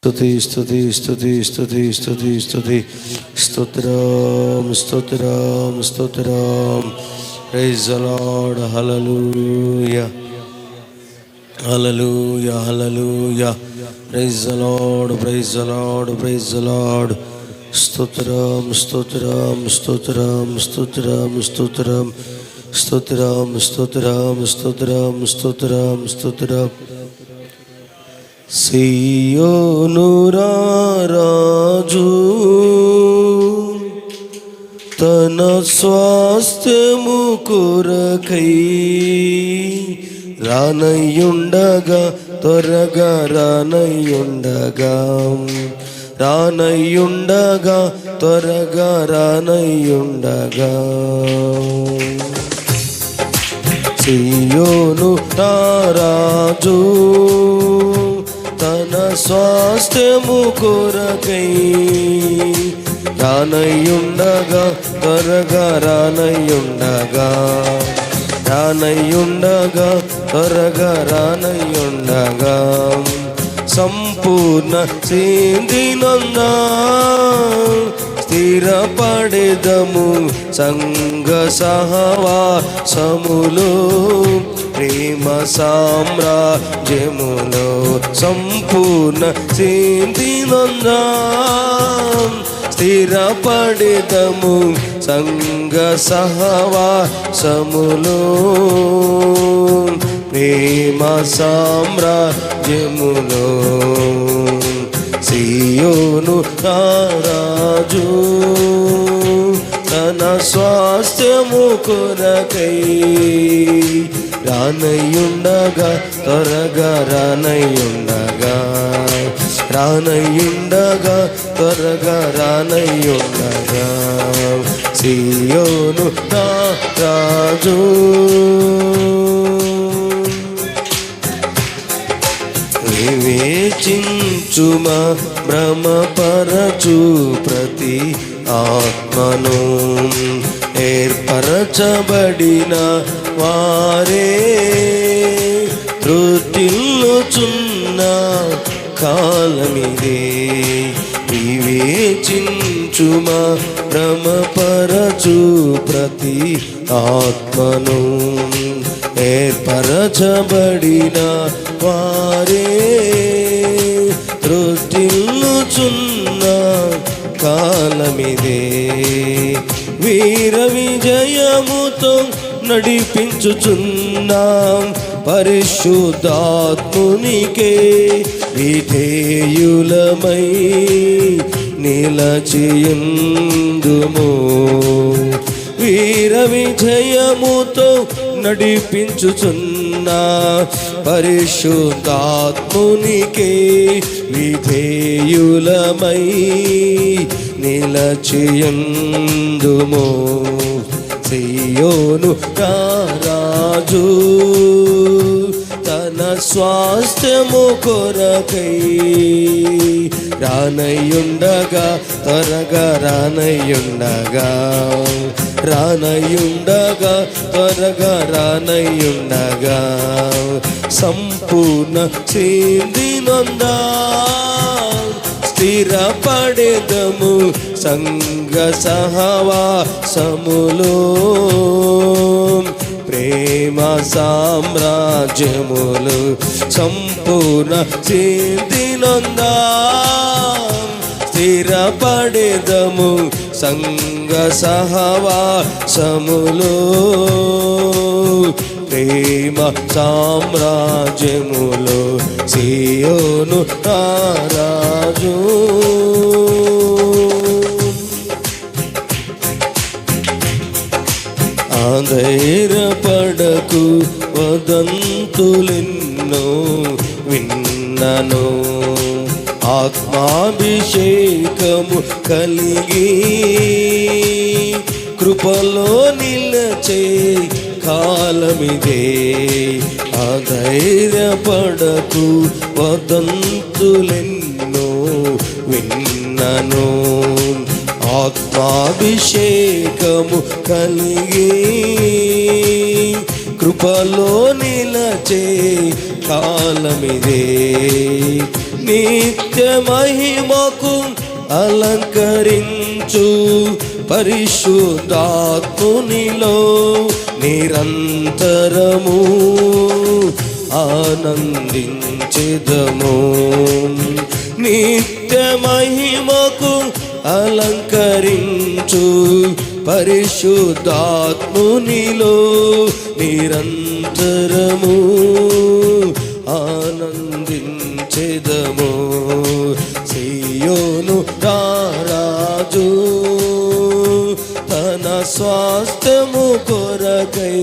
స్తుతి స్తుతి స్తుతి స్తుతి స్తుతి స్తుతి స్తోత్రం స్తోత్రం స్తోత్రం. Praise the Lord. Hallelujah hallelujah hallelujah. Praise the Lord praise the Lord praise the Lord. స్తోత్రం స్తోత్రం స్తోత్రం స్తోత్రం స్తోత్రం స్తోత్రం స్తోత్రం స్తోత్రం స్తోత్రం స్తోత్రం. సియోను రాజు తన స్వాస్థ్యము కొరకై రానయ్యుండగా త్వరగా రానయ్యుండగా రానయ్యుండగా త్వరగా రానయ్యుండగా సియోను రాజు తన స్వాస్థ్యము కొరకై రానయ్యుండగా త్వరగా రానయ్యుండగా రానయ్యుండగా త్వరగా రానయ్యుండగా సంపూర్ణ సేందినందా స్థిరపడెదము సంఘ సహవాసములో ప్రేమ సామ్రాజ్యములో సంపూర్ణ సేందినందా స్థిరపడెదము సంఘ సహవాసములో ప్రేమ సామ్రాజ్యములో. సియోను రాజు తన స్వాస్థ్యము కొరకై రానయ్యుండగా త్వరగా రానయ్యుండగా రానయ్యుండగా త్వరగా రానయ్యుండగా సియోను రాజు. వివేచించుమా భ్రమపరచు ప్రతి ఆత్మను ఏర్పరచబడిన వారే త్రుటిల్లుచున్న కాలమిదే. వివేచించుమా భ్రమపరచు ప్రతి ఆత్మను ఏర్పరచబడిన వారే త్రుటిల్లుచున్న కాలమిదే. వీర విజయముతో నడిపించుచున్నాం పరిశుద్ధాత్మునికే విధేయులమై నిలచియుందుము. వీర విజయముతో నడిపించుచున్న పరిశుద్ధాత్మునికే విధేయులమై నిలచియుందుము. సియోను రాజు తన స్వాస్థ్యము కొరకై రానయ్యుండగా త్వరగా రానయ్యుండగా రానయ్యుండగా త్వరగా రానయ్యుండగా సంపూర్ణ సేందినందా స్థిరపడెదము సంఘ సహవాసములో ప్రేమ సామ్రాజ్యములు సంపూర్ణ సేందినందా స్థిరపడెదము సంఘ సహవాసములో ప్రేమ సామ్రాజ్యములో సియోను రాజు. ఆధైర్యపడకు వదంతులెన్నో విన్నను ఆత్మాభిషేకము కలిగి కృపలో నిలచే కాలమిదే. ఆధైర్యపడకు వదంతులెన్నో విన్నను ఆత్మాభిషేకము కలిగి కృపలో నిలచే కాలమిదే. నిత్య మహిమకు అలంకరించు పరిశుద్ధాత్మునిలో నిరంతరము ఆనందించెదము. నిత్య మహిమకు అలంకరించు పరిశుద్ధాత్మునిలో నిరంతరము ఆనందించెదము. సియోను రారాజు తన స్వాస్థ్యము కొరకై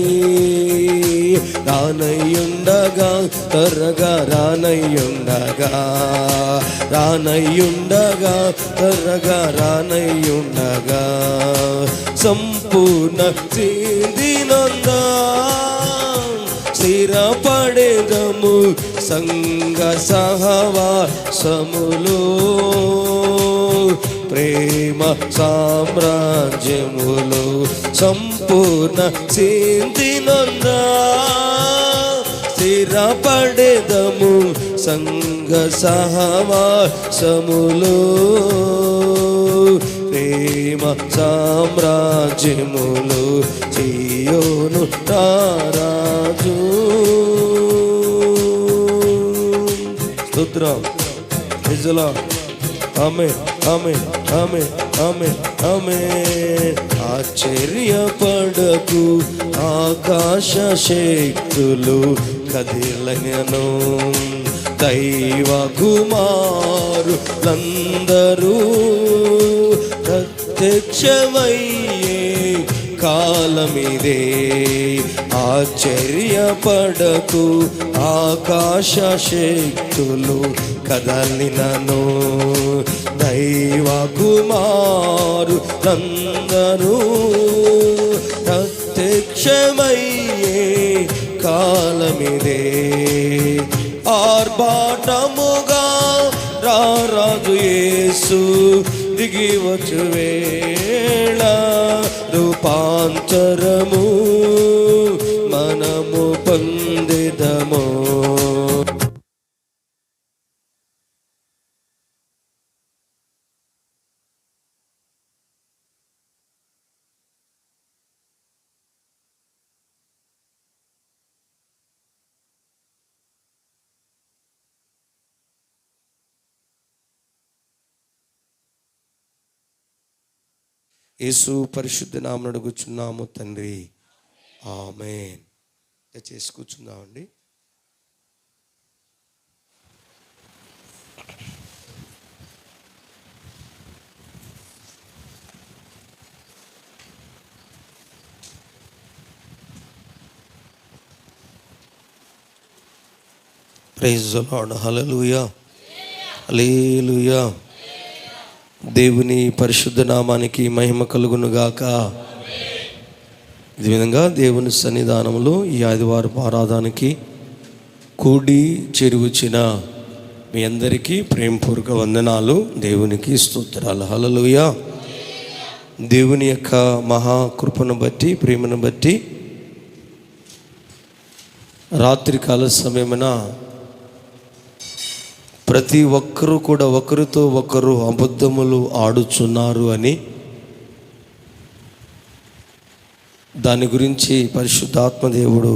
రానయ్యుండగా, త్వరగా రానయ్యుండగా, రానయ్యుండగా, త్వరగా రానయ్యుండగా, సంపూర్ణ సిద్ధినందా స్థిరపడెదము సంఘ సహవాసములో, ప్రేమ సామ్రాజ్యములో. సంపూర్ణ సిద్ధినందా స్థిరపడెదము సంఘ సహవాసములో, ప్రేమ సామ్రాజ్యములో. సియోను రారాజు. స్తోత్రం. ప్రైజ్ ఆమేన్, ఆమేన్, ఆమేన్, ఆమేన్, ఆమేన్. ఆశ్చర్యపడకు, ఆకాశ శక్తులు కదిలెను, దైవ కుమారులందరూ ప్రత్యక్షమయ్యే కాలమిదే. ఆశ్చర్యపడకు, ఆకాశ శక్తులు కదలినను, దైవ కుమారులందరూ ప్రత్యక్షమయ్యే కాలమిదే. ఆర్భాటముగా రారాజు యేసు దిగి వచ్చు వేళ, రూపాంతరము మనము పొందెదము. యేసు పరిశుద్ధ నామమున అడుగుచున్నాము తండ్రి, ఆమేన్. దయచేసి కూర్చుందామండి. Praise the Lord. Hallelujah, hallelujah. దేవుని పరిశుద్ధ నామానికి మహిమ కలుగునుగాక. ఈ విధంగా దేవుని సన్నిధానంలో ఈ ఆదివారపు ఆరాధనకి కూడి చేరువచ్చిన మీ అందరికీ ప్రేమపూర్వక వందనాలు, దేవునికి స్తోత్రాలు. హల్లెలూయా. దేవుని యొక్క మహాకృపను బట్టి, ప్రేమను బట్టి రాత్రికాల సమయమున ప్రతి ఒక్కరూ కూడా ఒకరితో ఒకరు అబద్ధములు ఆడుచున్నారు అని, దాని గురించి పరిశుద్ధాత్మదేవుడు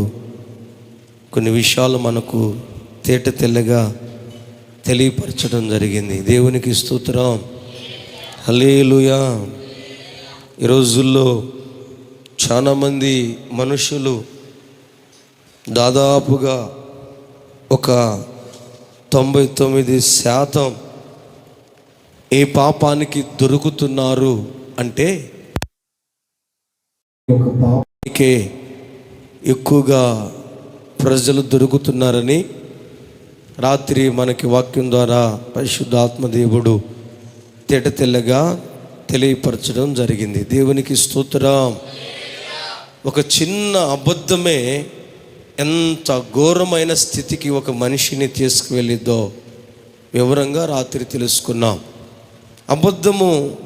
కొన్ని విషయాలు మనకు తేట తెల్లగా తెలియపరచడం జరిగింది. దేవునికి స్తోత్రం. హల్లెలూయా. ఈ రోజుల్లో చాలామంది మనుషులు దాదాపుగా ఒక 99% ఏ పాపానికి దొరుకుతున్నారు అంటే ఒక పాపానికే ఎక్కువగా ప్రజలు దొరుకుతున్నారని రాత్రి మనకి వాక్యం ద్వారా పరిశుద్ధాత్మదేవుడు తేట తెల్లగా తెలియపరచడం జరిగింది. దేవునికి స్తోత్రం. ఒక చిన్న అబద్ధమే ఎంత ఘోరమైన స్థితికి ఒక మనిషిని తీసుకువెళ్ళిద్దో వివరంగా రాత్రి తెలుసుకున్నాం. అబద్ధము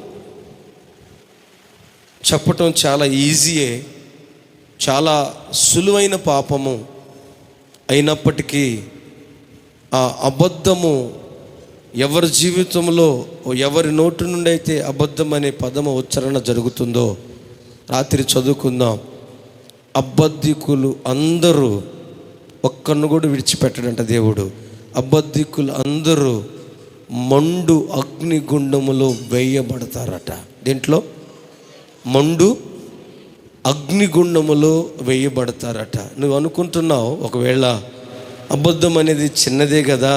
చెప్పటం చాలా ఈజీయే, చాలా సులువైన పాపము అయినప్పటికీ ఆ అబద్ధము ఎవరి జీవితంలో, ఎవరి నోటి నుండి అయితే అబద్ధం అనే పదము ఉచ్చారణ జరుగుతుందో రాత్రి చదువుకుందాం. అబద్ధికులు అందరూ ఒక్కరిని కూడా విడిచిపెట్టడంట దేవుడు. అబద్ధికులు అందరూ మండు అగ్నిగుండములో వేయబడతారట. దీంట్లో మండు అగ్నిగుండములో వేయబడతారట. నువ్వు అనుకుంటున్నావు ఒకవేళ అబద్ధం అనేది చిన్నదే కదా,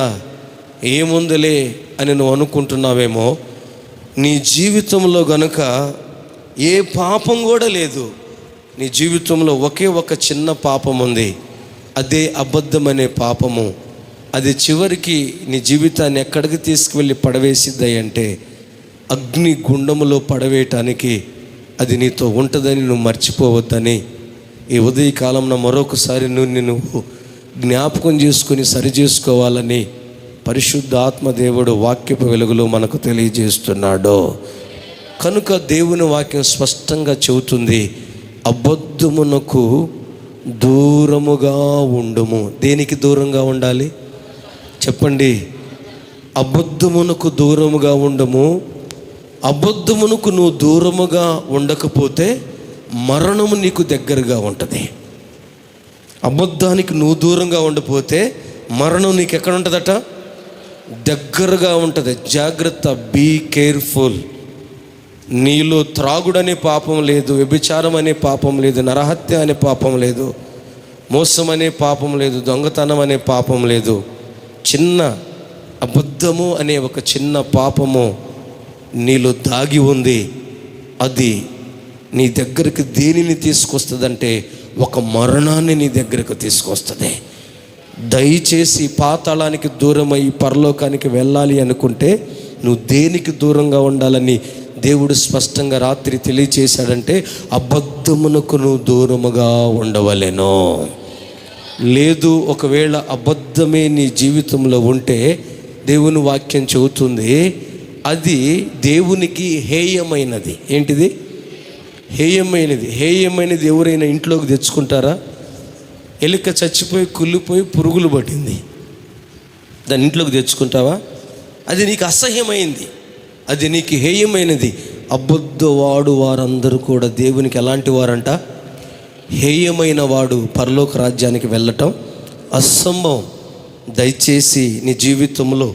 ఏముందులే అని నువ్వు అనుకుంటున్నావేమో. నీ జీవితంలో గనుక ఏ పాపం కూడా లేదు, నీ జీవితంలో ఒకే ఒక చిన్న పాపం ఉంది, అదే అబద్ధం అనే పాపము. అది చివరికి నీ జీవితాన్ని ఎక్కడికి తీసుకువెళ్ళి పడవేసిద్దాయి అంటే అగ్ని గుండములో పడవేయటానికి అది నీతో ఉంటుందని నువ్వు మర్చిపోవద్దని ఈ ఉదయకాలంలో మరొకసారి నువ్వు జ్ఞాపకం చేసుకుని సరి చేసుకోవాలని పరిశుద్ధ ఆత్మదేవుడు వాక్యపు వెలుగులో మనకు తెలియజేస్తున్నాడు. కనుక దేవుని వాక్యం స్పష్టంగా చెబుతుంది, అబద్ధమునకు దూరముగా ఉండుము. దేనికి దూరంగా ఉండాలి చెప్పండి? అబద్ధమునకు దూరముగా ఉండము. అబద్ధమునకు నువ్వు దూరముగా ఉండకపోతే మరణము నీకు దగ్గరగా ఉంటుంది. అబద్ధానికి నువ్వు దూరంగా ఉండకపోతే మరణం నీకు ఎక్కడ ఉంటుందట? దగ్గరగా ఉంటుంది. జాగ్రత్త, బీ కేర్ఫుల్. నీలో త్రాగుడనే పాపం లేదు, వ్యభిచారం అనే పాపం లేదు, నరహత్య అనే పాపం లేదు, మోసం అనే పాపం లేదు, దొంగతనం అనే పాపం లేదు. చిన్న అబద్ధము అనే ఒక చిన్న పాపము నీలో దాగి ఉంది. అది నీ దగ్గరికి దేనిని తీసుకొస్తుందంటే ఒక మరణాన్ని నీ దగ్గరకు తీసుకొస్తుంది. దయచేసి పాతాళానికి దూరమై పరలోకానికి వెళ్ళాలి అనుకుంటే నువ్వు దేనికి దూరంగా ఉండాలని దేవుడు స్పష్టంగా రాత్రి తెలియచేశాడంటే అబద్ధమునకు నువ్వు దూరముగా ఉండవలెను. లేదు, ఒకవేళ అబద్ధమే నీ జీవితంలో ఉంటే దేవుని వాక్యం చెబుతుంది అది దేవునికి హేయమైనది. ఏంటిది? హేయమైనది. హేయమైనది ఎవరైనా ఇంట్లోకి తెచ్చుకుంటారా? ఎలుక చచ్చిపోయి కుళ్ళిపోయి పురుగులు పట్టింది, దాన్ని ఇంట్లోకి తెచ్చుకుంటావా? అది నీకు అసహ్యమైంది, అది నీకు హేయమైనది. అబద్ధవాడు వారందరూ కూడా దేవునికి ఎలాంటి వారంట? హేయమైన వాడు. పరలోక రాజ్యానికి వెళ్ళటం అసంభవం. దయచేసి నీ జీవితంలో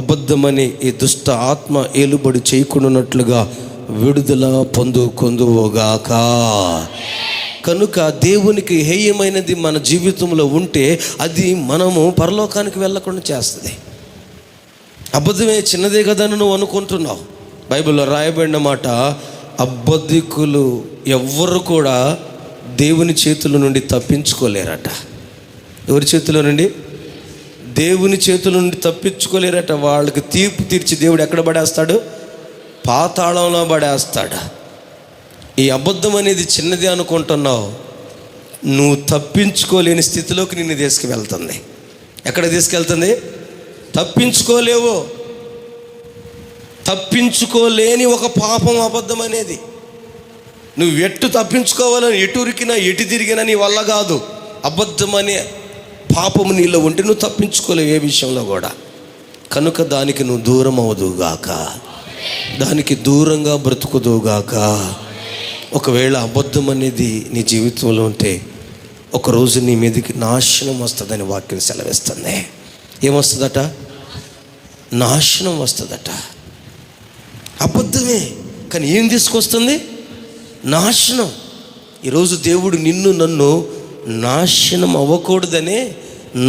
అబద్ధమని ఈ దుష్ట ఆత్మ ఏలుబడి చేయకుండానట్లుగా విడుదల పొందుకొందువుగాక. కనుక దేవునికి హేయమైనది మన జీవితంలో ఉంటే అది మనము పరలోకానికి వెళ్ళకుండా చేస్తుంది. అబద్ధమే చిన్నదే కదా నువ్వు అనుకుంటున్నావు. బైబిల్లో రాయబడిన మాట, అబద్ధికులు ఎవ్వరు కూడా దేవుని చేతుల నుండి తప్పించుకోలేరట. ఎవరి చేతిలో నుండి? దేవుని చేతుల నుండి తప్పించుకోలేరట. వాళ్ళకి తీర్పు తీర్చి దేవుడు ఎక్కడ పడేస్తాడు? పాతాళంలో పడేస్తాడు. ఈ అబద్ధం అనేది చిన్నది అనుకుంటున్నావు, నువ్వు తప్పించుకోలేని స్థితిలోకి నిన్ను తీసుకువెళ్తుంది. ఎక్కడ తీసుకెళ్తుంది? తప్పించుకోలేవు. తప్పించుకోలేని ఒక పాపం అబద్ధం అనేది. నువ్వు ఎట్టు తప్పించుకోవాలని ఎటు ఉరికినా ఎటు తిరిగినా నీ వల్ల కాదు. అబద్ధం అనే పాపము నీలో ఉంటే నువ్వు తప్పించుకోలేవు ఏ విషయంలో కూడా. కనుక దానికి నువ్వు దూరం అవుదువుగాక, దానికి దూరంగా బ్రతుకుదువుగాక. ఒకవేళ అబద్ధం అనేది నీ జీవితంలో ఉంటే ఒకరోజు నీ మీదకి నాశనం వస్తుందని వాక్యం సెలవిస్తుంది. ఏమొస్తుందట? నాశనం వస్తుందట. అబద్ధమే కానీ ఏం తీసుకొస్తుంది? నాశనం. ఈరోజు దేవుడు నిన్ను నన్ను నాశనం అవ్వకూడదనే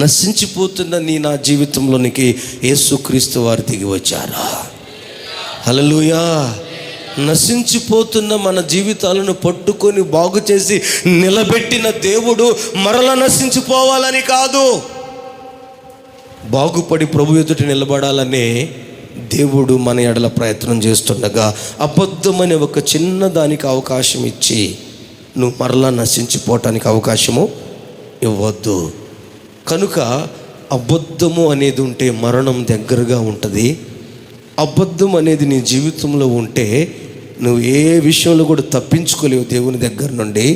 నశించిపోతున్న నా జీవితంలోనికి యేసుక్రీస్తు వారు దిగి వచ్చారా? హల్లెలూయా. నశించిపోతున్న మన జీవితాలను పట్టుకొని బాగు చేసి నిలబెట్టిన దేవుడు మరలా నశించిపోవాలని కాదు, బాగుపడి ప్రభు ఎదుట నిలబడాలనే దేవుడు మన ఎడల ప్రయత్నం చేస్తుండగా అబద్ధమనే ఒక చిన్న దానికి అవకాశం ఇచ్చి నువ్వు మరలా నశించిపోవటానికి అవకాశము ఇవ్వద్దు. కనుక అబద్ధము అనేది ఉంటే మరణం దగ్గరగా ఉంటుంది. అబద్ధం అనేది నీ జీవితంలో ఉంటే నువ్వు ఏ విషయంలో కూడా తప్పించుకోలేవు దేవుని దగ్గర నుండి.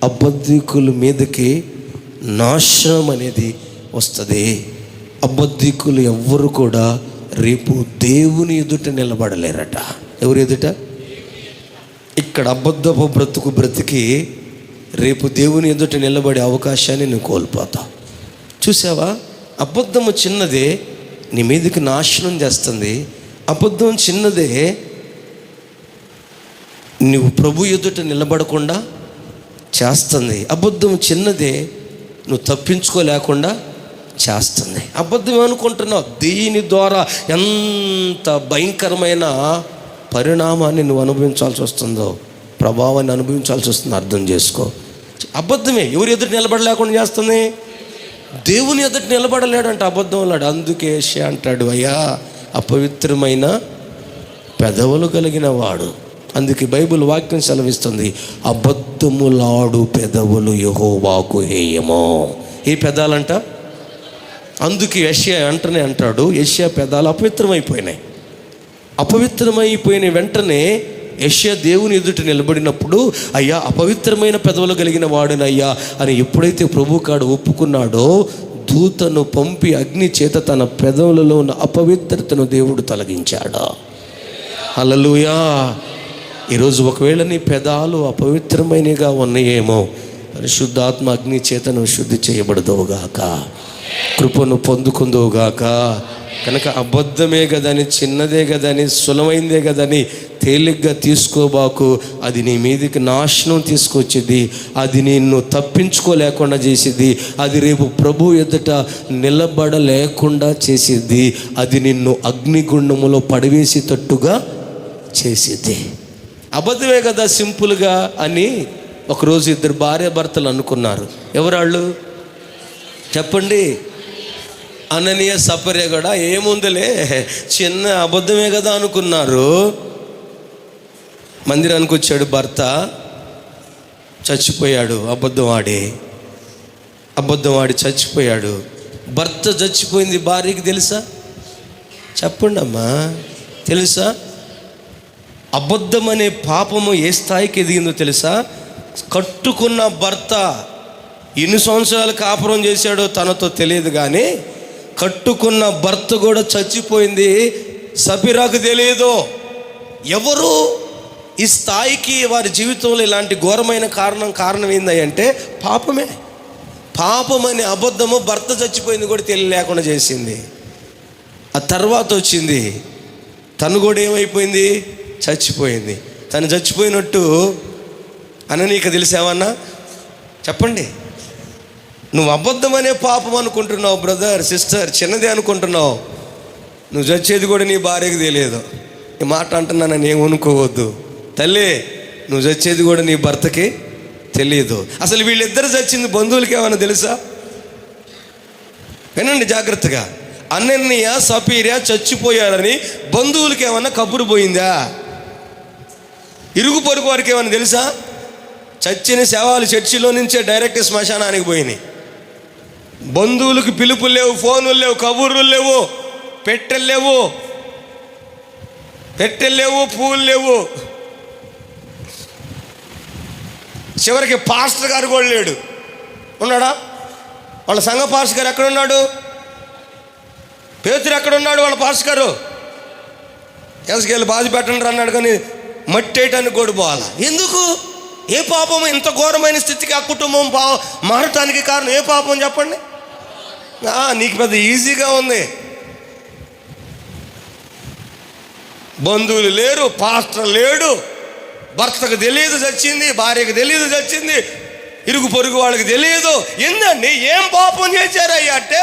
అబద్ధికుల మీదకి నాశనం అనేది వస్తుంది. అబద్ధికులు ఎవ్వరు కూడా రేపు దేవుని ఎదుట నిలబడలేరట. ఎవరు ఎదుట? ఇక్కడ అబద్ధపు బ్రతికి రేపు దేవుని ఎదుట నిలబడే అవకాశాన్ని నువ్వు కోల్పోతావు. చూసావా, అబద్ధము చిన్నదే నీ మీదకి నాశనం చేస్తుంది. అబద్ధం చిన్నదే నువ్వు ప్రభు ఎదుట నిలబడకుండా చేస్తుంది. అబద్ధం చిన్నదే నువ్వు తప్పించుకోలేకుండా చేస్తుంది. అబద్ధం అనుకుంటున్నావు, దీని ద్వారా ఎంత భయంకరమైన పరిణామాన్ని నువ్వు అనుభవించాల్సి వస్తుందో, ప్రభావాన్ని అనుభవించాల్సి వస్తుందో అర్థం చేసుకో. అబద్ధమే ఎవరి ఎదుట నిలబడలేకుండా చేస్తుంది. దేవుని ఎదుట నిలబడలేడంట అబద్ధం ఉన్నాడు. అందుకే యెషయా అంటాడు, అయ్యా అపవిత్రమైన పెదవులు కలిగిన వాడు. అందుకే బైబిల్ వాక్యం సెలవిస్తుంది, అబద్ధములాడు పెదవులు యెహోవాకు హేయమో. ఏ పెదాలంట? అందుకే యెషయా వెంటనే అంటాడు, యెషయా పెదాలు అపవిత్రమైపోయినాయి. అపవిత్రమైపోయిన వెంటనే యెషయా దేవుని ఎదుట నిలబడినప్పుడు, అయ్యా అపవిత్రమైన పెదవులు కలిగిన వాడునయ్యా అని ఎప్పుడైతే ప్రభు కాడు ఒప్పుకున్నాడో, దూతను పంపి అగ్ని చేత తన పెదవులలో ఉన్న అపవిత్రతను దేవుడు తొలగించాడు. హల్లెలూయా. ఈరోజు ఒకవేళ నీ పెదాలు అపవిత్రమైనగా ఉన్నాయేమో, పరిశుద్ధాత్మ అగ్ని చేతను శుద్ధి చేయబడదువుగాక, కృపను పొందుకుందువుగాక. కనుక అబద్ధమే కదని, చిన్నదే కదని, సులభమైందే కదని తేలిగ్గా తీసుకోబాకు. అది నీ మీదకి నాశనం తీసుకొచ్చింది, అది నిన్ను తప్పించుకోలేకుండా చేసిద్ది, అది రేపు ప్రభు ఎదుట నిలబడలేకుండా చేసిద్ది, అది నిన్ను అగ్నిగుండములో పడవేసేటట్టుగా చేసిద్ది. అబద్ధమే కదా సింపుల్గా అని ఒకరోజు ఇద్దరు భార్య భర్తలు అనుకున్నారు. ఎవరాళ్ళు చెప్పండి? అననీయ సపర్య కూడా ఏముందిలే చిన్న అబద్ధమే కదా అనుకున్నారు. మందిరానికి వచ్చాడు భర్త, చచ్చిపోయాడు. అబద్ధం ఆడి చచ్చిపోయాడు. భర్త చచ్చిపోయింది భార్యకి తెలుసా? చెప్పండి అమ్మా, తెలుసా? అబద్ధం అనే పాపము ఏ స్థాయికి ఎదిగిందో తెలుసా? కట్టుకున్న భర్త ఎన్ని సంవత్సరాలు కాపురం చేశాడో తనతో తెలియదు, కానీ కట్టుకున్న భర్త కూడా చచ్చిపోయింది, సఫీరాకు తెలియదు. ఎవరు ఈ స్థాయికి వారి జీవితంలో ఇలాంటి ఘోరమైన కారణం ఏందంటే పాపమే. పాపం అనే అబద్ధము భర్త చచ్చిపోయింది కూడా తెలియలేకుండా చేసింది. ఆ తర్వాత వచ్చింది తను కూడా ఏమైపోయింది? చచ్చిపోయింది. తను చచ్చిపోయినట్టు అననీయకు తెలిసావన్నా? చెప్పండి. నువ్వు అబద్ధం అనే పాపం అనుకుంటున్నావు బ్రదర్, సిస్టర్, చిన్నదే అనుకుంటున్నావు. నువ్వు చచ్చేది కూడా నీ భార్యకు తెలియదు. ఈ మాట అంటున్నానని ఏమనుకోవద్దు తల్లి, నువ్వు చచ్చేది కూడా నీ భర్తకి తెలియదు. అసలు వీళ్ళిద్దరు చచ్చింది బంధువులకి ఏమైనా తెలుసా? వినండి జాగ్రత్తగా. అననీయ సఫీరా చచ్చిపోయారని బంధువులకి ఏమన్నా కబురు పోయిందా? ఇరుగు పొరుగు వారికి ఏమైనా తెలుసా? చచ్చిన శవాలు చర్చిలో నుంచే డైరెక్ట్ శ్మశానానికి పోయినాయి. బంధువులకు పిలుపులు లేవు, ఫోనులు లేవు, కబుర్లు లేవు, పెట్టెలు లేవు, పూలు లేవు. చివరికి పాస్టర్ గారు కూడా లేడు. ఉన్నాడా? వాళ్ళ సంఘ పాస్టర్ గారు ఎక్కడున్నాడు? పేతురు ఎక్కడున్నాడు? వాళ్ళ పాస్టర్ గారు ఎసకెళ్ళి బాధ పెట్టండి అన్నాడు, కానీ మట్టి వేయటానికి కూడా పోవాలా? ఎందుకు? ఏ పాపం ఇంత ఘోరమైన స్థితికి ఆ కుటుంబం మారటానికి కారణం ఏ పాపం చెప్పండి? నీకు పెద్ద ఈజీగా ఉంది. బంధువులు లేరు, పాస్టర్ లేడు, భర్తకు తెలియదు చచ్చింది, భార్యకు తెలియదు చచ్చింది, ఇరుగు పొరుగు వాళ్ళకి తెలియదు. ఏందండి ఏం పాపం చేశారయ్యా అంటే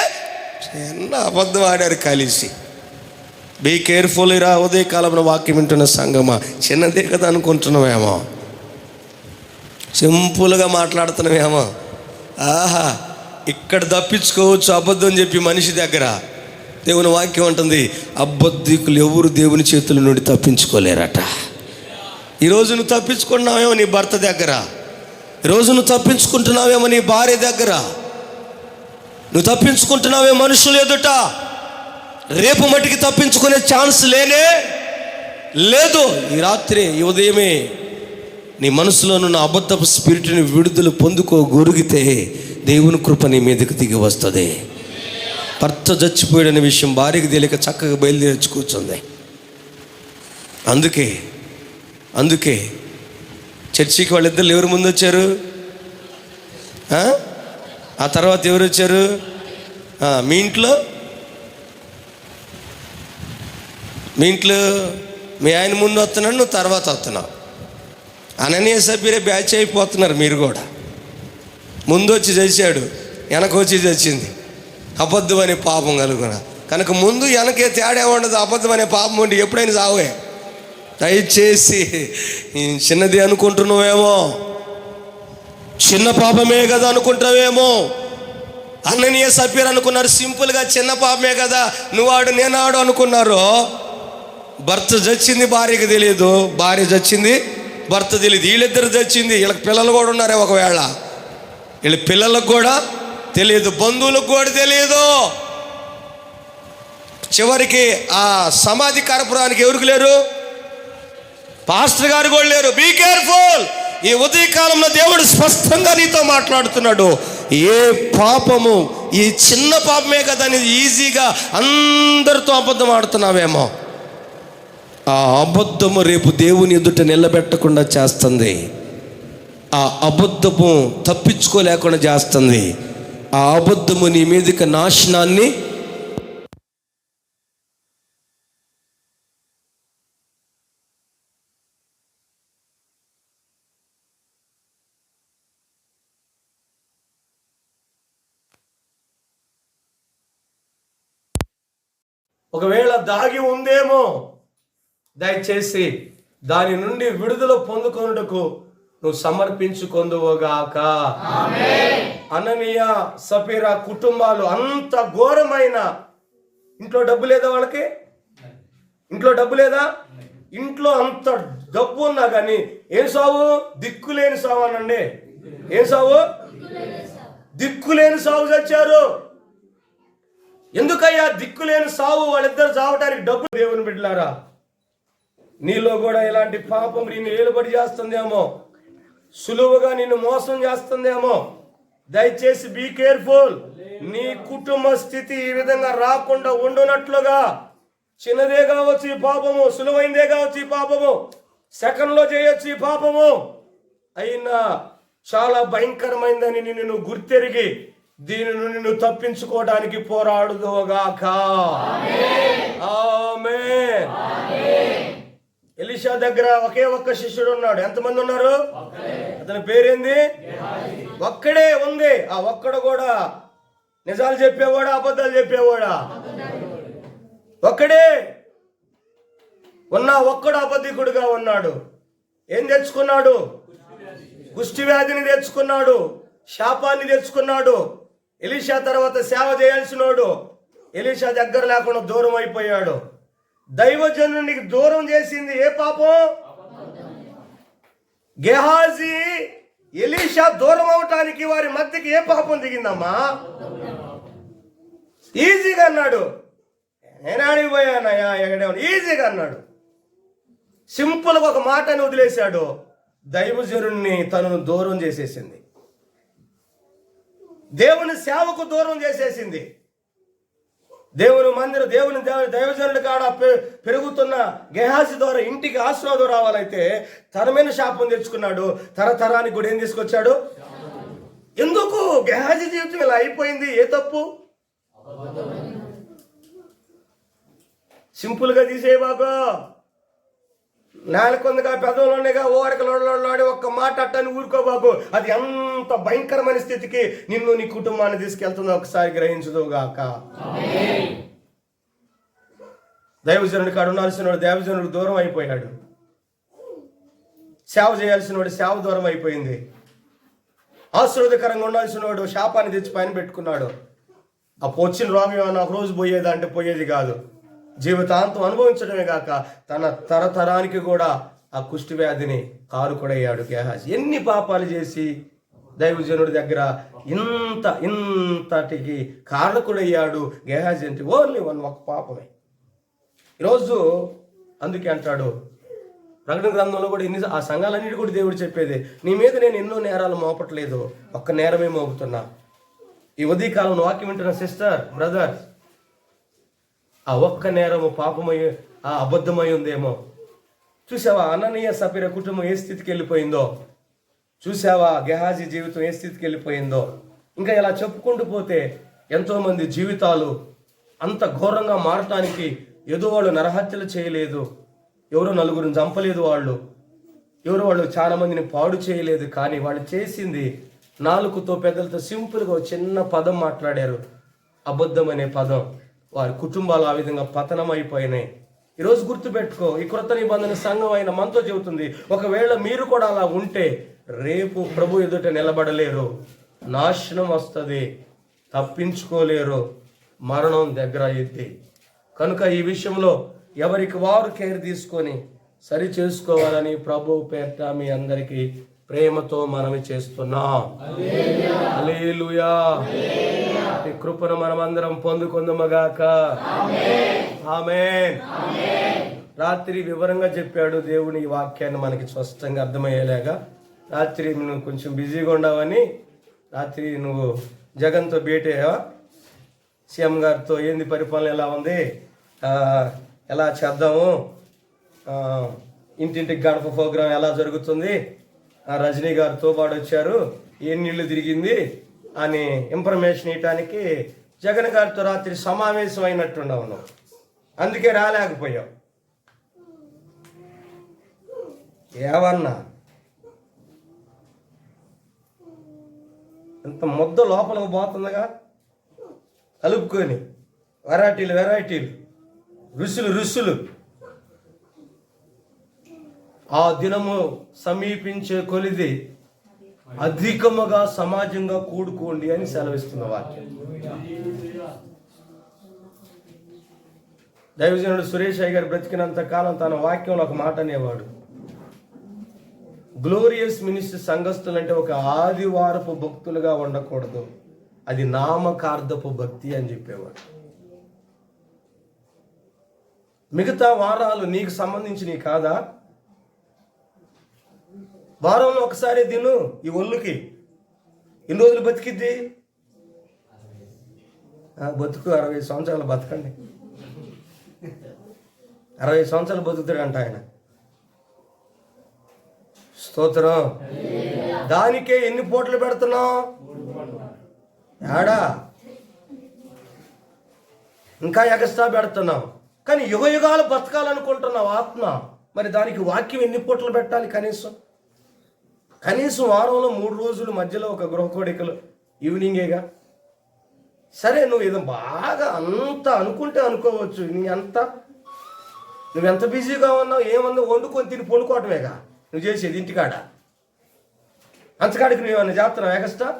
చిన్న అబద్ధం ఆడారు కలిసి. బీ కేర్ఫుల్ రా. ఉదయకాలంలో వాక్యం వింటున్న సంగమా, చిన్నదే కదా అనుకుంటున్నామేమో, సింపుల్గా మాట్లాడుతున్నామేమో. ఆహా, ఇక్కడ తప్పించుకోవచ్చు అబద్ధం చెప్పి మనిషి దగ్గర. దేవుని వాక్యం అంటుంది, అబద్ధికులు ఎవరు దేవుని చేతుల నుండి తప్పించుకోలేరట. ఈరోజు నువ్వు తప్పించుకుంటున్నావేమో నీ భర్త దగ్గర, ఈరోజు నువ్వు తప్పించుకుంటున్నావేమో నీ భార్య దగ్గర, నువ్వు తప్పించుకుంటున్నావే మనుషులు ఎదుట. రేపు మట్టికి తప్పించుకునే ఛాన్స్ లేనే లేదు. ఈ రాత్రి, ఈ ఉదయమే నీ మనసులో ఉన్న అబద్ధపు స్పిరిట్ని విడుదల పొందుకోగొరిగితే దేవుని కృప నీ మీదకి దిగి వస్తుంది. భర్త చచ్చిపోయాడనే విషయం భార్యకి తెలియక చక్కగా బయలుదేరి కూర్చుంది. అందుకే చర్చికి వాళ్ళిద్దరు ఎవరు ముందు వచ్చారు? ఆ తర్వాత ఎవరు వచ్చారు? మీ ఇంట్లో మీ ఆయన ముందు వస్తున్నాడు, నువ్వు తర్వాత వస్తున్నావు. అననీయ సభ్యులే బ్యాచ్ అయిపోతున్నారు. మీరు కూడా ముందు వచ్చి చచ్చాడు, వెనక వచ్చి చచ్చింది. అబద్ధం అనే పాపం కలుగున కనుక ముందు వెనకే తేడా ఉండదు. అబద్ధం అనే పాపం ఉండి ఎప్పుడైనా సావే. దయచేసి చిన్నది అనుకుంటున్నావేమో, చిన్న పాపమే కదా అనుకుంటావేమో. అననీయ సభ్యులు అనుకున్నారు సింపుల్గా, చిన్న పాపమే కదా, నువ్వాడు నేనాడు అనుకున్నారు. భర్త చచ్చింది భార్యకి తెలియదు, భార్య చచ్చింది భర్త తెలియదు. వీళ్ళిద్దరు చచ్చింది, వీళ్ళకి పిల్లలు కూడా ఉన్నారే ఒకవేళ. వీళ్ళ పిల్లలకు కూడా తెలియదు, బంధువులకు కూడా తెలియదు. చివరికి ఆ సమాధి కర్పూరానికి ఎవరికి లేరు? పాస్టర్ గారు కూడా లేరు. Be careful. ఈ ఉదయకాలంలో దేవుడు స్పష్టంగా నీతో మాట్లాడుతున్నాడు. ఏ పాపము, ఈ చిన్న పాపమే కదా అని ఈజీగా అందరితో అబద్ధం ఆడుతున్నావేమో. ఆ అబద్ధము రేపు దేవుని ఎదుట నిలబెట్టకుండా చేస్తుంది. ఆ అబద్ధము తప్పించుకోలేకుండా చేస్తుంది. ఆ అబద్ధము నీ మీదకి నాశనాన్ని ఒకవేళ దాగి ఉందేమో, దయచేసి దాని నుండి విడుదల పొందుకొనుటకు నువ్వు సమర్పించుకొందువుగాక. అననీయ సఫీరా కుటుంబాలు అంత ఘోరమైన, ఇంట్లో డబ్బు లేదా వాళ్ళకి? ఇంట్లో డబ్బు లేదా? ఇంట్లో అంత డబ్బు ఉన్నా కానీ ఏం సావు? దిక్కులేని సావు అనండి. ఏం సావు? దిక్కులేని సావు చచ్చారు. ఎందుకయ్యా దిక్కులేని సావు? వాళ్ళిద్దరు చావటానికి డబ్బు. దేవుని బిడ్డలారా, నీలో కూడా ఇలాంటి పాపం నిన్ను ఏలుబడి చేస్తుందేమో, సులువుగా నిన్ను మోసం చేస్తుందేమో. దయచేసి బీ కేర్ఫుల్. నీ కుటుంబ స్థితి ఈ విధంగా రాకుండా ఉండునట్లుగా, చిన్నదే కావచ్చు ఈ పాపము, సులువైందే కావచ్చు ఈ పాపము, సెకండ్లో చేయొచ్చు ఈ పాపము, అయినా చాలా భయంకరమైందని నిన్ను గుర్తెరిగి దీని నుండి నువ్వు తప్పించుకోవడానికి పోరాడుదుగాక. ఆమేన్. ఎలీషా దగ్గర ఒకే ఒక్క శిష్యుడు ఉన్నాడు. ఎంతమంది ఉన్నారు? అతని పేరేంది? ఒక్కడే ఉంది. ఆ ఒక్కడు కూడా నిజాలు చెప్పేవాడా, అబద్ధాలు చెప్పేవాడా? ఒక్కడే ఒక్కడు అబద్ధికుడుగా ఉన్నాడు. ఏం తెచ్చుకున్నాడు? కుష్టి వ్యాధిని తెచ్చుకున్నాడు, శాపాన్ని తెచ్చుకున్నాడు. ఎలీషా తర్వాత సేవ చేయాల్సినోడు ఎలీషా దగ్గర లేకుండా దూరం అయిపోయాడు. దైవజనునికి దూరం చేసింది ఏ పాపం? గెహాజీ ఎలీషా దూరం అవటానికి వారి మధ్యకి ఏ పాపం దిగిందమ్మా? ఈజీగా అన్నాడు, నేను అడిగిపోయానయ్యా ఎక్కడే. ఈజీగా అన్నాడు, సింపుల్గా ఒక మాటని వదిలేశాడు. దైవజనుడిని తనను దూరం చేసేసింది, దేవుని సేవకు దూరం చేసేసింది. దేవుని మందిరం, దైవజనుడి కాడ పెరుగుతున్న గెహాజీ ద్వారా ఇంటికి ఆశీర్వాదం రావాలైతే తన మీద శాపం తెచ్చుకున్నాడు. తరతరానికి కూడా ఏం తీసుకొచ్చాడు? ఎందుకు గెహాజీ జీవితం ఇలా అయిపోయింది? ఏ తప్పు? సింపుల్గా తీసేయబాకు. నేలకొందిగా పెదవులుగా ఓడకలాడి ఒక్క మాట అట్టని ఊరుకోబాకు. అది ఎంత భయంకరమైన స్థితికి నిన్ను నీ కుటుంబాన్ని తీసుకెళ్తుందో ఒకసారి గ్రహించదుగాక. దైవజనుడి కాడు ఉండాల్సిన వాడు దైవజనుడికి దూరం అయిపోయాడు. సేవ చేయాల్సిన వాడు సేవ దూరం అయిపోయింది. ఆశీర్వాదకరంగా ఉండాల్సిన వాడు శాపాన్ని తెచ్చి పైన పెట్టుకున్నాడు. ఆ వచ్చిన రోగం ఏమన్నా ఒక రోజు పోయేదా అంటే పోయేది కాదు. జీవితాంతం అనుభవించడమే కాక తన తరతరానికి కూడా ఆ కుష్టి వ్యాధిని కారుకొడయ్యాడు గెహాజీ. ఎన్ని పాపాలు చేసి దైవజనుడి దగ్గర ఇంతటికి కారకుడయ్యాడు గెహాజీ అంటే ఓన్లీ ఒక పాపమే. ఈరోజు అందుకే అంటాడు ప్రకటన గ్రంథంలో కూడా ఆ సంఘాలన్నిటి కూడా దేవుడు చెప్పేది, నీ మీద నేను ఎన్నో నేరాలు మోపట్లేదు, ఒక్క నేరమే మోపుతున్నా. ఈ ఉదయకాలంలో వాక్యం వింటున్న సిస్టర్, బ్రదర్, ఆ ఒక్క నేరము పాపమై ఆ అబద్ధమై ఉందేమో. చూసావా అననీయ సఫీర కుటుంబం ఏ స్థితికి వెళ్ళిపోయిందో, చూసావా గెహాజీ జీవితం ఏ స్థితికి వెళ్ళిపోయిందో. ఇంకా ఇలా చెప్పుకుంటూ పోతే ఎంతోమంది జీవితాలు అంత ఘోరంగా మారటానికి ఏదో వాళ్ళు నరహత్యలు చేయలేదు, ఎవరో నలుగురిని చంపలేదు, వాళ్ళు చాలా మందిని పాడు చేయలేదు. కానీ వాళ్ళు చేసింది నాలుగుతో పెద్దలతో సింపుల్గా చిన్న పదం మాట్లాడారు, అబద్ధం అనే పదం. వారి కుటుంబాలు ఆ విధంగా పతనం అయిపోయినాయి. ఈరోజు గుర్తుపెట్టుకో, ఈ క్రొత్త నిబంధన సంఘం అయిన మనతో చెబుతుంది, ఒకవేళ మీరు కూడా అలా ఉంటే రేపు ప్రభు ఎదుట నిలబడలేరు, నాశనం వస్తుంది, తప్పించుకోలేరు, మరణం దగ్గర అయ్యింది. కనుక ఈ విషయంలో ఎవరికి వారు కేర్ తీసుకొని సరి చేసుకోవాలని ప్రభు పేరిట మీ అందరికీ ప్రేమతో మనవి చేస్తున్నాం. హల్లెలూయా. ఈ కృపను మనమందరం పొందుకుందామగాక. ఆమేన్. రాత్రి వివరంగా చెప్పాడు దేవుని ఈ వాక్యాన్ని మనకి స్పష్టంగా అర్థమయ్యేలాగా. రాత్రి నువ్వు కొంచెం బిజీగా ఉండవని రాత్రి నువ్వు జగన్తో భేటీ అయ్యావా, సీఎం గారితో ఏంది పరిపాలన ఎలా ఉంది, ఎలా చేద్దాము, ఇంటింటికి గడప ప్రోగ్రాం ఎలా జరుగుతుంది, రజనీ గారితో పాటు వచ్చారు, ఎన్ని ఇళ్ళు తిరిగింది అని ఇన్ఫర్మేషన్ ఇవ్వటానికి జగన్ గారితో రాత్రి సమావేశం అయినట్టున్నావు నువ్వు, అందుకే రాలేకపోయావు. ఏమన్నా ఇంత ముద్ద లోపలికి పోతుందిగా, కలుపుకొని వెరైటీలు రుసులు. ఆ దినము సమీపించే కొలిది అధికముగా సమాజంగా కూడుకోండి అని సెలవిస్తున్న వాక్యం. దైవజనుడు సురేష్ అయ్య గారు బ్రతికినంత కాలం తన వాక్యంలో ఒక మాట అనేవాడు, గ్లోరియస్ మినిస్ట్రీ సంఘస్థులు అంటే ఒక ఆదివారపు భక్తులుగా ఉండకూడదు, అది నామకార్థపు భక్తి అని చెప్పేవాడు. మిగతా వారాలు నీకు సంబంధించినవి కాదా? వారంలో ఒకసారి తిను, ఈ ఒళ్ళుకి ఎన్ని రోజులు బతికిద్ది? బతుకు 60 సంవత్సరాలు బతకండి, 60 సంవత్సరాలు బతుకుతాడంట ఆయన. స్తోత్రం. దానికే ఎన్ని పూటలు పెడుతున్నావు? ఏడా ఇంకా ఎగస్ట్రా పెడుతున్నావు. కానీ యుగాలు బతకాలనుకుంటున్నావు ఆత్మ, మరి దానికి వాక్యం ఎన్ని పూటలు పెట్టాలి? కనీసం వారంలో 3 రోజులు మధ్యలో ఒక గృహకోడికలు ఈవినింగేగా. సరే నువ్వు ఏదో బాగా అంత అనుకుంటే అనుకోవచ్చు, నువ్వెంత బిజీగా ఉన్నావు, ఏమన్నా వండుకొని తిని పొనుకోవటమేగా నువ్వు చేసేది ఇంటికాడ. అంతకాడికి నువ్వేమన్నా చేస్తున్నావు ఎగస్ట్రా?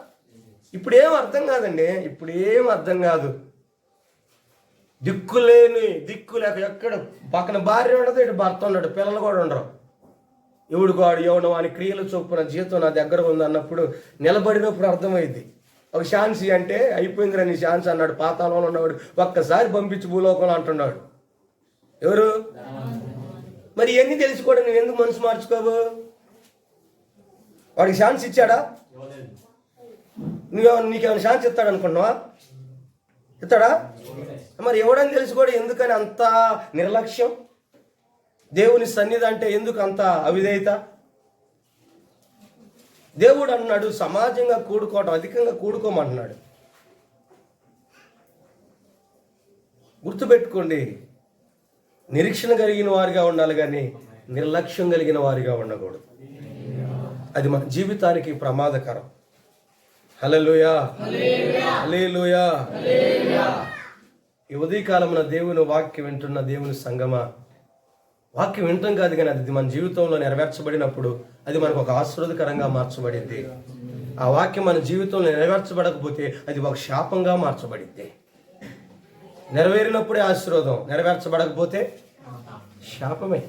ఇప్పుడేం అర్థం కాదండి, ఇప్పుడేం అర్థం కాదు. దిక్కు లేక ఎక్కడ పక్కన భార్య ఉండదు, ఇటు భర్త ఉండడు, పిల్లలు కూడా ఉండరు. ఎవడు ఎవడు అని క్రియలు చొప్పున జీతం నా దగ్గర ఉంది అన్నప్పుడు నిలబడినప్పుడు అర్థమైంది. ఒక ఛాన్స్ అంటే అయిపోయిందిరా నీ ఛాన్స్ అన్నాడు పాతాళంలో ఉన్నవాడు, ఒక్కసారి పంపించి భూలోకంలో అంటున్నాడు. ఎవరు? మరి ఇవన్నీ తెలిసి కూడా నువ్వు ఎందుకు మనసు మార్చుకోవు? వాడికి ఛాన్స్ ఇచ్చాడా? నీకేమైనా ఛాన్స్ ఇస్తాడు అనుకుంటున్నావా? ఇస్తాడా? మరి ఎవడని తెలిసి కూడా ఎందుకని అంత నిర్లక్ష్యం? దేవుని సన్నిధి అంటే ఎందుకు అంత అవిధేయత? దేవుడు అన్నాడు సమాజంగా కూడుకోవటం, అధికంగా కూడుకోమంటున్నాడు. గుర్తుపెట్టుకోండి, నిరీక్షణ కలిగిన వారిగా ఉండాలి కానీ నిర్లక్ష్యం కలిగిన వారిగా ఉండకూడదు. అది మన జీవితానికి ప్రమాదకరం. హల్లెలూయా, హల్లెలూయా. ఈ ఉదయకాలమున దేవుని వాక్యం వింటున్న దేవుని సంగమా, వాక్యం వింటాం కాదు కానీ అది మన జీవితంలో నెరవేర్చబడినప్పుడు అది మనకు ఒక ఆశీర్వాదకరంగా మార్చబడింది. ఆ వాక్యం మన జీవితంలో నెరవేర్చబడకపోతే అది ఒక శాపంగా మార్చబడింది. నెరవేరినప్పుడే ఆశీర్వాదం, నెరవేర్చబడకపోతే శాపమే.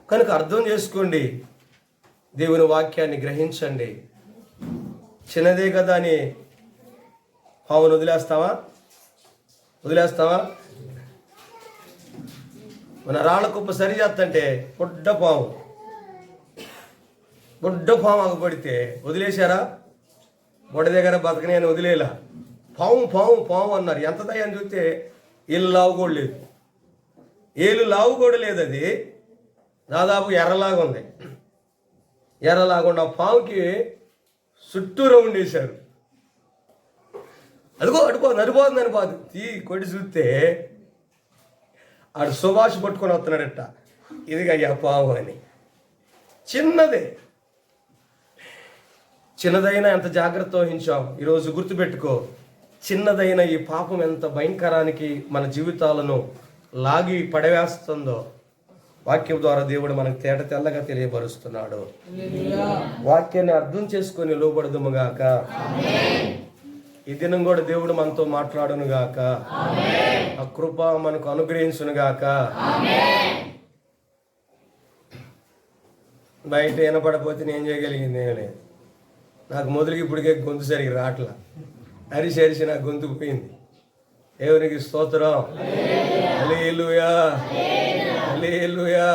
కనుక అర్థం చేసుకోండి, దేవుని వాక్యాన్ని గ్రహించండి. చిన్నదే కదా అని పావును వదిలేస్తావా? మన రాళ్ళ కుప్ప సరి చేస్తంటే బొడ్డ పాము ఆగపడితే వదిలేశారా? బొడ్డ దగ్గర బతకని అని వదిలేలా, పాము పాము పాము అన్నారు. ఎంత దయ్యాన్ని చూస్తే ఏళ్ళు లావు కూడా లేదు, ఏళ్ళు లావు కూడా లేదు. అది దాదాపు ఎర్రలాగా ఉంది. ఎర్రలాగా ఉన్న పాముకి చుట్టూ రౌండ్ వేశారు. అదిగో అడిపోతుంది తీ కొట్టి చూస్తే ఆడు సుభాష్ పట్టుకొని వస్తున్నాడట, ఇదిగా అయ్యా పాము అని. చిన్నదైనా ఎంత జాగ్రత్త వహించాం. ఈరోజు గుర్తుపెట్టుకో, చిన్నదైన ఈ పాపం ఎంత భయంకరానికి మన జీవితాలను లాగి పడవేస్తుందో వాక్యం ద్వారా దేవుడు మనకు తేట తెల్లగా తెలియపరుస్తున్నాడు. వాక్యాన్ని అర్థం చేసుకొని లోబడదుముగాక. ఈ దినం కూడా దేవుడు మనతో మాట్లాడునుగాక. ఆ కృప మనకు అనుగ్రహించునుగాక. బయట వినపడపోతే నేను చేయగలిగింది ఏం లేదు. నాకు మొదలుకి ఇప్పటికే గొంతు సరిగి రాట్లా, అరిసి నాకు గొంతు పోయింది. దేవునికి స్తోత్రం. హల్లెలూయా, హల్లెలూయా.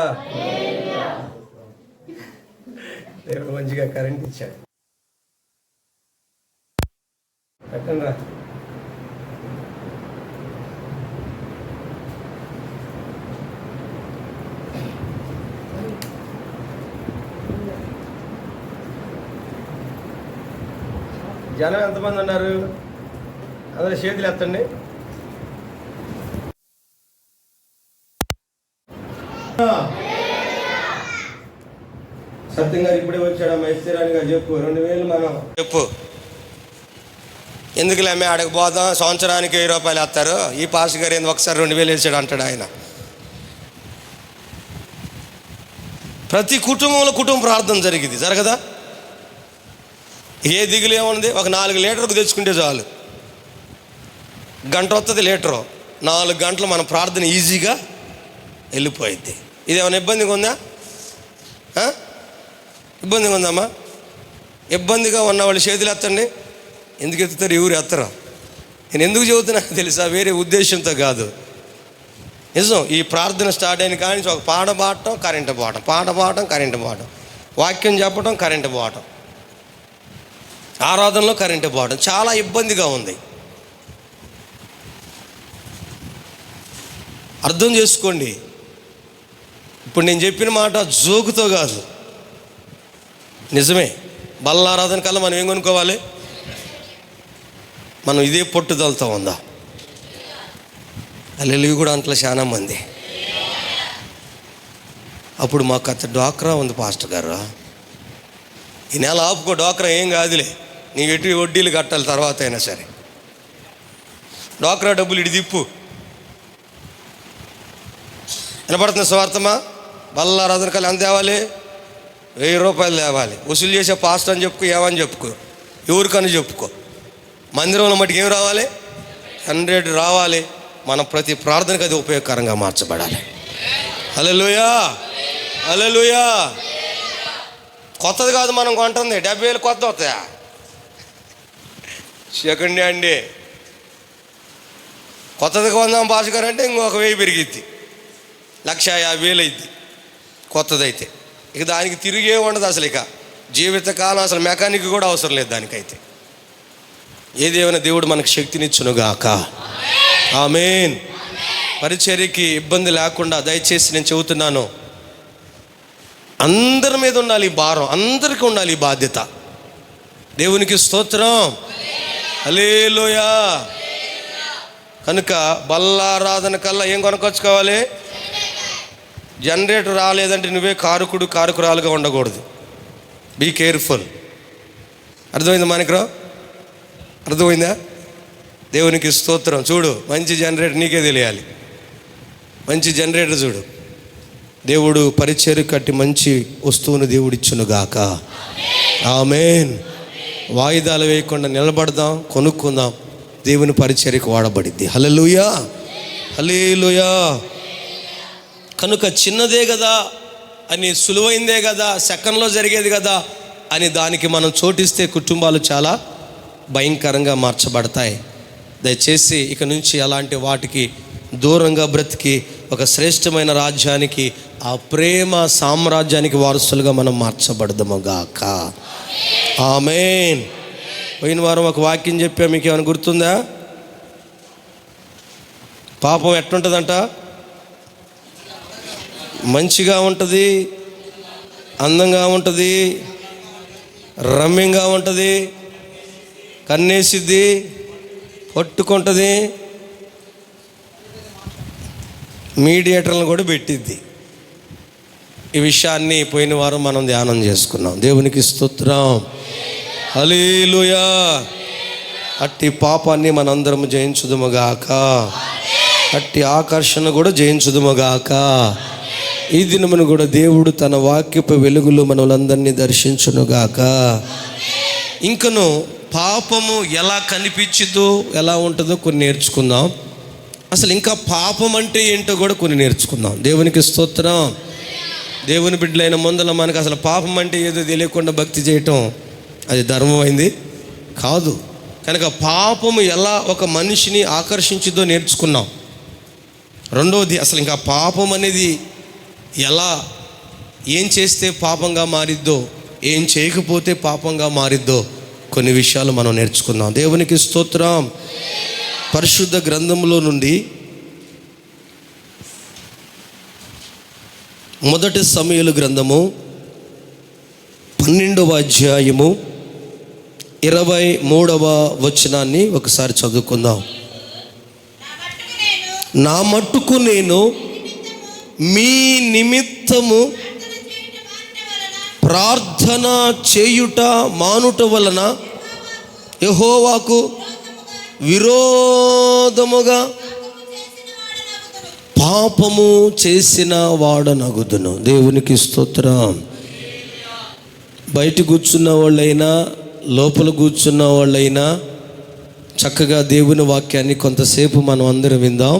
దేవుడు మంచిగా కరెంట్ ఇచ్చాడు. పెట్టండి రా. జనం ఎంతమంది ఉన్నారు? అందరూ చేతులు ఎత్తండి. సత్యంగా ఇప్పుడే వచ్చాడు మైస్థిరానిగా చెప్పు. 2000 మనం చెప్పు. ఎందుకులే ఆడకు పోదాం, సంవత్సరానికి 1000 రూపాయలు వేస్తారు. ఈ పాస్ గారు ఏంది ఒకసారి 2000 వేసాడు అంటాడు ఆయన. ప్రతి కుటుంబంలో కుటుంబ ప్రార్థన జరిగింది, జరగదా? ఏ దిగులు ఏముంది? ఒక 4 లీటర్కు తెచ్చుకుంటే చాలు, గంట వస్తుంది లీటరు. 4 గంటలు మన ప్రార్థన ఈజీగా వెళ్ళిపోయింది. ఇది ఏమైనా ఇబ్బందిగా ఉందా? ఇబ్బందిగా ఉందమ్మా? ఇబ్బందిగా ఉన్నవాళ్ళు చేతులు ఎత్తండి. ఎందుకు ఎత్తుతారు? ఎవరు ఎత్తరు. నేను ఎందుకు చెబుతున్నా తెలుసా? వేరే ఉద్దేశంతో కాదు, నిజం. ఈ ప్రార్థన స్టార్ట్ అయిన కానీ ఒక పాట పాడటం, కరెంటు పోవటం, పాట పాడటం, కరెంటు పోవటం, వాక్యం చెప్పటం, కరెంటు పోవటం, ఆరాధనలో కరెంటు పోవడం చాలా ఇబ్బందిగా ఉంది. అర్థం చేసుకోండి. ఇప్పుడు నేను చెప్పిన మాట జోకుతో కాదు, నిజమే. బల్లారాధన కల్లా మనం ఏం కొనుక్కోవాలి? మనం ఇదే పట్టుదలతో ఉందా? అల్లెలివి కూడా అంతలో చాలా మంది. అప్పుడు మాకు అంత డ్వాక్రా ఉంది పాస్టర్ గారు, ఈ నెల ఆపుకో, డ్వాక్రా ఏం కాదులే, నీకు ఎటు వడ్డీలు కట్టాలి తర్వాత అయినా సరే, డ్వాక్రా డబ్బులు ఇటు తిప్పు. వినపడుతున్న స్వార్థమా? బల్లారాధన కల్లా ఎంత తేవాలి? 1000 రూపాయలు తేవాలి. వసూలు చేసే పాస్టర్ అని చెప్పుకో, ఏమని చెప్పుకో, ఎవరికని చెప్పుకో. మందిరంలో మటుకు ఏం రావాలి? 100 రావాలి. మనం ప్రతి ప్రార్థనకు అది ఉపయోగకరంగా మార్చబడాలి. హల్లెలూయా, హల్లెలూయా. కొత్తది కాదు మనం కొంటుంది. 70,000 కొత్త వస్తాయా? సెకండ్ హ్యాండే. కొత్తది కొందాం పాస్ గారు అంటే ఇంకొక 1000 పెరిగిద్ది, 150,000 అయింది కొత్తదైతే. ఇక దానికి తిరిగే ఉండదు అసలు. ఇక జీవితకాలం అసలు మెకానిక్ కూడా అవసరం లేదు దానికైతే. ఏదేమైనా దేవుడు మనకు శక్తినిచ్చునుగాక. ఆమేన్. పరిచర్యకి ఇబ్బంది లేకుండా దయచేసి నేను చెబుతున్నాను, అందరి మీద ఉండాలి ఈ భారం, అందరికీ ఉండాలి ఈ బాధ్యత. దేవునికి స్తోత్రం. హల్లెలూయా. కనుక బల్లారాధన కల్లా ఏం కొనుక్కొచ్చుకోవాలి? జనరేటర్ రాలేదంటే నువ్వే కారుకురాలుగా ఉండకూడదు. Be careful. అర్థమైందా మనకు? అర్థమైందా? దేవునికి స్తోత్రం. చూడు, మంచి జనరేటర్ నీకే తెలియాలి. మంచి జనరేటర్ చూడు. దేవుడు పరిచర్య కట్టి మంచి వస్తువును దేవుడిచ్చునుగాక. ఆమేన్. వాయిదాలు వేయకుండా నిలబడదాం, కొనుక్కుందాం. దేవుని పరిచర్యకు వాడబడిద్ది. హల్లెలూయా, హల్లెలూయా. కనుక చిన్నదే కదా అని, సులువైందే కదా, సెకండ్లో జరిగేది కదా అని దానికి మనం చోటిస్తే కుటుంబాలు చాలా భయంకరంగా మార్చబడతాయి. దయచేసి ఇక నుంచి అలాంటి వాటికి దూరంగా బ్రతికి ఒక శ్రేష్టమైన రాజ్యానికి, ఆ ప్రేమ సామ్రాజ్యానికి వారసులుగా మనం మార్చబడదాము గాక. ఆమేన్. పోయిన వారం ఒక వాక్యం చెప్పా, మీకు ఏమైనా గుర్తుందా? పాపం ఎట్లుంటుందంట? మంచిగా ఉంటుంది, అందంగా ఉంటుంది, రమ్యంగా ఉంటుంది, కన్నేసిద్ది, పట్టుకుంటుంది, మీడియేటర్లను కూడా పెట్టిద్ది. ఈ విషయాన్ని పోయిన వారం మనం ధ్యానం చేసుకున్నాం. దేవునికి స్తోత్రం, హల్లెలూయా. అట్టి పాపాన్ని మనందరం జయించుదుముగాక, అట్టి ఆకర్షణ కూడా జయించుదుముగాక. ఈ దినమును కూడా దేవుడు తన వాక్యపు వెలుగులో మనలందరినీ దర్శించునుగాక. ఇంకను పాపము ఎలా కనిపించదో, ఎలా ఉంటుందో కొన్ని నేర్చుకుందాం. అసలు ఇంకా పాపం అంటే ఏంటో కూడా కొన్ని నేర్చుకుందాం. దేవునికి స్తోత్రం. దేవుని బిడ్డలైన ముందల మనకు అసలు పాపం అంటే ఏదో తెలియకుండా భక్తి చేయటం అది ధర్మమైంది కాదు. కనుక పాపము ఎలా ఒక మనిషిని ఆకర్షించుదో నేర్చుకున్నాం. రెండవది, అసలు ఇంకా పాపం అనేది ఎలా, ఏం చేస్తే పాపంగా మారిద్దో, ఏం చేయకపోతే పాపంగా మారిద్దో కొన్ని విషయాలు మనం నేర్చుకుందాం. దేవునికి స్తోత్రం. పరిశుద్ధ గ్రంథంలో నుండి మొదటి సమూయేలు గ్రంథము 12వ అధ్యాయము 23వ వచనాన్ని ఒకసారి చదువుకుందాం. నా మట్టుకు నేను మీ నిమిత్తము ప్రార్థన చేయుట మానుట వలన యెహోవాకు విరోధముగా పాపము చేసిన వాడనగుదును. దేవునికి స్తోత్రం. బయట కూర్చున్న వాళ్ళైనా లోపల కూర్చున్న వాళ్ళైనా చక్కగా దేవుని వాక్యాన్ని కొంతసేపు మనం అందరం విందాం.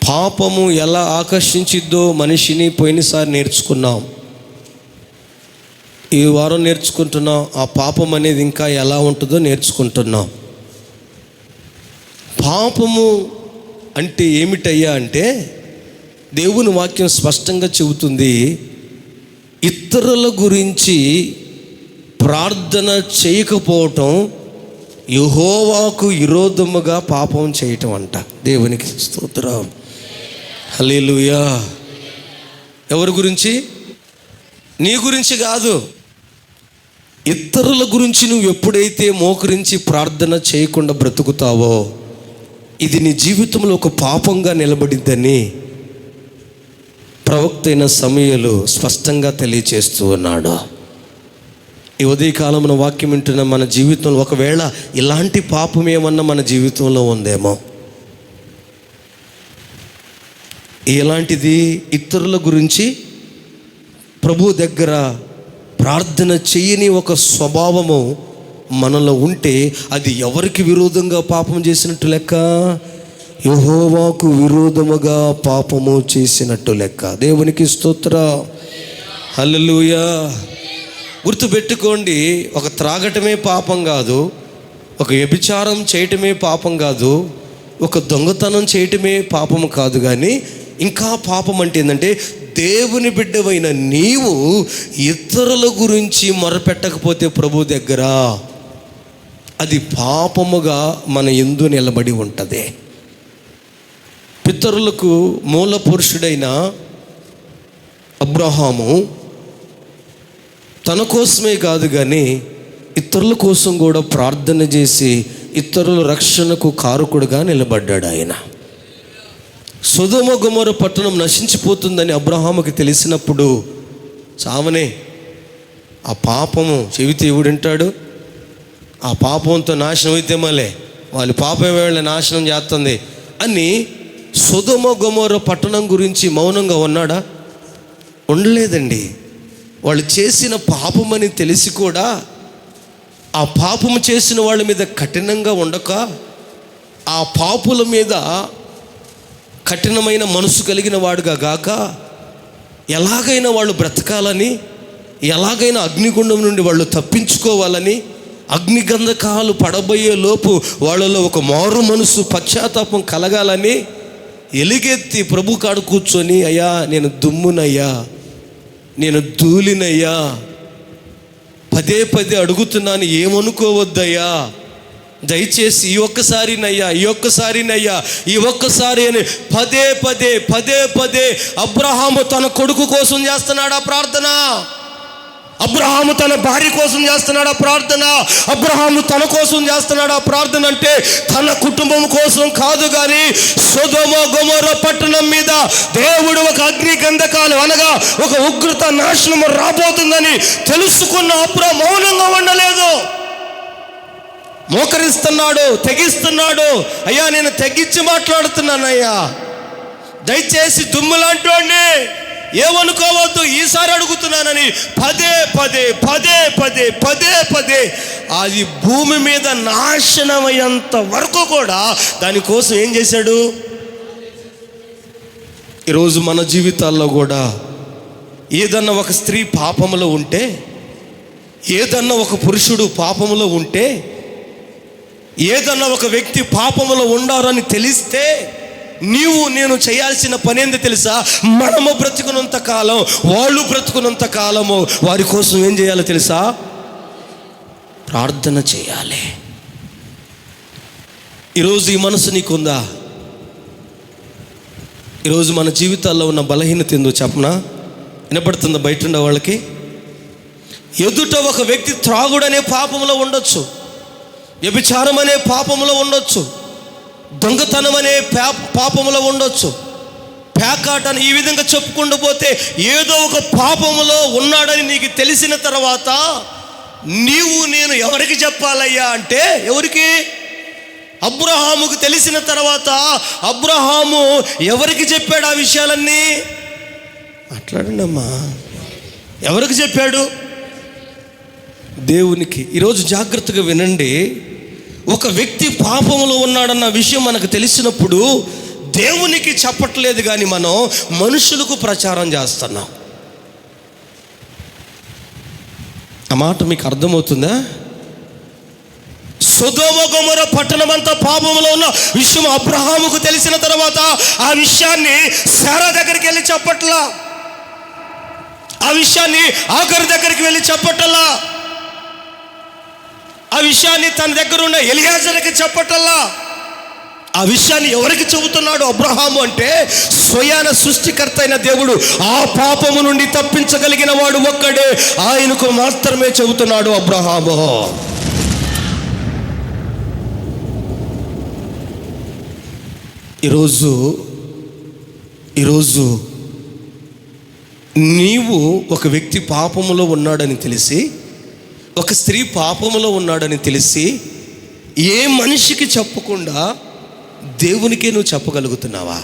పాపము ఎలా ఆకర్షించిద్దో మనిషిని పోయినసారి నేర్చుకున్నాం. ఈ వారం నేర్చుకుంటున్నాం. ఆ పాపం అనేది ఇంకా ఎలా ఉంటుందో నేర్చుకుంటున్నాం. పాపము అంటే ఏమిటయ్యా అంటే, దేవుని వాక్యం స్పష్టంగా చెబుతుంది, ఇతరుల గురించి ప్రార్థన చేయకపోవటం యెహోవాకు విరోధముగా పాపం చేయటం అంట. దేవునికి స్తోత్రం, హల్లెలూయా. ఎవరి గురించి? నీ గురించి కాదు, ఇతరుల గురించి నువ్వు ఎప్పుడైతే మోకరించి ప్రార్థన చేయకుండా బ్రతుకుతావో ఇది నీ జీవితంలో ఒక పాపంగా నిలబడిద్దని ప్రవక్త అయిన సమూయేలు స్పష్టంగా తెలియచేస్తూ ఉన్నాడు. ఈ ఉదయకాలంలో వాక్యం వింటున్న మన జీవితంలో ఒకవేళ ఇలాంటి పాపం ఏమన్నా మన జీవితంలో ఉందేమో. ఎలాంటిది? ఇతరుల గురించి ప్రభు దగ్గర ప్రార్థన చేయని ఒక స్వభావము మనలో ఉంటే అది ఎవరికి విరోధంగా పాపం చేసినట్టు లెక్క? యెహోవాకు విరోధముగా పాపము చేసినట్టు లెక్క. దేవునికి స్తోత్రం, హల్లెలూయా. గుర్తుపెట్టుకోండి, ఒక త్రాగటమే పాపం కాదు, ఒక వ్యభిచారం చేయటమే పాపం కాదు, ఒక దొంగతనం చేయటమే పాపం కాదు. కానీ ఇంకా పాపం అంటే ఏంటంటే, దేవుని బిడ్డవైన నీవు ఇతరుల గురించి మొరపెట్టకపోతే ప్రభు దగ్గర అది పాపముగా మన యందు నిలబడి ఉంటుంది. పితరులకు మూల పురుషుడైన అబ్రహాము తన కోసమే కాదు కానీ ఇతరుల కోసం కూడా ప్రార్థన చేసి ఇతరుల రక్షణకు కారకుడుగా నిలబడ్డాడు ఆయన. సొదొమ గొమొర పట్టణం నశించిపోతుందని అబ్రహాముకి తెలిసినప్పుడు చావనే ఆ పాపము చెబితే ఎవడుంటాడు? ఆ పాపంతో నాశనం అయితే మళ్ళీ వాళ్ళ పాపం వేళ నాశనం చేస్తుంది అని సొదొమ గొమొర పట్టణం గురించి మౌనంగా ఉన్నాడా? ఉండలేదండి. వాళ్ళు చేసిన పాపమని తెలిసి కూడా ఆ పాపము చేసిన వాళ్ళ మీద కఠినంగా ఉండక, ఆ పాపుల మీద కఠినమైన మనసు కలిగిన వాడుగా గాక, ఎలాగైనా వాళ్ళు బ్రతకాలని, ఎలాగైనా అగ్నిగుండం నుండి వాళ్ళు తప్పించుకోవాలని, అగ్నిగంధకాలు పడబోయే లోపు వాళ్ళలో ఒక మారు మనసు పశ్చాత్తాపం కలగాలని ఎలుగెత్తి ప్రభు కాడు కూర్చొని, అయ్యా నేను దుమ్మునయ్యా, నేను ధూళినయ్యా, పదే పదే అడుగుతున్నాను, ఏమనుకోవద్దయ్యా, దయచేసి ఈ ఒక్కసారినయ్యా, ఈ ఒక్కసారినయ్యా, ఈ ఒక్కసారి అని పదే పదే పదే పదే అబ్రహాము తన కొడుకు కోసం చేస్తున్నాడా ప్రార్థన? అబ్రహాము తన భార్య కోసం చేస్తున్నాడా ప్రార్థన? అబ్రహాము తన కోసం చేస్తున్నాడా ప్రార్థన? అంటే తన కుటుంబం కోసం కాదు, కానీ సొదొమ గొమొర్ర పట్టణం మీద దేవుడు ఒక అగ్ని గంధకాలు అనగా ఒక ఉగ్రత నాశనము రాబోతుందని తెలుసుకున్న అబ్రహాము మౌనంగా ఉండలేదు. మోకరిస్తున్నాడు, తెగిస్తున్నాడు. అయ్యా, నేను తెగించి మాట్లాడుతున్నానయ్యా, దయచేసి దుమ్ములాంటోండి, ఏమనుకోవద్దు, ఈసారి అడుగుతున్నానని పదే పదే పదే పదే పదే పదే అది భూమి మీద నాశనమయ్యేంత వరకు కూడా దానికోసం ఏం చేశాడు? ఈరోజు మన జీవితాల్లో కూడా ఏదన్నా ఒక స్త్రీ పాపములో ఉంటే, ఏదన్నా ఒక పురుషుడు పాపములో ఉంటే, ఏదన్నా ఒక వ్యక్తి పాపములో ఉండారని తెలిస్తే నీవు నేను చేయాల్సిన పని ఏందో తెలుసా? మనము బ్రతుకున్నంత కాలం, వాళ్ళు బ్రతుకున్నంత కాలము వారి కోసం ఏం చేయాలో తెలుసా? ప్రార్థన చేయాలి. ఈరోజు ఈ మనసు నీకుందా? ఈరోజు మన జీవితాల్లో ఉన్న బలహీనత ఏందో చెప్పనా? వినపడుతుందా బయట ఉండే వాళ్ళకి? ఎదుట ఒక వ్యక్తి త్రాగుడనే పాపంలో ఉండొచ్చు, వ్యభిచారం అనే పాపంలో ఉండొచ్చు, దొంగతనం అనే పాపములో ఉండొచ్చు, పేకాటని ఈ విధంగా చెప్పుకుంటూ పోతే ఏదో ఒక పాపములో ఉన్నాడని నీకు తెలిసిన తర్వాత నీవు నేను ఎవరికి చెప్పాలయ్యా అంటే ఎవరికి? అబ్రహాముకు తెలిసిన తర్వాత అబ్రహాము ఎవరికి చెప్పాడు ఆ విషయాలన్నీ? మాట్లాడండి అమ్మా. ఎవరికి చెప్పాడు? దేవునికి. ఈరోజు జాగ్రత్తగా వినండి. ఒక వ్యక్తి పాపములో ఉన్నాడన్న విషయం మనకు తెలిసినప్పుడు దేవునికి చెప్పట్లేదు, కానీ మనం మనుషులకు ప్రచారం చేస్తున్నాం. ఆ మాట మీకు అర్థమవుతుందా? సొదొమ గొమొర్ర పట్టణం అంతా పాపములో ఉన్న విషయం అబ్రహాముకు తెలిసిన తర్వాత ఆ విషయాన్ని శారా దగ్గరికి వెళ్ళి చెప్పట్లా, ఆ విషయాన్ని ఆగరు దగ్గరికి వెళ్ళి చెప్పట్లా, ఆ విషయాన్ని తన దగ్గర ఉన్న ఎలియాజరుకి చెప్పటల్లా. ఆ విషయాన్ని ఎవరికి చెబుతున్నాడు అబ్రహాము అంటే స్వయాన సృష్టికర్త అయిన దేవుడు, ఆ పాపము నుండి తప్పించగలిగిన వాడు ఒక్కడే, ఆయనకు మాత్రమే చెబుతున్నాడు అబ్రహాము. ఈరోజు నీవు ఒక వ్యక్తి పాపములో ఉన్నాడని తెలిసి, ఒక స్త్రీ పాపములో ఉన్నాడని తెలిసి ఏ మనిషికి చెప్పకుండా దేవునికే నువ్వు చెప్పగలుగుతున్నావా?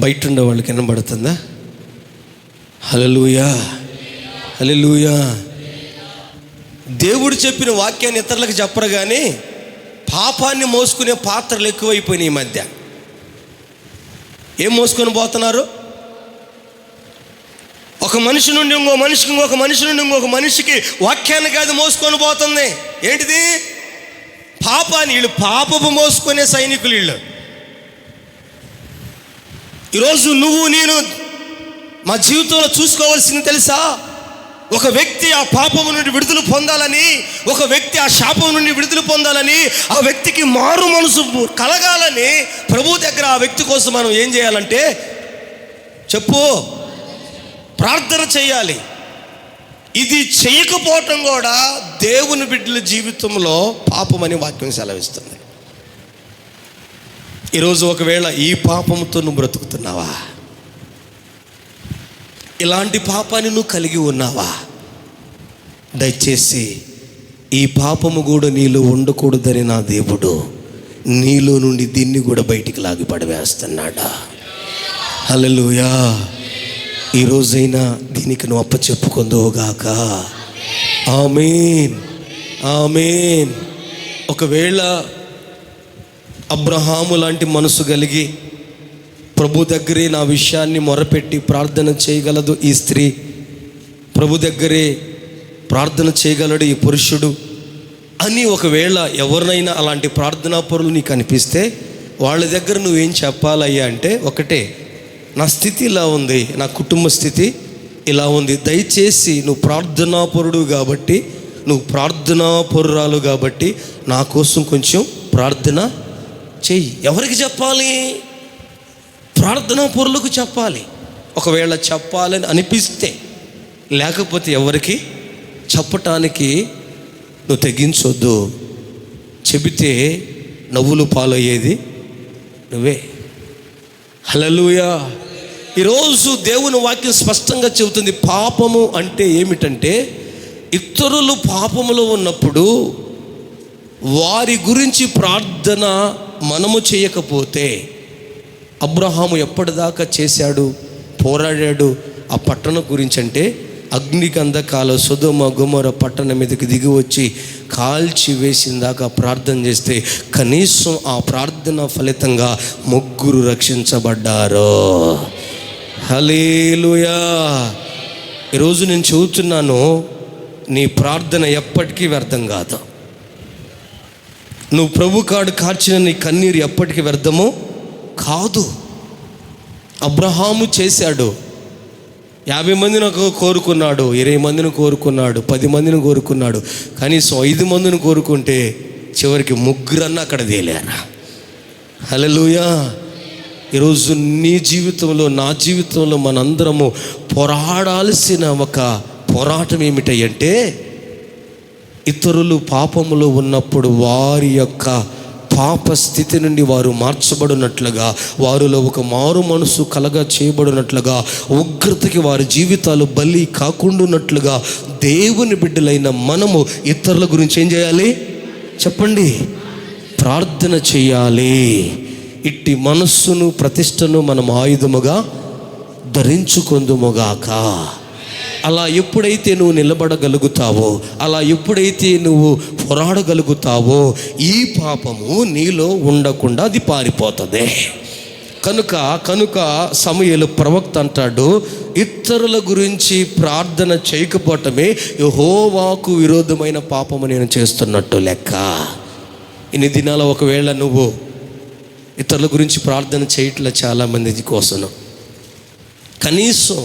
బయట ఉండే వాళ్ళకి వినబడుతుందా? హల్లెలూయా, హల్లెలూయా. దేవుడు చెప్పిన వాక్యాన్ని ఇతరులకు చెప్పరు, కానీ పాపాన్ని మోసుకునే పాత్రలు ఎక్కువైపోయినాయి ఈ మధ్య. ఏం మోసుకొని పోతున్నారు? ఒక మనిషి నుండి ఇంకో మనిషికి, ఇంకొక మనిషి నుండి ఇంకొక మనిషికి వాక్యాన్ని కాదు మోసుకొని పోతుంది. ఏంటిది? పాపాన్ని. వీళ్ళు పాపపు మోసుకునే సైనికులు వీళ్ళు. ఈరోజు నువ్వు నేను మా జీవితంలో చూసుకోవాల్సింది తెలుసా? ఒక వ్యక్తి ఆ పాపము నుండి విడుదల పొందాలని, ఒక వ్యక్తి ఆ శాపం నుండి విడుదల పొందాలని, ఆ వ్యక్తికి మారు మనసు కలగాలని ప్రభు దగ్గర ఆ వ్యక్తి కోసం మనం ఏం చేయాలంటే చెప్పు, ప్రార్థన చేయాలి. ఇది చేయకపోవటం కూడా దేవుని బిడ్డల జీవితంలో పాపమని వాక్యం సెలవిస్తుంది. ఈరోజు ఒకవేళ ఈ పాపంతో నువ్వు బ్రతుకుతున్నావా? ఇలాంటి పాపాన్ని నువ్వు కలిగి ఉన్నావా? దయచేసి ఈ పాపము కూడా నీలో ఉండకూడదని నా దేవుడు నీలో నుండి దీన్ని కూడా బయటికి లాగి పడవేస్తున్నాడా? హల్లెలూయా. ఈరోజైనా దీనికి నువ్వు అప్పచెప్పుకుందువుగాక. ఆమేన్, ఆమేన్. ఒకవేళ అబ్రహాము లాంటి మనసు కలిగి ప్రభు దగ్గరే నా విషయాన్ని మొరపెట్టి ప్రార్థన చేయగలదు ఈ స్త్రీ, ప్రభు దగ్గరే ప్రార్థన చేయగలడు ఈ పురుషుడు అని ఒకవేళ ఎవరినైనా అలాంటి ప్రార్థనా పరులు నీకు అనిపిస్తే వాళ్ళ దగ్గర నువ్వేం చెప్పాలయ్యా అంటే ఒకటే, నా స్థితి ఇలా ఉంది, నా కుటుంబ స్థితి ఇలా ఉంది, దయచేసి నువ్వు ప్రార్థనాపరుడు కాబట్టి, నువ్వు ప్రార్థనాపరురాలు కాబట్టి నా కోసం కొంచెం ప్రార్థన చెయ్యి. ఎవరికి చెప్పాలి? ప్రార్థనాపరులకు చెప్పాలి. ఒకవేళ చెప్పాలని అనిపిస్తే, లేకపోతే ఎవరికి చెప్పటానికి నువ్వు తెగించొద్దు. చెబితే నవ్వులు పాలయ్యేది నువ్వే. హల్లెలూయా. ఈరోజు దేవుని వాక్యం స్పష్టంగా చెబుతుంది, పాపము అంటే ఏమిటంటే ఇతరులు పాపములో ఉన్నప్పుడు వారి గురించి ప్రార్థన మనము చేయకపోతే, అబ్రహాము ఎప్పటిదాకా చేశాడు, పోరాడాడు ఆ పట్టణం గురించి అంటే, అగ్నిగంధకాల సొదొమ గొమొర పట్టణం మీదకి దిగి వచ్చి కాల్చి వేసిందాకా ప్రార్థన చేస్తే కనీసం ఆ ప్రార్థన ఫలితంగా 3 రక్షించబడ్డారు. హల్లెలూయా. ఈరోజు నేను చెబుతున్నాను, నీ ప్రార్థన ఎప్పటికీ వ్యర్థం కాదు. నువ్వు ప్రభు కాడు కార్చిన నీ కన్నీరు ఎప్పటికీ వ్యర్థము కాదు. అబ్రహాము చేశాడు. 50 మందిని కోరుకున్నాడు, 20 మందిని కోరుకున్నాడు, 10 మందిని కోరుకున్నాడు, కనీసం 5 మందిని కోరుకుంటే చివరికి 3 అక్కడ తేలారా. హల్లెలూయా. ఈరోజు నీ జీవితంలో, నా జీవితంలో మనందరము పోరాడాల్సిన ఒక పోరాటం ఏమిటంటే, ఇతరులు పాపములో ఉన్నప్పుడు వారి యొక్క పాప స్థితి నుండి వారు మార్చబడినట్లుగా, వారిలో ఒక మారు మనసు కలగా చేయబడినట్లుగా, ఉగ్రతకి వారి జీవితాలు బలి కాకుండానట్లుగా దేవుని బిడ్డలైన మనము ఇతరుల గురించి ఏం చేయాలి చెప్పండి? ప్రార్థన చేయాలి. ఇట్టి మనస్సును ప్రతిష్టను మనం ఆయుధముగా ధరించుకొందుముగాక. అలా ఎప్పుడైతే నువ్వు నిలబడగలుగుతావో, అలా ఎప్పుడైతే నువ్వు పోరాడగలుగుతావో, ఈ పాపము నీలో ఉండకుండా అది పారిపోతుంది. కనుక సమూయేలు ప్రవక్త అంటాడు, ఇతరుల గురించి ప్రార్థన చేయకపోవటమే యెహోవాకు విరోధమైన పాపము నేను చేస్తున్నట్టు లెక్క. ఇన్ని దినాల ఒకవేళ నువ్వు ఇతరుల గురించి ప్రార్థన చేయట్లే చాలామంది కోసం, కనీసం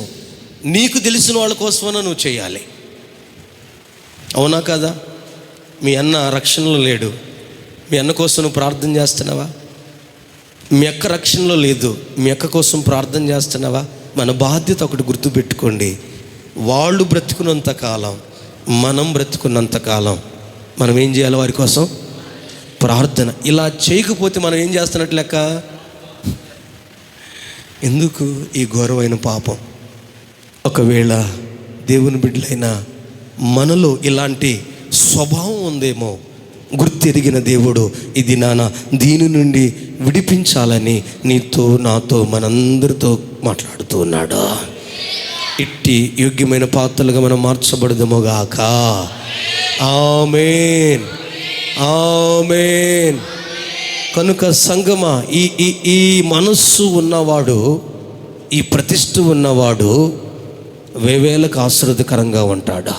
నీకు తెలిసిన వాళ్ళ కోసమైనా నువ్వు చేయాలి. అవునా కదా? మీ అన్న రక్షణలో లేడు, మీ అన్న కోసం నువ్వు ప్రార్థన చేస్తున్నావా? మీ అక్క రక్షణలో లేదు, మీ అక్క కోసం ప్రార్థన చేస్తున్నావా? మన బాధ్యత ఒకటి గుర్తుపెట్టుకోండి, వాళ్ళు బ్రతుకున్నంత కాలం, మనం బ్రతుకున్నంత కాలం మనం ఏం చేయాలి? వారి కోసం ప్రార్థన. ఇలా చేయకపోతే మనం ఏం చేస్తున్నట్టు లెక్క. ఎందుకు ఈ ఘోరమైన పాపం? ఒకవేళ దేవుని బిడ్డలైన మనలో ఇలాంటి స్వభావం ఉందేమో, గుర్తెరిగిన దేవుడు ఇది దీని నుండి విడిపించాలని నీతో నాతో మనందరితో మాట్లాడుతూ ఉన్నాడు. ఇట్టి యోగ్యమైన పాత్రలుగా మనం మార్చబడదుముగాక. ఆమేన్, ఆమేన్. కనుక సంగమా, ఈ మనస్సు ఉన్నవాడు, ఈ ప్రతిష్ఠ ఉన్నవాడు వేవేలకు ఆశీర్వాదకరంగా ఉంటాడు.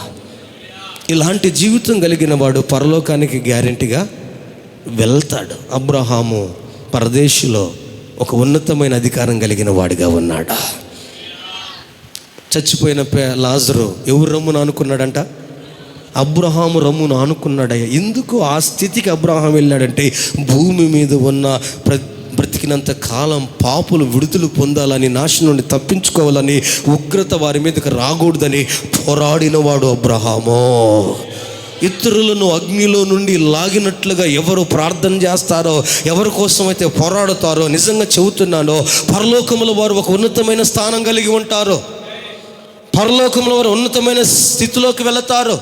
ఇలాంటి జీవితం కలిగిన వాడు పరలోకానికి గ్యారెంటీగా వెళ్తాడు. అబ్రహాము పరదేశులో ఒక ఉన్నతమైన అధికారం కలిగిన వాడిగా ఉన్నాడు. చచ్చిపోయిన లాజరు ఎవరు రమ్మును అనుకున్నాడంట? అబ్రహాము రమ్మును అనుకున్నాడయ్యా. ఎందుకు ఆ స్థితికి అబ్రహాం వెళ్ళాడంటే, భూమి మీద ఉన్న బ్రతికినంత కాలం పాపులు విడుదల పొందాలని, నాశనం నుండి తప్పించుకోవాలని, ఉగ్రత వారి మీదకి రాకూడదని పోరాడినవాడు అబ్రహాము. ఇతరులను అగ్నిలో నుండి లాగినట్లుగా ఎవరు ప్రార్థన చేస్తారో, ఎవరి కోసమైతే పోరాడుతారో, నిజంగా చెబుతున్నానో, పరలోకంలో వారు ఒక ఉన్నతమైన స్థానం కలిగి ఉంటారు. పరలోకంలో వారు ఉన్నతమైన స్థితిలోకి వెళతారు.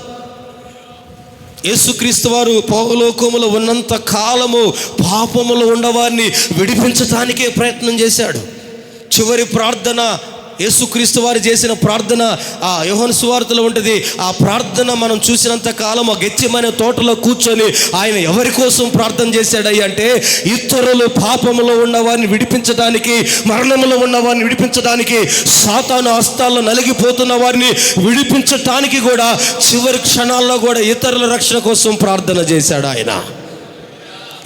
యేసుక్రీస్తు వారు పరలోకములో ఉన్నంత కాలము పాపములో ఉన్నవారిని విడిపించడానికే ప్రయత్నం చేశాడు. చివరి ప్రార్థన యేసుక్రీస్తు వారు చేసిన ప్రార్థన ఆ యోహాను సువార్తలో ఉంటుంది. ఆ ప్రార్థన మనం చూసినంత కాలం ఆ గెత్సేమనే తోటలో కూర్చొని ఆయన ఎవరి కోసం ప్రార్థన చేశాడయ్య అంటే, ఇతరులు పాపములో ఉన్నవారిని విడిపించడానికి, మరణములో ఉన్నవారిని విడిపించడానికి, సాతాను హస్తాల్లో నలిగిపోతున్న వారిని విడిపించటానికి కూడా చివరి క్షణాల్లో కూడా ఇతరుల రక్షణ కోసం ప్రార్థన చేశాడు ఆయన.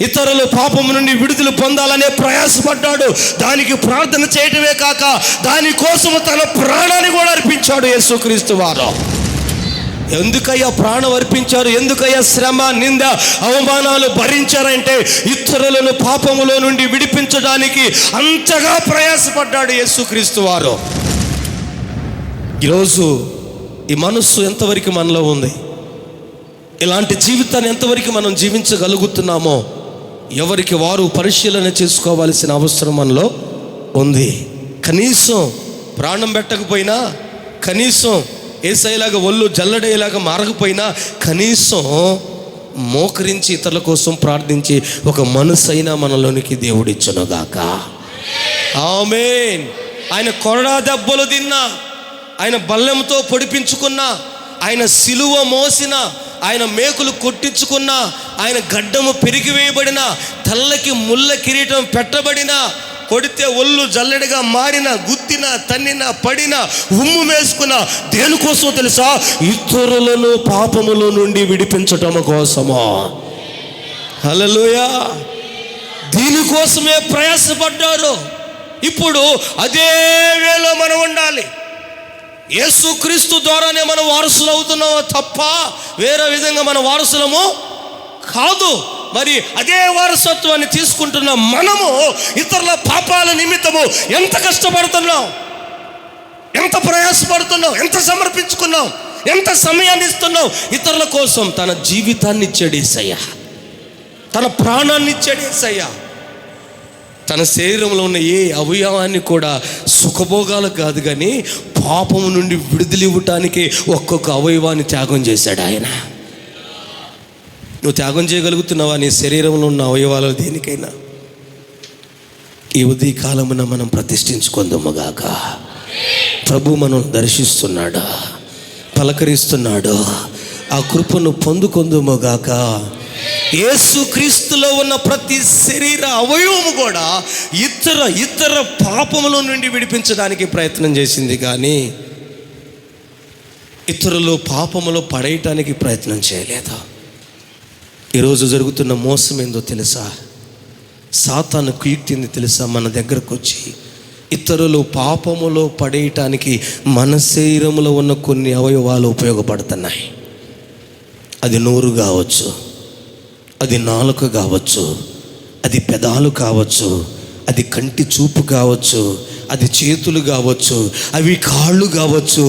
ఇతరులు పాపము నుండి విడుదల పొందాలనే ప్రయాసపడ్డాడు. దానికి ప్రార్థన చేయటమే కాక దానికోసము తన ప్రాణాన్ని కూడా అర్పించాడు యేసుక్రీస్తు వారు. ఎందుకయ్యా ప్రాణం అర్పించారు? ఎందుకయ్యా శ్రమ, నింద, అవమానాలు భరించారంటే ఇతరులను పాపములో నుండి విడిపించడానికి అంతగా ప్రయాసపడ్డాడు యేసుక్రీస్తు వారు. ఈరోజు ఈ మనస్సు ఎంతవరకు మనలో ఉంది? ఇలాంటి జీవితాన్ని ఎంతవరకు మనం జీవించగలుగుతున్నామో ఎవరికి వారు పరిశీలన చేసుకోవాల్సిన అవసరం మనలో ఉంది. కనీసం ప్రాణం పెట్టకపోయినా, కనీసం ఏసైలాగా ఒళ్ళు జల్లడేలాగా మారకపోయినా, కనీసం మోకరించి ఇతరుల కోసం ప్రార్థించి ఒక మనసైనా మనలోనికి దేవుడిచ్చునుగాక. ఆమేన్. ఆయన కొరడా దెబ్బలు తిన్నా, ఆయన బల్లెంతో పొడిపించుకున్నా, ఆయన సిలువ మోసిన, ఆయన మేకులు కొట్టించుకున్న, ఆయన గడ్డము పెరిగివేయబడిన, తల్లకి ముళ్ళ కిరీటం పెట్టబడిన, కొడితే ఒళ్ళు జల్లెడగా మారిన, గుద్దిన, తన్నిన, పడిన, ఉమ్ము వేసుకున్న, దేనికోసమో తెలుసా? ఇతరులను పాపములో నుండి విడిపించటం కోసమో. హల్లెలూయా. దీనికోసమే ప్రయాసపడ్డారు. ఇప్పుడు అదే వేలో మనం ఉండాలి. యేసుక్రీస్తు ద్వారానే మనం వారసులు అవుతున్నామో తప్ప వేరే విధంగా మన వారసులము కాదు. మరి అదే వారసత్వాన్ని తీసుకుంటున్న మనము ఇతరుల పాపాల నిమిత్తము ఎంత కష్టపడుతున్నాం, ఎంత ప్రయాసపడుతున్నాం, ఎంత సమర్పించుకున్నాం, ఎంత సమయాన్ని ఇస్తున్నాం ఇతరుల కోసం. తన జీవితాన్ని ఇచ్చాడు యేసయ్య, తన ప్రాణాన్ని ఇచ్చాడు యేసయ్య. తన శరీరంలో ఉన్న ఏ అవయవాన్ని కూడా సుఖభోగాలు కాదు కానీ పాపము నుండి విడుదల ఇవ్వటానికి ఒక్కొక్క అవయవాన్ని త్యాగం చేశాడు ఆయన. నువ్వు త్యాగం చేయగలుగుతున్నావా నీ శరీరంలో ఉన్న అవయవాలు దేనికైనా? ఈ ఉదయ కాలమున మనం ప్రతిష్ఠించుకుందాముగాక. ప్రభు మనం దర్శిస్తున్నాడు, పలకరిస్తున్నాడు. ఆ కృపను పొందుకుందాముగాక. యేసుక్రీస్తులో ఉన్న ప్రతి శరీర అవయవము కూడా ఇతర పాపముల నుండి విడిపించడానికి ప్రయత్నం చేసింది, కానీ ఇతరులు పాపములో పడేయటానికి ప్రయత్నం చేయలేదు. ఈరోజు జరుగుతున్న మోసం ఏందో తెలుసా? సాతాను కుయుక్తింది తెలుసా? మన దగ్గరకు వచ్చి ఇతరులు పాపములో పడేయటానికి మన శరీరంలో ఉన్న కొన్ని అవయవాలు ఉపయోగపడుతున్నాయి. అది నోరు కావచ్చు, అది నాలుక కావచ్చు, అది పెదాలు కావచ్చు, అది కంటి చూపు కావచ్చు, అది చేతులు కావచ్చు, అవి కాళ్ళు కావచ్చు.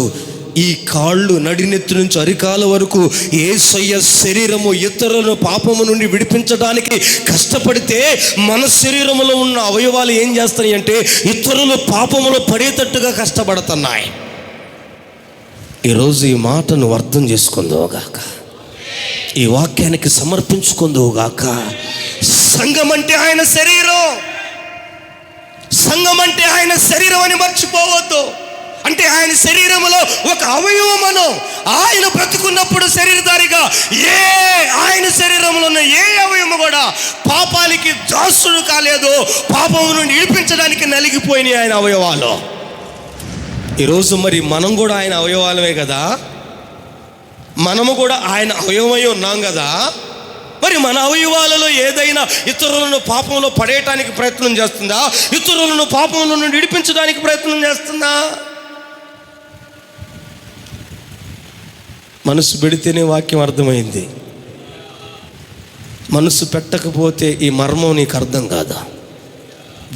ఈ కాళ్ళు నడినెత్తి నుంచి అరికాల వరకు యేసయ్య శరీరము ఇతరులను పాపము నుండి విడిపించడానికి కష్టపడితే మన శరీరంలో ఉన్న అవయవాలు ఏం చేస్తాయి అంటే ఇతరులు పాపములో పడేటట్టుగా కష్టపడుతున్నాయి. ఈరోజు ఈ మాటను అర్థం చేసుకుందావుగాక, ఈ వాక్యానికి సమర్పించుకుందావుగాక. సంఘం అంటే ఆయన శరీరం, సంఘం అంటే ఆయన శరీరం అని మర్చిపోవద్దు. అంటే ఆయన శరీరంలో ఒక అవయవమను ఆయన బ్రతుకున్నప్పుడు శరీరధారిగా ఆయన శరీరంలో ఉన్న ఏ అవయవము కూడా పాపానికి దాసుడు కాలేదు. పాపం నుండి విడిపించడానికి నలిగిపోయినాయి ఆయన అవయవాలు. ఈరోజు మరి మనం కూడా ఆయన అవయవాలమే కదా, మనము కూడా ఆయన అవయవమై ఉన్నాం కదా. మరి మన అవయవాలలో ఏదైనా ఇతరులను పాపంలో పడేయటానికి ప్రయత్నం చేస్తుందా? ఇతరులను పాపంలో నుండి విడిపించడానికి ప్రయత్నం చేస్తుందా? మనసు పెడితేనే వాక్యం అర్థమైంది. మనసు పెట్టకపోతే ఈ మర్మం నీకు అర్థం కాదా?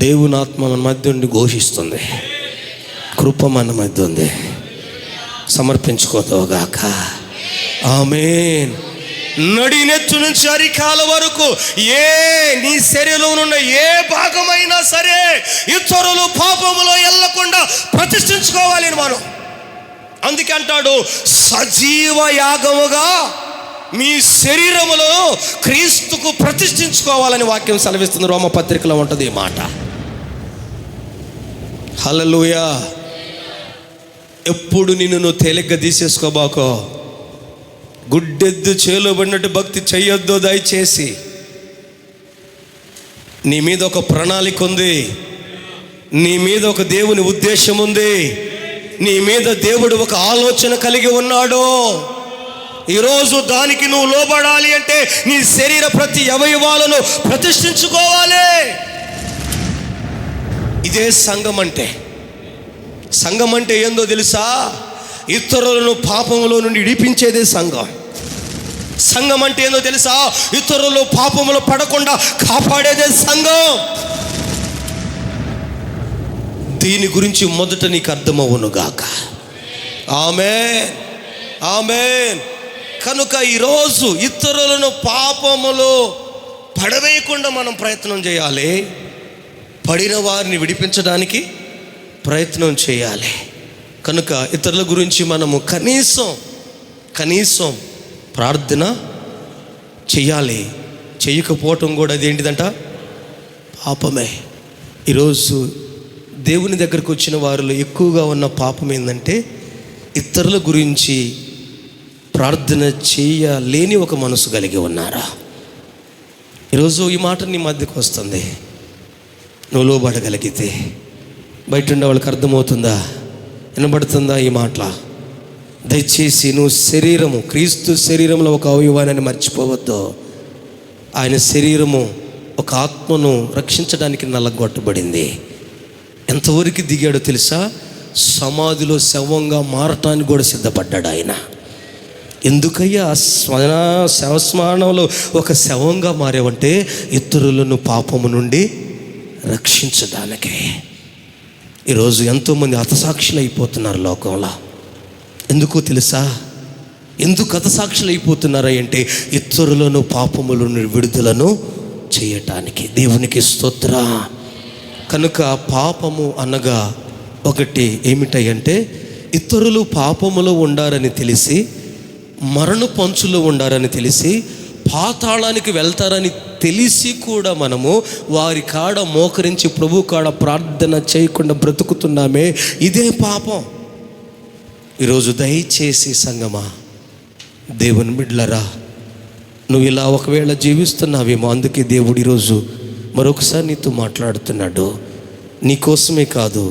దేవుని ఆత్మ మన మధ్య ఉండి ఘోషిస్తుంది, కృప మన మధ్య ఉంది. సమర్పించుకోదోగాక. ఆమేన్. నడినెత్తు నుంచి అరికాల వరకు నీ శరీరంలో ఉన్న ఏ భాగమైనా సరే ఇతరులు పాపములో వెళ్ళకుండా ప్రతిష్ఠించుకోవాలి మనం. అందుకే అంటాడు, సజీవ యాగముగా మీ శరీరములో క్రీస్తుకు ప్రతిష్ఠించుకోవాలని వాక్యం సెలవిస్తుంది. రోమపత్రికలో ఉంటుంది ఈ మాట. హల్లెలూయా. ఎప్పుడు నిన్ను నువ్వు తేలిగ్గా తీసేసుకోబాకో. గుడ్డెద్దు చేలో పడినట్టు భక్తి చెయ్యొద్దు దయచేసి. నీ మీద ఒక ప్రణాళిక ఉంది, నీ మీద ఒక దేవుని ఉద్దేశం ఉంది, నీ మీద దేవుడు ఒక ఆలోచన కలిగి ఉన్నాడు. ఈరోజు దానికి నువ్వు లోబడాలి అంటే నీ శరీర ప్రతి అవయవాలను ప్రతిష్ఠించుకోవాలి. ఇదే సంఘం అంటే. సంఘం అంటే ఏందో తెలుసా? ఇతరులను పాపములో నుండి విడిపించేదే సంఘం. సంఘం అంటే ఏందో తెలుసా? ఇతరులు పాపములో పడకుండా కాపాడేదే సంఘం. దీని గురించి మొదట నీకు అర్థమవునుగాక. ఆమేన్, ఆమేన్. కనుక ఈరోజు ఇతరులను పాపములో పడవేయకుండా మనం ప్రయత్నం చేయాలి. పడిన వారిని విడిపించడానికి ప్రయత్నం చేయాలి. కనుక ఇతరుల గురించి మనము కనీసం ప్రార్థన చెయ్యాలి. చెయ్యకపోవటం కూడా అదేంటిదంట? పాపమే. ఈరోజు దేవుని దగ్గరకు వచ్చిన వారిలో ఎక్కువగా ఉన్న పాపం ఏంటంటే ఇతరుల గురించి ప్రార్థన చేయలేని ఒక మనసు కలిగి ఉన్నారా? ఈరోజు ఈ మాట నీ మధ్యకు వస్తుంది. నువ్వు లోబడగలిగితే బయట ఉండే వాళ్ళకి అర్థమవుతుందా? వినబడుతుందా ఈ మాట? దయచేసి నువ్వు క్రీస్తు శరీరంలో ఒక అవయవాన్ని మర్చిపోవద్దు. ఆయన శరీరము ఒక ఆత్మను రక్షించడానికి నల్లగొట్టబడింది. ఎంతవరకు దిగాడో తెలుసా? సమాధిలో శవంగా మారటానికి కూడా సిద్ధపడ్డాడు ఆయన. ఎందుకయ్యా శవస్మరణంలో ఒక శవంగా మారేవంటే ఇతరులను పాపము నుండి రక్షించడానికే. ఈరోజు ఎంతోమంది హతసాక్షులు అయిపోతున్నారు లోకంలో. ఎందుకో తెలుసా? ఎందుకు హతసాక్షులు అయిపోతున్నారా అంటే ఇతరులను పాపముల నుండి విడుదలను చేయటానికి. దేవునికి స్తోత్రం. కనుక పాపము అనగా ఒకటి ఏమిటంటే ఇతరులు పాపములో ఉండారని తెలిసి, మరణ పంచులో ఉండారని తెలిసి, పాతాళానికి వెళ్తారని తెలిసి కూడా మనము వారి కాడ మోకరించి ప్రభు కాడ ప్రార్థన చేయకుండా బ్రతుకుతున్నామే, ఇదే పాపం. ఈరోజు దయచేసి సంగమా, దేవుని బిడ్డలారా, నువ్వు ఇలా ఒకవేళ జీవిస్తున్నావేమో, అందుకే దేవుడు ఈరోజు మరొకసారి నీతో మాట్లాడుతున్నాడు. నీ కోసమే కాదు,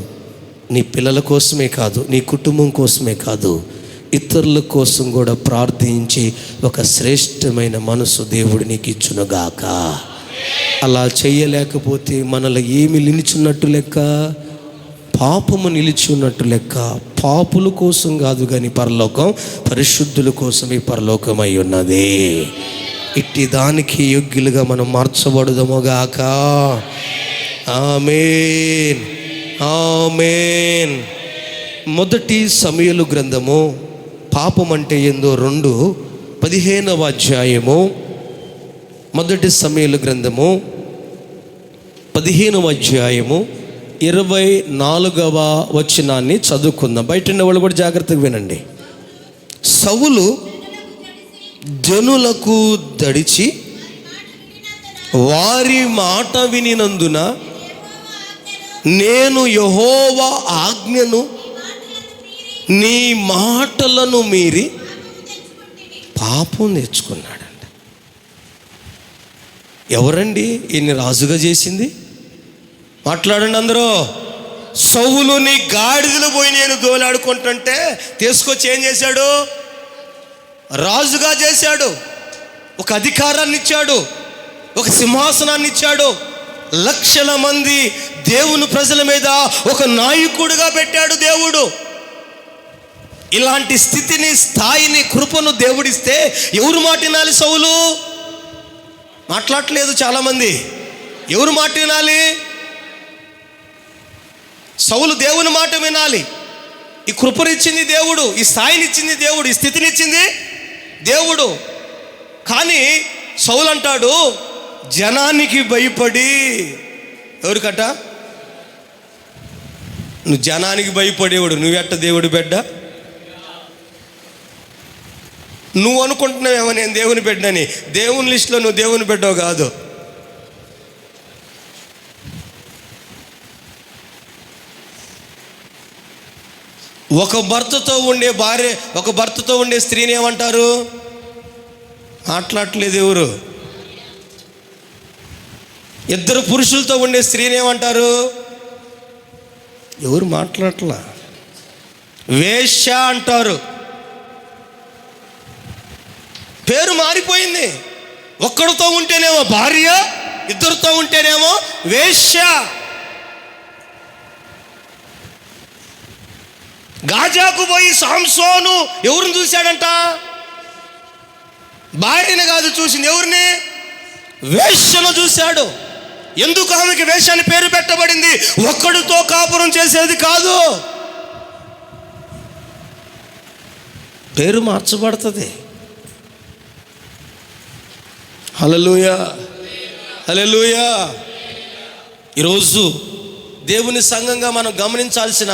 నీ పిల్లల కోసమే కాదు, నీ కుటుంబం కోసమే కాదు, ఇతరుల కోసం కూడా ప్రార్థించి ఒక శ్రేష్టమైన మనసు దేవుడు నీకు ఇచ్చునుగాక. అలా చేయలేకపోతే మనలో ఏమి నిలిచున్నట్టు లెక్క? పాపము నిలిచి ఉన్నట్టు లెక్క. పాపుల కోసం కాదు కానీ పరలోకం పరిశుద్ధుల కోసమే పరలోకం అయి ఉన్నది. ఇట్టి దానికి యోగ్యులుగా మనం మార్చబడుదముగాక. ఆమేన్, ఆమేన్. మొదటి సమూయేలు గ్రంథము పాపం అంటే ఏందో 2:15 అధ్యాయము. మొదటి సమూయేలు గ్రంథము 15వ అధ్యాయము 24వ వచనాన్ని చదువుకుందాం. బయట ఉన్న వాళ్ళు కూడా జాగ్రత్తగా వినండి. సౌలు జనులకు దడిచి వారి మాట వినినందున నేను యెహోవా ఆజ్ఞను నీ మాటలను మీరి పాపం తెచ్చుకున్నాడంట. ఎవరండి ఈయన్ని రాజుగా చేసింది? మాట్లాడండి అందరూ. సౌలుని గాడిదలు పోయి నేను దోలాడుకుంటుంటే తీసుకొచ్చి ఏం చేశాడు? రాజుగా చేశాడు. ఒక అధికారాన్ని ఇచ్చాడు, ఒక సింహాసనాన్ని ఇచ్చాడు. లక్షల మంది దేవుని ప్రజల మీద ఒక నాయకుడిగా పెట్టాడు దేవుడు. ఇలాంటి స్థితిని, స్థాయిని, కృపను దేవుడిస్తే ఎవరు మాట వినాలి? సౌలు మాట్లాడలేదు. చాలామంది ఎవరు మాట వినాలి? సౌలు దేవుని మాట వినాలి. ఈ కృపనిచ్చింది దేవుడు, ఈ స్థాయిని ఇచ్చింది దేవుడు, ఈ స్థితిని ఇచ్చింది దేవుడు. కానీ సౌలు అంటాడు జనానికి భయపడి. ఎవరికట? నువ్వు జనానికి భయపడేవాడు, నువ్వెట్ట దేవుడి బిడ్డ? నువ్వు అనుకుంటున్నావేమో నేను దేవుని బిడ్డని. దేవుని లిస్టులో నువ్వు దేవుని బిడ్డవు కాదు. ఒక భర్తతో ఉండే భార్య, ఒక భర్తతో ఉండే స్త్రీని ఏమంటారు? మాట్లాడట్లేదు ఎవరు? ఇద్దరు పురుషులతో ఉండే స్త్రీని ఏమంటారు? ఎవరు మాట్లాడట్లా? వేశ్య అంటారు. పేరు మారిపోయింది. ఒక్కడితో ఉంటేనేమో భార్య, ఇద్దరితో ఉంటేనేమో వేశ్య. గాజాకు పోయి సాంసోను ఎవరిని చూశాడంట? భార్యని కాదు చూసింది, ఎవరిని? వేశ్యను చూశాడు. ఎందుకు ఆమెకి వేశ్య అని పేరు పెట్టబడింది? ఒక్కడితో కాపురం చేసేది కాదు, పేరు మార్చబడుతుంది. హల్లెలూయా, హల్లెలూయా. ఈరోజు దేవుని సంఘంగా మనం గమనించాల్సిన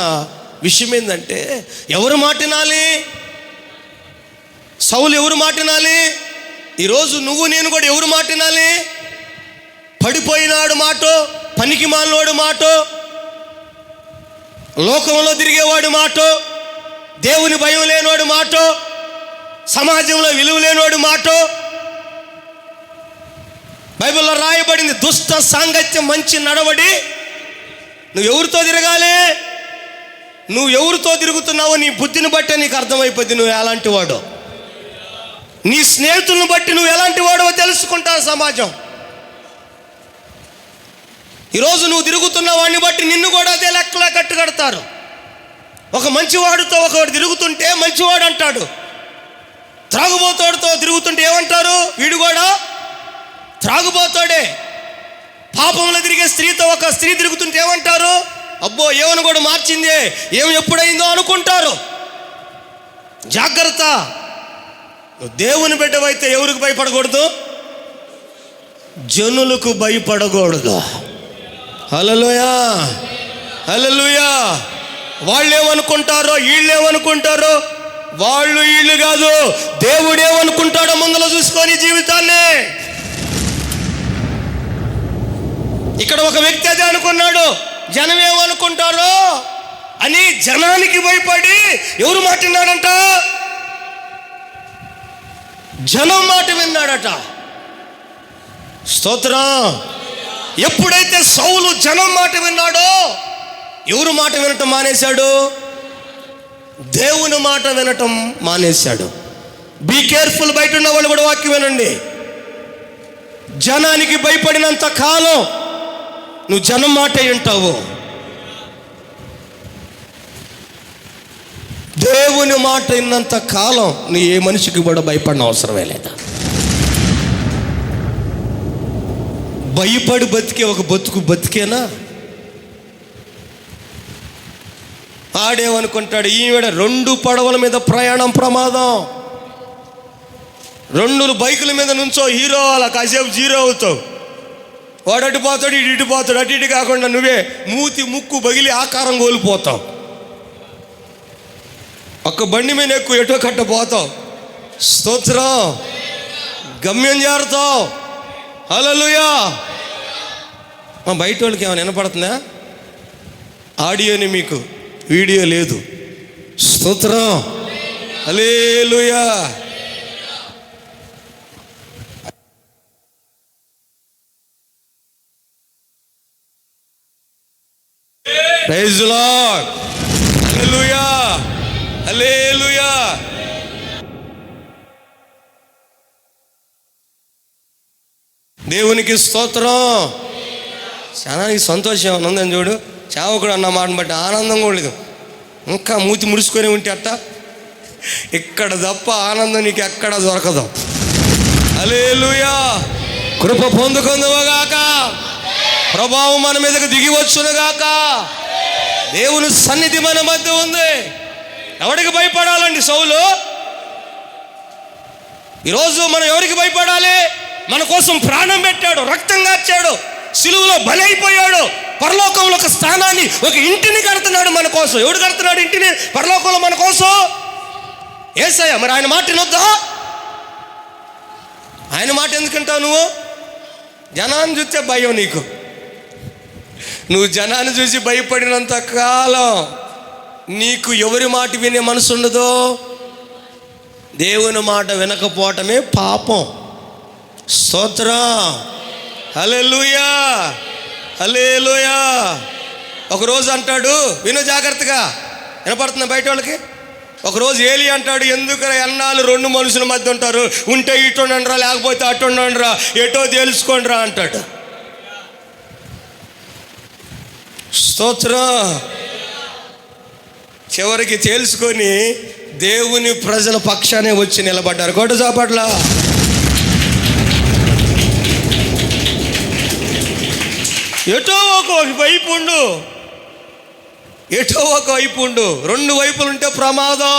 విషయం ఏంటంటే, ఎవరు మాట వినాలి? సౌలు ఎవరు మాట వినాలి? ఈరోజు నువ్వు నేను కూడా ఎవరు మాట వినాలి? పడిపోయినాడు మాటో, పనికి మాలినోడు మాటో, లోకంలో తిరిగేవాడు మాటో, దేవుని భయం లేనివాడు మాటో, సమాజంలో విలువ లేనివాడు మాటో. బైబిల్లో రాయబడింది, దుష్ట సాంగత్యం మంచి నడవడి. నువ్వు ఎవరితో తిరగాలి? నువ్వు ఎవరితో తిరుగుతున్నావో నీ బుద్ధిని బట్టి నీకు అర్థమైపోద్ది నువ్వు ఎలాంటి వాడో. నీ స్నేహితులను బట్టి నువ్వు ఎలాంటి వాడో తెలుసుకుంటావు సమాజం. ఈరోజు నువ్వు తిరుగుతున్న వాడిని బట్టి నిన్ను కూడా అదే లెక్కలా కట్టుకడతారు. ఒక మంచివాడితో ఒకడు తిరుగుతుంటే మంచివాడు అంటాడు, త్రాగుబోతాడుతో తిరుగుతుంటే ఏమంటారు? వీడు కూడా త్రాగుబోతాడే. పాపంలో తిరిగే స్త్రీతో ఒక స్త్రీ తిరుగుతుంటే ఏమంటారు? అబ్బో ఏమని కూడా మార్చిందే, ఏమి ఎప్పుడైందో అనుకుంటారు. జాగ్రత్త. నువ్వు దేవుని బిడ్డవైతే ఎవరికి భయపడకూడదు? జనులకు భయపడకూడదు. హల్లెలూయా, హల్లెలూయా. వాళ్ళేమనుకుంటారో వీళ్ళేమనుకుంటారో, వాళ్ళు వీళ్ళు కాదు, దేవుడేమనుకుంటాడో ముందులో చూసుకొని జీవితాన్ని. ఇక్కడ ఒక వ్యక్తి అదే అనుకున్నాడు, జనం ఏమనుకుంటారో అని జనానికి భయపడి ఎవరు మాట విన్నాడంట? జనం మాట విన్నాడట. స్తోత్రం. ఎప్పుడైతే సౌలు జనం మాట విన్నాడో, ఎవరు మాట వినటం మానేశాడు? దేవుని మాట వినటం మానేశాడు. Be careful. బయట ఉన్న వాళ్ళు కూడా వాక్యం వినండి. జనానికి భయపడినంత కాలం నువ్వు జనం మాట వింటావు. దేవుని మాట విన్నంత కాలం నీ ఏ మనిషికి కూడా భయపడిన అవసరమే లేదా. భయపడి బతికే ఒక బతుకు బతికేనా? ఆడేమనుకుంటాడు, ఈవిడ 2 పడవల మీద ప్రయాణం ప్రమాదం. 2 బైకుల మీద నుంచో హీరో అలా కాసేపు జీరో అవుతావు. వాడు అటు పోతాడు, ఇటు పోతాడు. అటు ఇటు కాకుండా నువ్వే మూతి ముక్కు బగిలి ఆకారం కోల్పోతావు. ఒక్క బండి మీద ఎక్కువ ఎటో కట్ట పోతావు. స్తోత్రం. గమ్యం చేరుతావు. హల్లెలూయా. బయట వాళ్ళకి ఏమైనా వినపడుతుందా? ఆడియోని మీకు, వీడియో లేదు. స్తోత్రం. Hallelujah. Praise the Lord. Hallelujah, hallelujah. దేవునికి స్తోత్రం. చాలా సంతోషం ఏమైనా ఉందని చూడు. చావకుడు అన్న మాటను బట్టి ఆనందం కూడా లేదు. ఇంకా మూతి ముడుచుకొని ఉంటే అట్ట, ఇక్కడ తప్ప ఆనందం నీకు ఎక్కడ దొరకదు. హల్లెలూయా. కృప పొందుకుందుగాక, ప్రభావం మన మీదకి దిగి వచ్చునుగాక. దేవుని సన్నిధి మన మధ్య ఉంది. ఎవరికి భయపడాలండి? సౌలు. ఈరోజు మనం ఎవరికి భయపడాలి? మన కోసం ప్రాణం పెట్టాడు, రక్తం కార్చాడు, సిలువలో బలైపోయాడు. పరలోకంలో ఒక స్థానాన్ని, ఒక ఇంటిని కడుతున్నాడు మన కోసం. ఎవడు కడుతున్నాడు ఇంటిని పరలోకంలో మన కోసం? యేసయ్య. మరి ఆయన మాట వినొద్దా? ఆయన మాట ఎందుకంటావు నువ్వు? జనాన్ని చూస్తే భయం నీకు. నువ్వు జనాన్ని చూసి భయపడినంత కాలం నీకు ఎవరి మాట వినే మనసు ఉండదో. దేవుని మాట వినకపోవటమే పాపం. స్తోత్రం. హల్లెలూయా, హల్లెలూయా. ఒకరోజు అంటాడు, విను జాగ్రత్తగా, వినపడుతుంది బయట వాళ్ళకి. ఒకరోజు ఏలి అంటాడు, ఎందుకు ఎన్నాళ్ళు రెండు మనుషుల మధ్య ఉంటారు, ఉంటే ఇటు ఉండండిరా, లేకపోతే అటు ఉండండిరా, ఎటో తెలుసుకోండిరా అంటాడు. స్తోత్రం. చివరికి తెలుసుకొని దేవుని ప్రజల పక్షానే వచ్చి నిలబడ్డారు. కొట్టు చాపట్ల. ఎటో ఒక వైపు ఉండు, ఎటో ఒక వైపు ఉండు, రెండు వైపులు ఉంటే ప్రమాదం.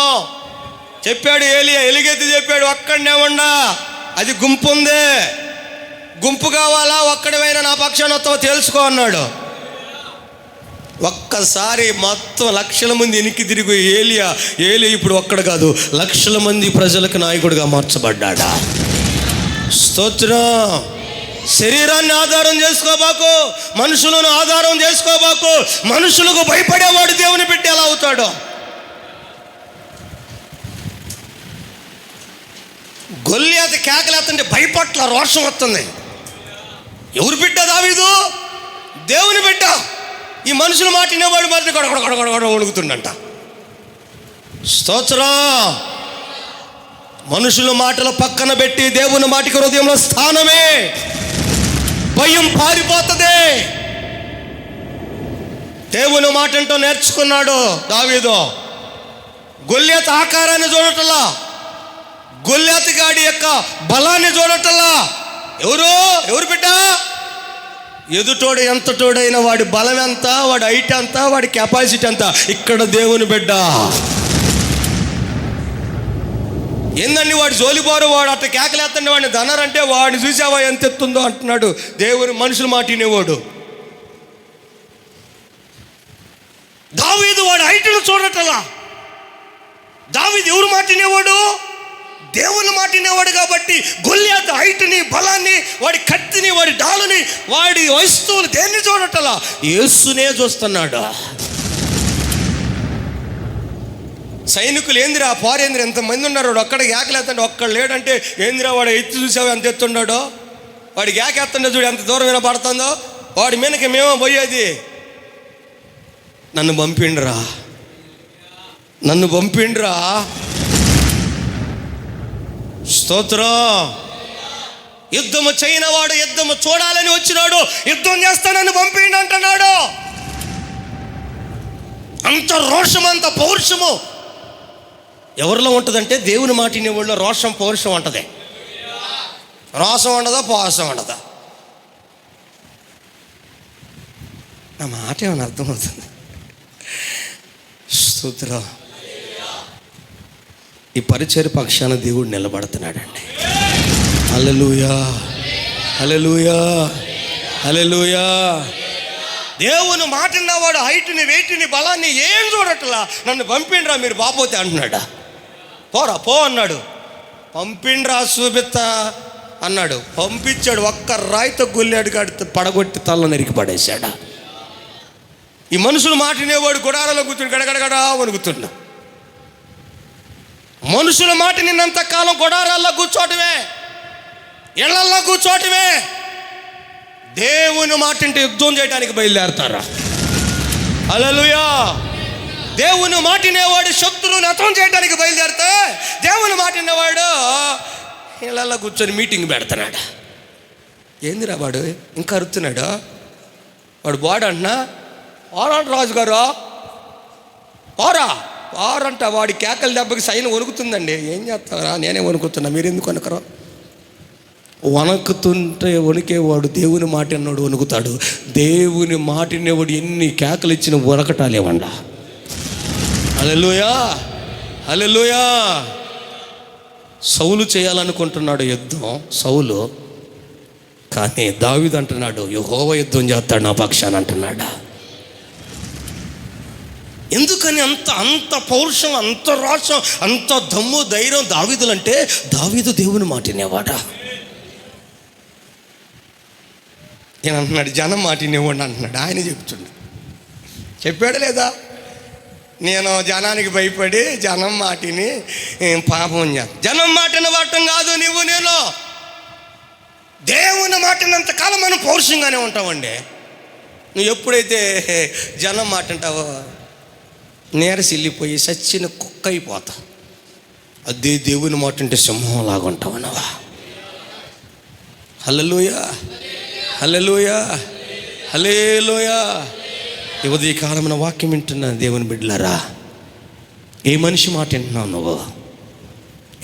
చెప్పాడు ఏలియా, ఎలుగెత్తి చెప్పాడు, ఒక్కడనే ఉండా, అది గుంపు ఉంది, గుంపు కావాలా, ఒక్కడివైనా నా పక్షాన వస్తావో తెలుసుకో అన్నాడు. ఒక్కసారి మొత్తం లక్షల మంది వెనక్కి తిరిగి ఏలియా ఇప్పుడు ఒక్కడ కాదు, లక్షల మంది ప్రజలకు నాయకుడిగా మార్చబడ్డాడా. స్తోత్రం. శరీరాన్ని ఆధారం చేసుకోబాకు, మనుషులను ఆధారం చేసుకోబాకు. మనుషులకు భయపడేవాడు దేవుని బిడ్డ ఎలా అవుతాడో. గొల్లియాత కేకలేస్తుంటే భయపట్ల రోషం వస్తుంది. ఎవరు బిడ్డ దావీదు? దేవుని బిడ్డ. ఈ మనుషుల మాట వినేవాడు మాత్రం గొడగొడ వణుకుతుండంట. స్తోత్రం. మనుషుల మాటలు పక్కన పెట్టి దేవుని మాటకి హృదయంలో స్థానమే, భయం పారిపోతుంది. దేవుని మాట అంటూ నేర్చుకున్నాడు దావీదు. గొల్లియాత ఆకారాన్ని చూడటల్లా, గొల్లియాత గాడి యొక్క బలాన్ని చూడటల్లా. ఎవరు బిడ్డ? ఎదుటోడు ఎంత తోడైనా వాడి బలం ఎంత, వాడి హైట్ ఎంత, వాడి కెపాసిటీ ఎంత. ఇక్కడ దేవుని బిడ్డ. ఏందండి వాడు జోలిబారు, వాడు అట్లా కేకలేస్తాడు, వాడిని ధనరంటే వాడిని చూసావా ఎంత ఎత్తుందో అంటున్నాడు. దేవుని మనుషులు మాట వినేవాడు. దావీదు వాడి హైట్ను చూడటలా. దావీదు ఎవరు మాట వినేవాడు? దేవుని మాట వినేవాడు. కాబట్టి గొల్లియాతు హైట్ని, బలాన్ని, వాడి కత్తిని, వాడి డాలుని, వాడి వస్తువులు దేన్ని చూడటలా, యేసునే చూస్తున్నాడు. సైనికులు ఏందిరా పారేంద్ర ఎంతమంది ఉన్నారు, వాడు ఒక్కడికి ఏకలేస్తాడు, ఒక్కడు లేడంటే ఏందిరా వాడు ఎత్తి చూసావు ఎంత ఎత్తున్నాడో, వాడికి ఏకేస్తుండే చూడు ఎంత దూరం వినపడుతుందో, వాడి మీదకి మేమో పోయేది. నన్ను పంపిండ్రా, నన్ను పంపిండ్రా. స్తోత్రం. యుద్ధము చేయనవాడు యుద్ధము చూడాలని వచ్చినాడు, యుద్ధం చేస్తానని పంపిండి అంటున్నాడు. అంత రోషం, అంత పౌరుషము ఎవరిలో ఉంటుందంటే దేవుని మాట వినేవాళ్ళలో రోషం పౌరుషం ఉంటుంది. రోషం ఉండదా, పౌరుషం ఉండదా? నా మాట ఏమైనా అర్థమవుతుంది? స్తోత్రం. ఈ పరిచయ పక్షాన దేవుడు నిలబడుతున్నాడండి. హల్లెలూయా, హల్లెలూయా, హల్లెలూయా. దేవుని మాట విన్నవాడు హైట్ని, వెయిట్ని, బలాన్ని ఏం చూడట్లా. నన్ను పంపిండ్రా మీరు బాపోతే అంటున్నాడా. పోరా పో అన్నాడు. పంపిండ్రా చూపిస్తా అన్నాడు. పంపించాడు. ఒక్క రాయితో గొల్లాడు కాడితో పడగొట్టి తల్ల నరికి పడేశాడా. ఈ మనుషులు మాట వినేవాడు గుడారాలో కూర్చుని గడగడగడా వణుకుతున్నా. మనుషుల మాట నిన్నంత కాలం గుడారాల్లో కూర్చోటమే, ఇళ్లల్లో కూర్చోటమే. దేవుని మాట అంటే యుద్ధం చేయడానికి బయలుదేరతారా? హల్లెలూయా. దేవుని మాట వినేవాడు శత్రువుని హతం చేయడానికి బయలుదేరితే, దేవుని మాట వినేవాడు ఇళ్లల్లో కూర్చొని మీటింగ్ పెడుతున్నాడు. ఏందిరా వాడు ఇంకా అరుతున్నాడు. వాడు బాడు అంటున్నా, వారంట రాజుగారు వారా వారంట. వాడి కేకల దెబ్బకి సైన్ వణుకుతుందండి. ఏం చేస్తారా, నేనే వణుకుతున్నా, మీరు ఎందుకు వణుకరు? వణుకుతుంటే వణికేవాడు దేవుని మాట విన్నాడు వణుకుతాడు. దేవుని మాట వినేవాడు ఎన్ని కేకలు ఇచ్చిన వణకటాలేవండా. హల్లెలూయా, హల్లెలూయా. సౌలు చేయాలనుకుంటున్నాడు యుద్ధం సౌలు, కానీ దావీదు అంటున్నాడు యెహోవా యుద్ధం చేస్తాడు నా పక్షాన అంటున్నాడా. ఎందుకని అంత పౌరుషం, అంత రోషం, అంత దమ్ము ధైర్యం దావీదులంటే? దావీదు దేవుని మాట వినేవాడా. నేను అంటున్నాడు జనం మాట వినేవాడు అంటున్నాడు. ఆయన చెప్తుండు, చెప్పాడు లేదా? నేను జనానికి భయపడి జనం మాటిని పాపం చేస్తాను. జనం మాటను వాడటం కాదు. నేను దేవుని మాటినంతకాలం మనం పౌరుషంగానే ఉంటామండి. నువ్వు ఎప్పుడైతే జనం మాట అంటావో, నీరసి వెళ్ళిపోయి సచ్చిన కుక్క అయిపోతా. అదే దేవుని మాట అంటే సింహం లాగా ఉంటావు అన్నవా. హల్లెలూయా, హల్లెలూయా, హల్లెలూయా. ఈ ఉదయకాలమైన వాక్యం వింటున్నాను దేవుని బిడ్డలారా. ఏ మనిషి మాట వింటున్నావు నువ్వు?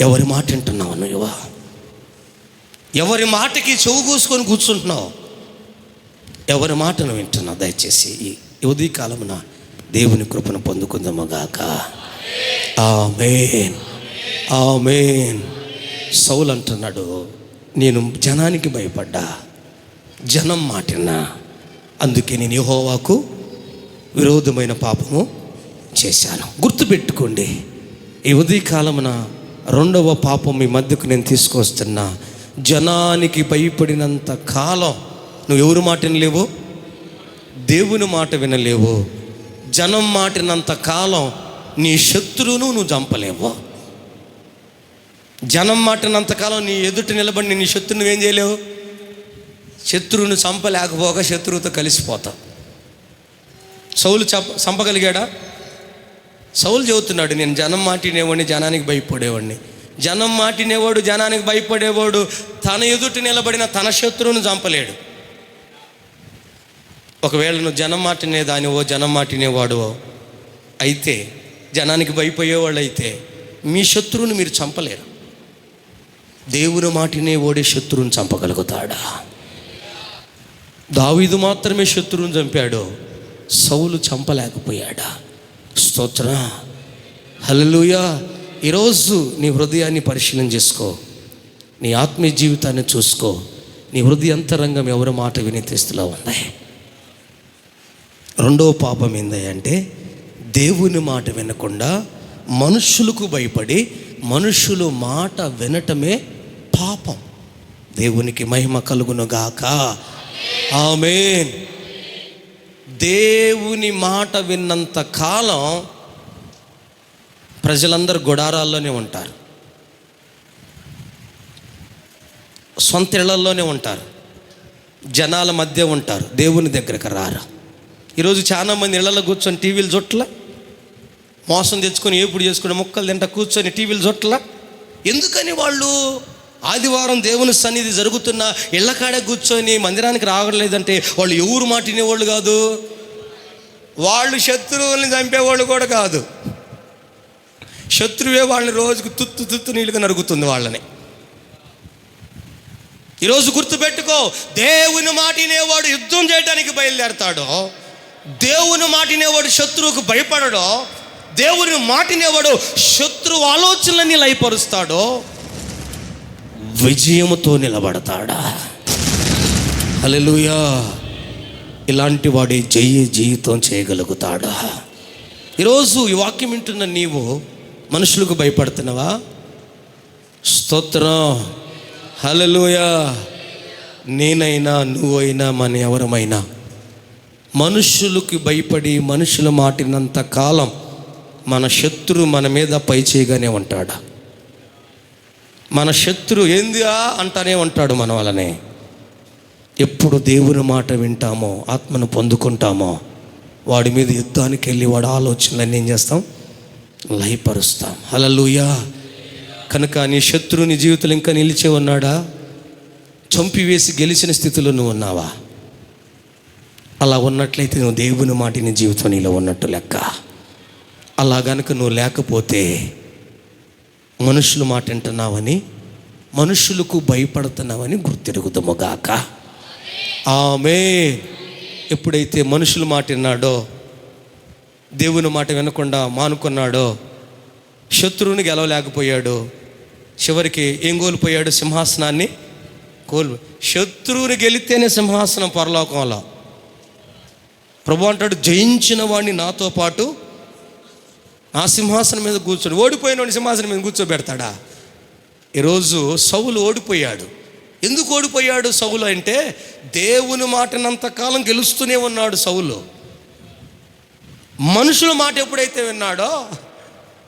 ఎవరి మాట వింటున్నావు నువ్వు? ఎవరి మాటకి చెవు కూసుకొని కూర్చుంటున్నావు? ఎవరి మాటను వింటున్నావు? దయచేసి ఈ ఉదయకాలమున దేవుని కృపను పొందుకుందాముగాక. ఆమేన్, ఆమేన్. సౌలు అంటున్నాడు, నేను జనానికి భయపడ్డా, జనం మాటిన్నా, అందుకే నేను యెహోవాకు విరోధమైన పాపము చేశాను. గుర్తుపెట్టుకోండి, ఈ ఉదయకాలమున రెండవ పాపం మీ మధ్యకు నేను తీసుకొస్తున్నా. జనానికి భయపడినంత కాలం నువ్వు ఎవరి మాట వినలేవు, దేవుని మాట వినలేవు. జనం మాటినంత కాలం నీ శత్రువును నువ్వు చంపలేవు. జనం మాటినంతకాలం నీ ఎదుట నిలబడి నీ శత్రువు నువ్వేం చేయలేవు. శత్రువును చంపలేకపోగా శత్రువుతో కలిసిపోతావు. సౌలు చంపగలిగాడా? సౌలు చెబుతున్నాడు, నేను జనం మాటినేవాడిని, జనానికి భయపడేవాడిని. జనం మాటినేవాడు, జనానికి భయపడేవాడు తన ఎదుట నిలబడిన తన శత్రువును చంపలేడు. ఒకవేళ నువ్వు జనం మాటినే దానివో, జనం మాటినేవాడువో అయితే, జనానికి భయపడేవాళ్ళు అయితే మీ శత్రువుని మీరు చంపలేరు. దేవుని మాటినే ఓడే శత్రువుని చంపగలుగుతాడా? దావీదు మాత్రమే శత్రువుని చంపాడు, సౌలు చంపలేకపోయాడా? స్తోత్రం, హల్లెలూయా. ఈరోజు నీ హృదయాన్ని పరిశీలన చేసుకో, నీ ఆత్మీయ జీవితాన్ని చూసుకో. నీ హృదయంతరంగం ఎవరి మాట వినే స్థితిలో ఉంది? రెండవ పాపం ఏందంటే దేవుని మాట వినకుండా మనుషులకు భయపడి మనుషులు మాట వినటమే పాపం. దేవునికి మహిమ కలుగునుగాక. ఆమేన్. దేవుని మాట విన్నంత కాలం ప్రజలందరూ గుడారాల్లోనే ఉంటారు, సొంత ఇళ్లలోనే ఉంటారు, జనాల మధ్య ఉంటారు, దేవుని దగ్గరకు రారు. ఈరోజు చాలామంది ఇళ్లలో కూర్చొని టీవీలు చుట్టలా, మోసం తెచ్చుకొని ఏపుడు చేసుకుని ముక్కలు తింటా కూర్చొని టీవీలు చుట్టలా. ఎందుకని? వాళ్ళు ఆదివారం దేవుని సన్నిధి జరుగుతున్న ఇళ్ళకాడే కూర్చొని మందిరానికి రావట్లేదంటే వాళ్ళు ఎవరు మాట వినేవాళ్ళు కాదు, వాళ్ళు శత్రువుల్ని చంపేవాళ్ళు కూడా కాదు. శత్రువే వాళ్ళని రోజుకు తుత్తు నీళ్ళుగా నరుగుతుంది వాళ్ళని. ఈరోజు గుర్తుపెట్టుకో, దేవుని మాట వినేవాడు యుద్ధం చేయడానికి బయలుదేరతాడు, దేవుని మాట వినేవాడు శత్రువుకు భయపడడు, దేవుని మాట వినేవాడు శత్రువు ఆలోచనలన్నీ లయపరుస్తాడు, విజయముతో నిలబడతాడా. హల్లెలూయా. ఇలాంటి వాడి జీవితం చేయగలుగుతాడా? ఈరోజు ఈ వాక్యం వింటున్న నీవు మనుషులకు భయపడుతున్నావా? స్తోత్రం, హల్లెలూయా. నేనైనా నువ్వైనా మన ఎవరమైనా మనుషులకు భయపడి మనుషుల మాటినంత కాలం మన శత్రువు మన మీద పై చేయగానే ఉంటాడా? మన శత్రువు ఏందిరా అంటానే ఉంటాడు మన వలనే. ఎప్పుడు దేవుని మాట వింటామో, ఆత్మను పొందుకుంటామో, వాడి మీద యుద్ధానికి వెళ్ళి వాడి ఆలోచనలన్నీ ఏం చేస్తాం? లయపరుస్తాం. హల్లెలూయా. కనుక నీ శత్రువు నీ జీవితంలో ఇంకా నిలిచే ఉన్నాడా? చంపివేసి గెలిచిన స్థితిలో నువ్వు ఉన్నావా? అలా ఉన్నట్లయితే నువ్వు దేవుని మాట నీ జీవితం నీలో ఉన్నట్టు లెక్క. అలా గనుక నువ్వు లేకపోతే మనుషులు మాట వింటున్నావని, మనుషులకు భయపడుతున్నావని గుర్తిరుగుదముగాక. ఆమేన్. ఎప్పుడైతే మనుషుల మాట విన్నాడో, దేవుని మాట వినకుండా మానుకున్నాడో, శత్రువుని గెలవలేకపోయాడు. చివరికి ఏం కోల్పోయాడు? సింహాసనాన్ని శత్రువుని గెలిస్తేనే సింహాసనం పరలోకంలో. ప్రభు అంటాడు, జయించిన వాడిని నాతో పాటు ఆ సింహాసనం మీద కూర్చొని, ఓడిపోయిన వాడిని సింహాసనం మీద కూర్చోబెడతాడా? ఈరోజు సౌలు ఓడిపోయాడు. ఎందుకు ఓడిపోయాడు సౌలు అంటే, దేవుని మాటనంతకాలం గెలుస్తూనే ఉన్నాడు సౌలు. మనుషుల మాట ఎప్పుడైతే విన్నాడో,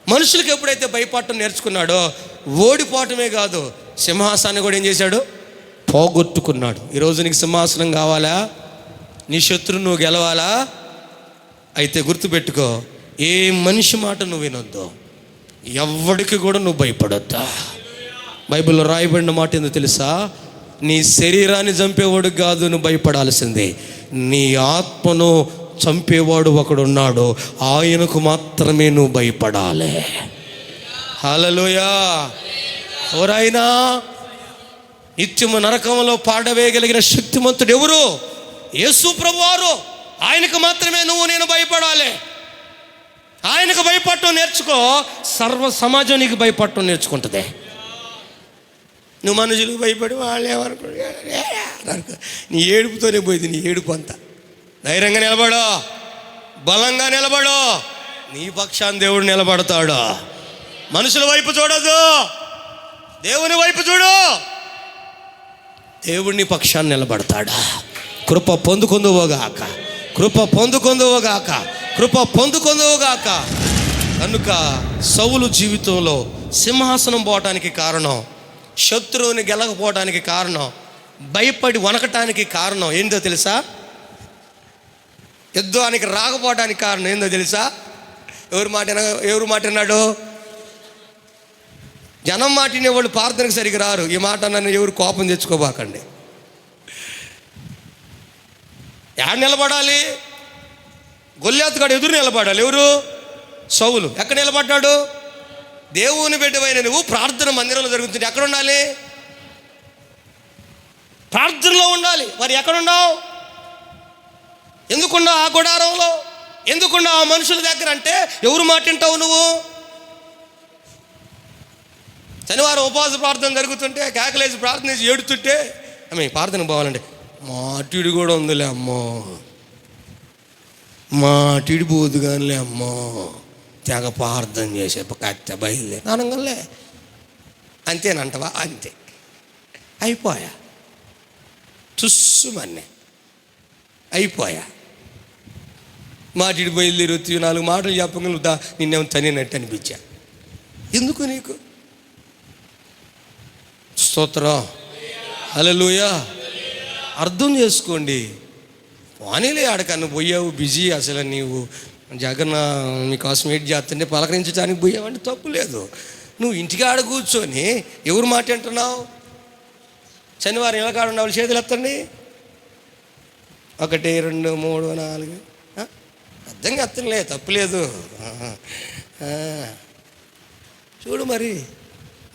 మనుషులకు ఎప్పుడైతే భయపడటం నేర్చుకున్నాడో, ఓడిపోవటమే కాదు సింహాసనాన్ని కూడా ఏం చేశాడు? పోగొట్టుకున్నాడు. ఈరోజు నీకు సింహాసనం కావాలా? నీ శత్రువు నువ్వు గెలవాలా? అయితే గుర్తుపెట్టుకో, ఏ మనిషి మాట నువ్వు వినొద్దు, ఎవడికి కూడా నువ్వు భయపడొద్దా. బైబిల్లో రాయబడిన మాట ఏందో తెలుసా? నీ శరీరాన్ని చంపేవాడు కాదు నువ్వు భయపడాల్సిందే, నీ ఆత్మను చంపేవాడు ఒకడున్నాడు, ఆయనకు మాత్రమే నువ్వు భయపడాలి. హల్లెలూయా. ఎవరైనా నిత్యము నరకంలో పాడవేయగలిగిన శక్తిమంతుడు ఎవరు? యేసు ప్రభువారు. ఆయనకు మాత్రమే నువ్వు నేను భయపడాలి. ఆయనకు భయపడటం నేర్చుకో, సర్వ సమాజం నీకు భయపడటం నేర్చుకుంటుంది. నువ్వు మనుషులకు భయపడి వాళ్ళు ఏమనుకో, నీ ఏడుపుతోనే పోయింది నీ ఏడుపు అంతా. ధైర్యంగా నిలబడో, బలంగా నిలబడో, నీ పక్షాన్ని దేవుడు నిలబడతాడు. మనుషుల వైపు చూడదు, దేవుని వైపు చూడు, దేవుడిని పక్షాన్ని నిలబడతాడా. కృప పొందుకుందువుగాక, కృప పొందుకుందువుగాక, కృప పొందుకుందువుగాక. కనుక సౌలు జీవితంలో సింహాసనం పోవటానికి కారణం, శత్రువుని గెలకపోవటానికి కారణం, భయపడి వణకటానికి కారణం ఏందో తెలుసా? యుద్ధానికి రాకపోవడానికి కారణం ఏందో తెలుసా? ఎవరు మాట విన్నాడు? జనం మాటినే వాళ్ళు ప్రార్థనకు సరిగ్గా రారు. ఈ మాట నన్ను ఎవరు కోపం తెచ్చుకోబాకండి. ఎక్కడ నిలబడాలి? గొల్యాతుగాడు ఎదురు నిలబడాలి. ఎవరు? సౌలు. ఎక్కడ నిలబడ్డాడు? దేవుని బిడ్డవైన నువ్వు ప్రార్థన మందిరంలో జరుగుతుంది, ఎక్కడ ఉండాలి? ప్రార్థనలో ఉండాలి. మరి ఎక్కడున్నావు? ఎందుకున్నావు ఆ గుడారంలో? ఎందుకున్నావు ఆ మనుషుల దగ్గర? అంటే ఎవరు మాట వింటావు నువ్వు? శనివారం ఉపవాస ప్రార్థన జరుగుతుంటే కేకలేసి ప్రార్థన చేసి ఏడుతుంటే ఆమె ప్రార్థన పోవాలంటే మాటిడి కూడా ఉందిలే అమ్మో, మాటిడి పోదు కానిలే అమ్మో, తెగ ప్రార్థన చేసే కత్త బయలుదే అనగలే. అంతేనంటవా? అంతే, అయిపోయా, చుస్సుమన్నే అయిపోయా. మాటిడి బయలుదేరి వచ్చి 4 మాటలు చెప్పగలుగుతా, నిన్నేమో తనేనట్టు అనిపించా. ఎందుకు నీకు? స్తోత్రం, హల్లెలూయా. అర్థం చేసుకోండి. వాణిలే ఆడకన్ను పోయావు, బిజీ. అసలు నీవు జగన్ మీకోసం వెయిట్ చేస్తుంటే పలకరించడానికి పోయావంటే తప్పు లేదు. నువ్వు ఇంటికి ఆడ కూర్చొని ఎవరు మాట వింటున్నావు? శనివారం ఎలా కాడ ఉన్నావు? చేతులు ఎత్తండి. 1 2 3 4 అర్థంగా ఎత్తలే, తప్పులేదు. చూడు మరి,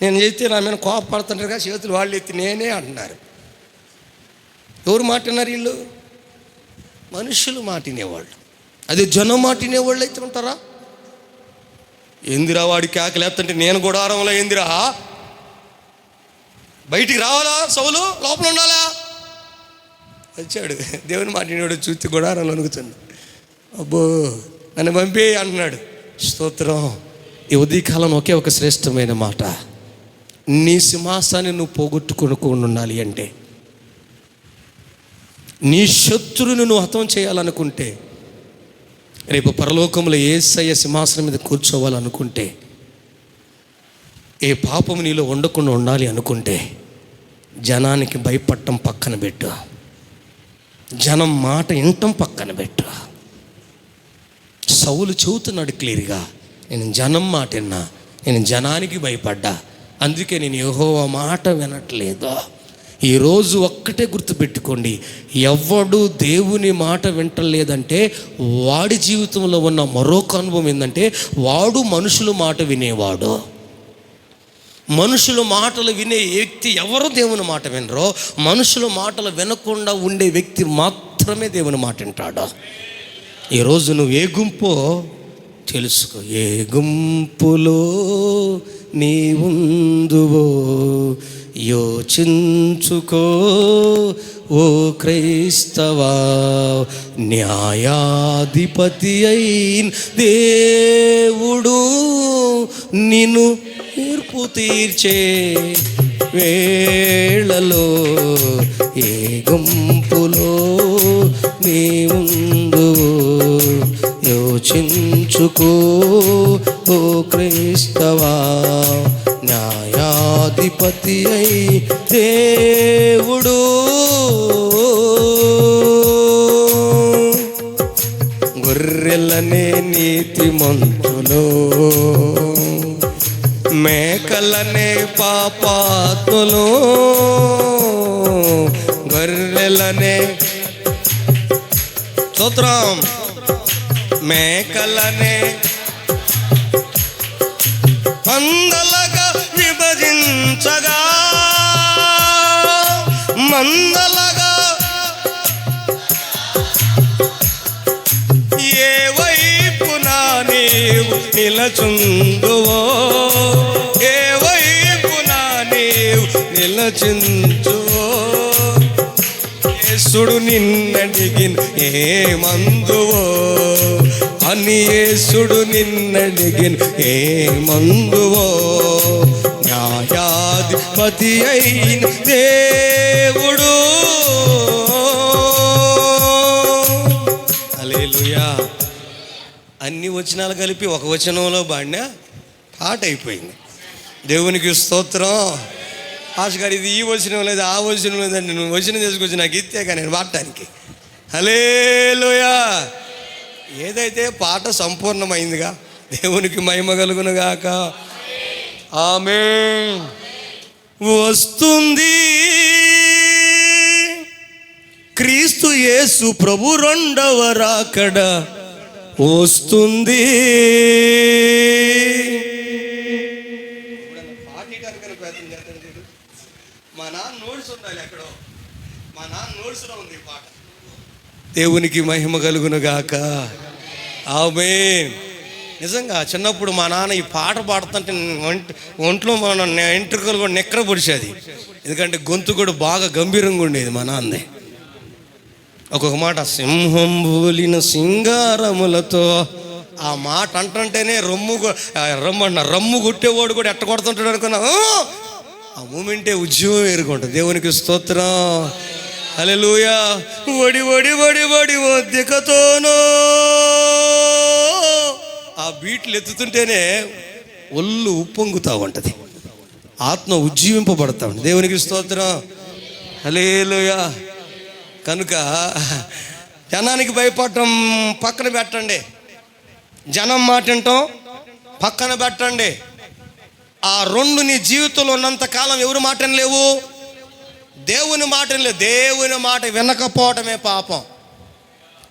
నేను చేస్తే నా మీద కోపడుతుంటారు కదా, చేతులు వాళ్ళు ఎత్తి నేనే అంటున్నారు. ఎవరు మాట విన్నారు? వీళ్ళు మనుషులు మాట వినేవాళ్ళు. అదే జనం మాట వినేవాళ్ళు అయితే ఉంటారా? ఏందిరా వాడి కేకలేస్తుంటే నేను గుడారంలో ఏందిరా? బయటికి రావాలా? సౌలు లోపల ఉండాలా? వచ్చాడు దేవుని మాట వినేవాడు, చూస్తే గుడారంలో అనుకుతుంది. అబ్బో నన్ను పంపి అంటున్నాడు. స్తోత్రం. ఈ ఉదయకాలం ఒకే ఒక శ్రేష్టమైన మాట, నీ సింహాసాన్ని నువ్వు పోగొట్టుకుని ఉండాలి అంటే, నీ శత్రువుని నువ్వు హతం చేయాలనుకుంటే, రేపు పరలోకంలో యేసయ్య సింహాసనం మీద కూర్చోవాలనుకుంటే, ఏ పాపము నీలో ఉండకుండా ఉండాలి అనుకుంటే, జనానికి భయపడటం పక్కన పెట్టు, జనం మాట వినటం పక్కన పెట్టు. సౌలు చెబుతున్నాడు క్లియర్గా, నేను జనం మాట విన్నా, నేను జనానికి భయపడ్డా, అందుకే నేను యెహోవా మాట వినట్లేదు. ఈరోజు ఒక్కటే గుర్తుపెట్టుకోండి, ఎవడు దేవుని మాట వింటలేదంటే వాడి జీవితంలో ఉన్న మరొక అనుభవం ఏంటంటే, వాడు మనుషుల మాట వినేవాడు. మనుషుల మాటలు వినే వ్యక్తి ఎవరు దేవుని మాట వినరో, మనుషుల మాటలు వినకుండా ఉండే వ్యక్తి మాత్రమే దేవుని మాట వింటాడు. ఈరోజు నువ్వు ఏ గుంపో తెలుసుకో. ఏ గుంపులో నీ ఉందువో యోచించుకో ఓ క్రైస్తవా. న్యాయాధిపతి అయిన దేవుడు నిన్ను తీర్పు తీర్చే వేళలో ఏ గుంపులో నీ ఉందువో యోచించుకో ఓ క్రైస్తవా. న్యాయాధిపతి అయి దేవుడు గొర్రెల గొర్రెలనే నీతిమంతులు, మేకలనే పాపాత్ములు, గొర్రెలనే స్తోత్రం, మేకలనే మందలుగా విభజించగా, మందలుగా ఏ వైపున నీవు నిలచుందువో, ఏ వైపున నీవు నిలచుందువో, యేసుడు నిన్నడిగిన ఏ మందువో అని, యేసుడు నిన్నడిగిన ఏ మందువో, న్యాయాధిపతి అయిన దేవుడు. హల్లెలూయా. అన్ని వచనాలు కలిపి ఒక వచనంలో పాడినా పాట అయిపోయింది. దేవునికి స్తోత్రం. ఆశ గారు ఇది ఈ వచనం లేదు ఆ వచనం లేదండి, నువ్వు వచనం తీసుకొచ్చి నాకు ఇస్తే కానీ నేను పాడటానికి. హల్లెలూయా. ఏదైతే పాట సంపూర్ణమైందిగా, దేవునికి మహిమ కలుగును గాక. ఆమేన్. వస్తుంది క్రీస్తు యేసు ప్రభు రెండవ రాకడ వస్తుంది. మా నాన్న నోట్స్ ఉండాలి ఎక్కడో, మా నాన్న నోట్స్లో ఉంది ఈ పాట. దేవునికి మహిమ కలుగును గాక. ఆమేన్. నిజంగా చిన్నప్పుడు మా నాన్న ఈ పాట పాడుతుంటే ఒంట్లో మన ఎంట్రుకలు కూడా నెక్కర పొడిచేది, ఎందుకంటే గొంతు కూడా బాగా గంభీరంగా ఉండేది మా నాన్నది. ఒక్కొక్క మాట, సింహం బోలిన సింగారములతో, ఆ మాట అంటుంటేనే రమ్ము కొట్టేవాడు కూడా ఎట్ట కొడుతుంటాడు అనుకున్నా. ఆ మూమెంటే ఉద్యమం ఎరుగుంటుంది. దేవునికి స్తోత్రం. హల్లెలూయా. వడి వడి వడి వడి ఒద్దికతోనో, ఆ బీట్లు ఎత్తుతుంటేనే ఒళ్ళు ఉప్పొంగుతూ ఉంటుంది, ఆత్మ ఉజ్జీవింపబడతా ఉంటుంది. దేవునికి స్తోత్రం. హల్లెలూయా. కనుక జనానికి భయపడటం పక్కన పెట్టండి, జనం మాట వినటం పక్కన పెట్టండి. ఆ రెండు నీ జీవితంలో ఉన్నంత కాలం ఎవరు మాట వినలేవు, దేవుని మాట వినలేవు. దేవుని మాట వినకపోవటమే పాపం.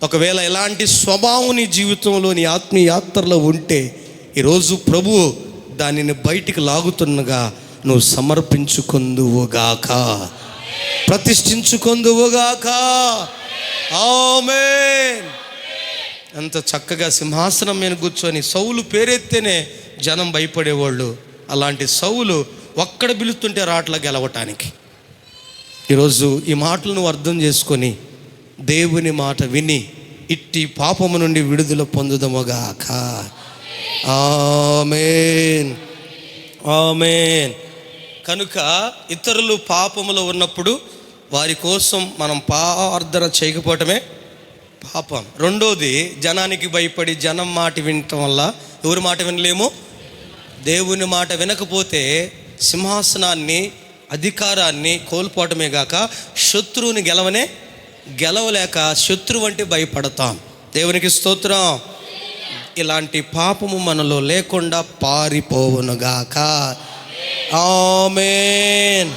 ఒకవేళ ఇలాంటి స్వభావం నీ జీవితంలో నీ ఆత్మీయ యాత్రలో ఉంటే ఈరోజు ప్రభువు దానిని బయటికి లాగుతున్నగా నువ్వు సమర్పించుకొందువుగాక, ప్రతిష్ఠించుకొందువుగాక. ఆమేన్. అంత చక్కగా సింహాసనం మీద కూర్చొని సౌలు పేరెత్తేనే జనం భయపడేవాళ్ళు. అలాంటి సౌలు ఒక్కడ పిలుస్తుంటే రాట్లా గెలవటానికి. ఈరోజు ఈ మాటలు నువ్వు అర్థం చేసుకొని దేవుని మాట విని ఇట్టి పాపము నుండి విడుదల పొందుదముగాక. ఆమేన్. ఆమేన్. కనుక ఇతరులు పాపములో ఉన్నప్పుడు వారి కోసం మనం ప్రార్థన చేయకపోవటమే పాపం. రెండోది, జనానికి భయపడి జనం మాట వినటం వల్ల ఎవరి మాట వినలేము, దేవుని మాట వినకపోతే సింహాసనాన్ని అధికారాన్ని కోల్పోవటమే గాక శత్రువుని గెలవలేక శత్రువు అంటే భయపడతాం. దేవునికి స్తోత్రం. ఇలాంటి పాపము మనలో లేకుండా పారిపోవునుగాక. ఆమేన్.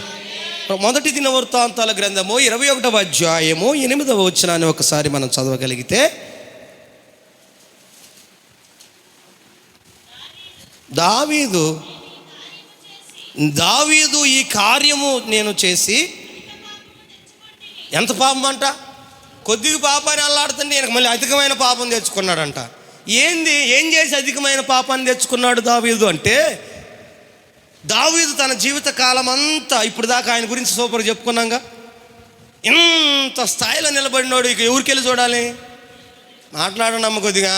మొదటి దినవృత్తాంతాల గ్రంథము 21వ అధ్యాయము 8వ వచనాన్ని ఒకసారి మనం చదవగలిగితే, దావీదు ఈ కార్యము నేను చేసి, ఎంత పాపం అంట, కొద్దిగా పాపాన్ని అల్లాడుతుంటే ఈయనకు మళ్ళీ అధికమైన పాపం తెచ్చుకున్నాడంట. ఏం చేసి అధికమైన పాపాన్ని తెచ్చుకున్నాడు దావీదు అంటే, దావీదు తన జీవిత కాలం అంతా ఇప్పుడు దాకా ఆయన గురించి సూపర్ చెప్పుకున్నాగా, ఇంత స్థాయిలో నిలబడినాడు. ఇక ఎవరికెళ్ళి చూడాలి, మాట్లాడనమ్మ కొద్దిగా.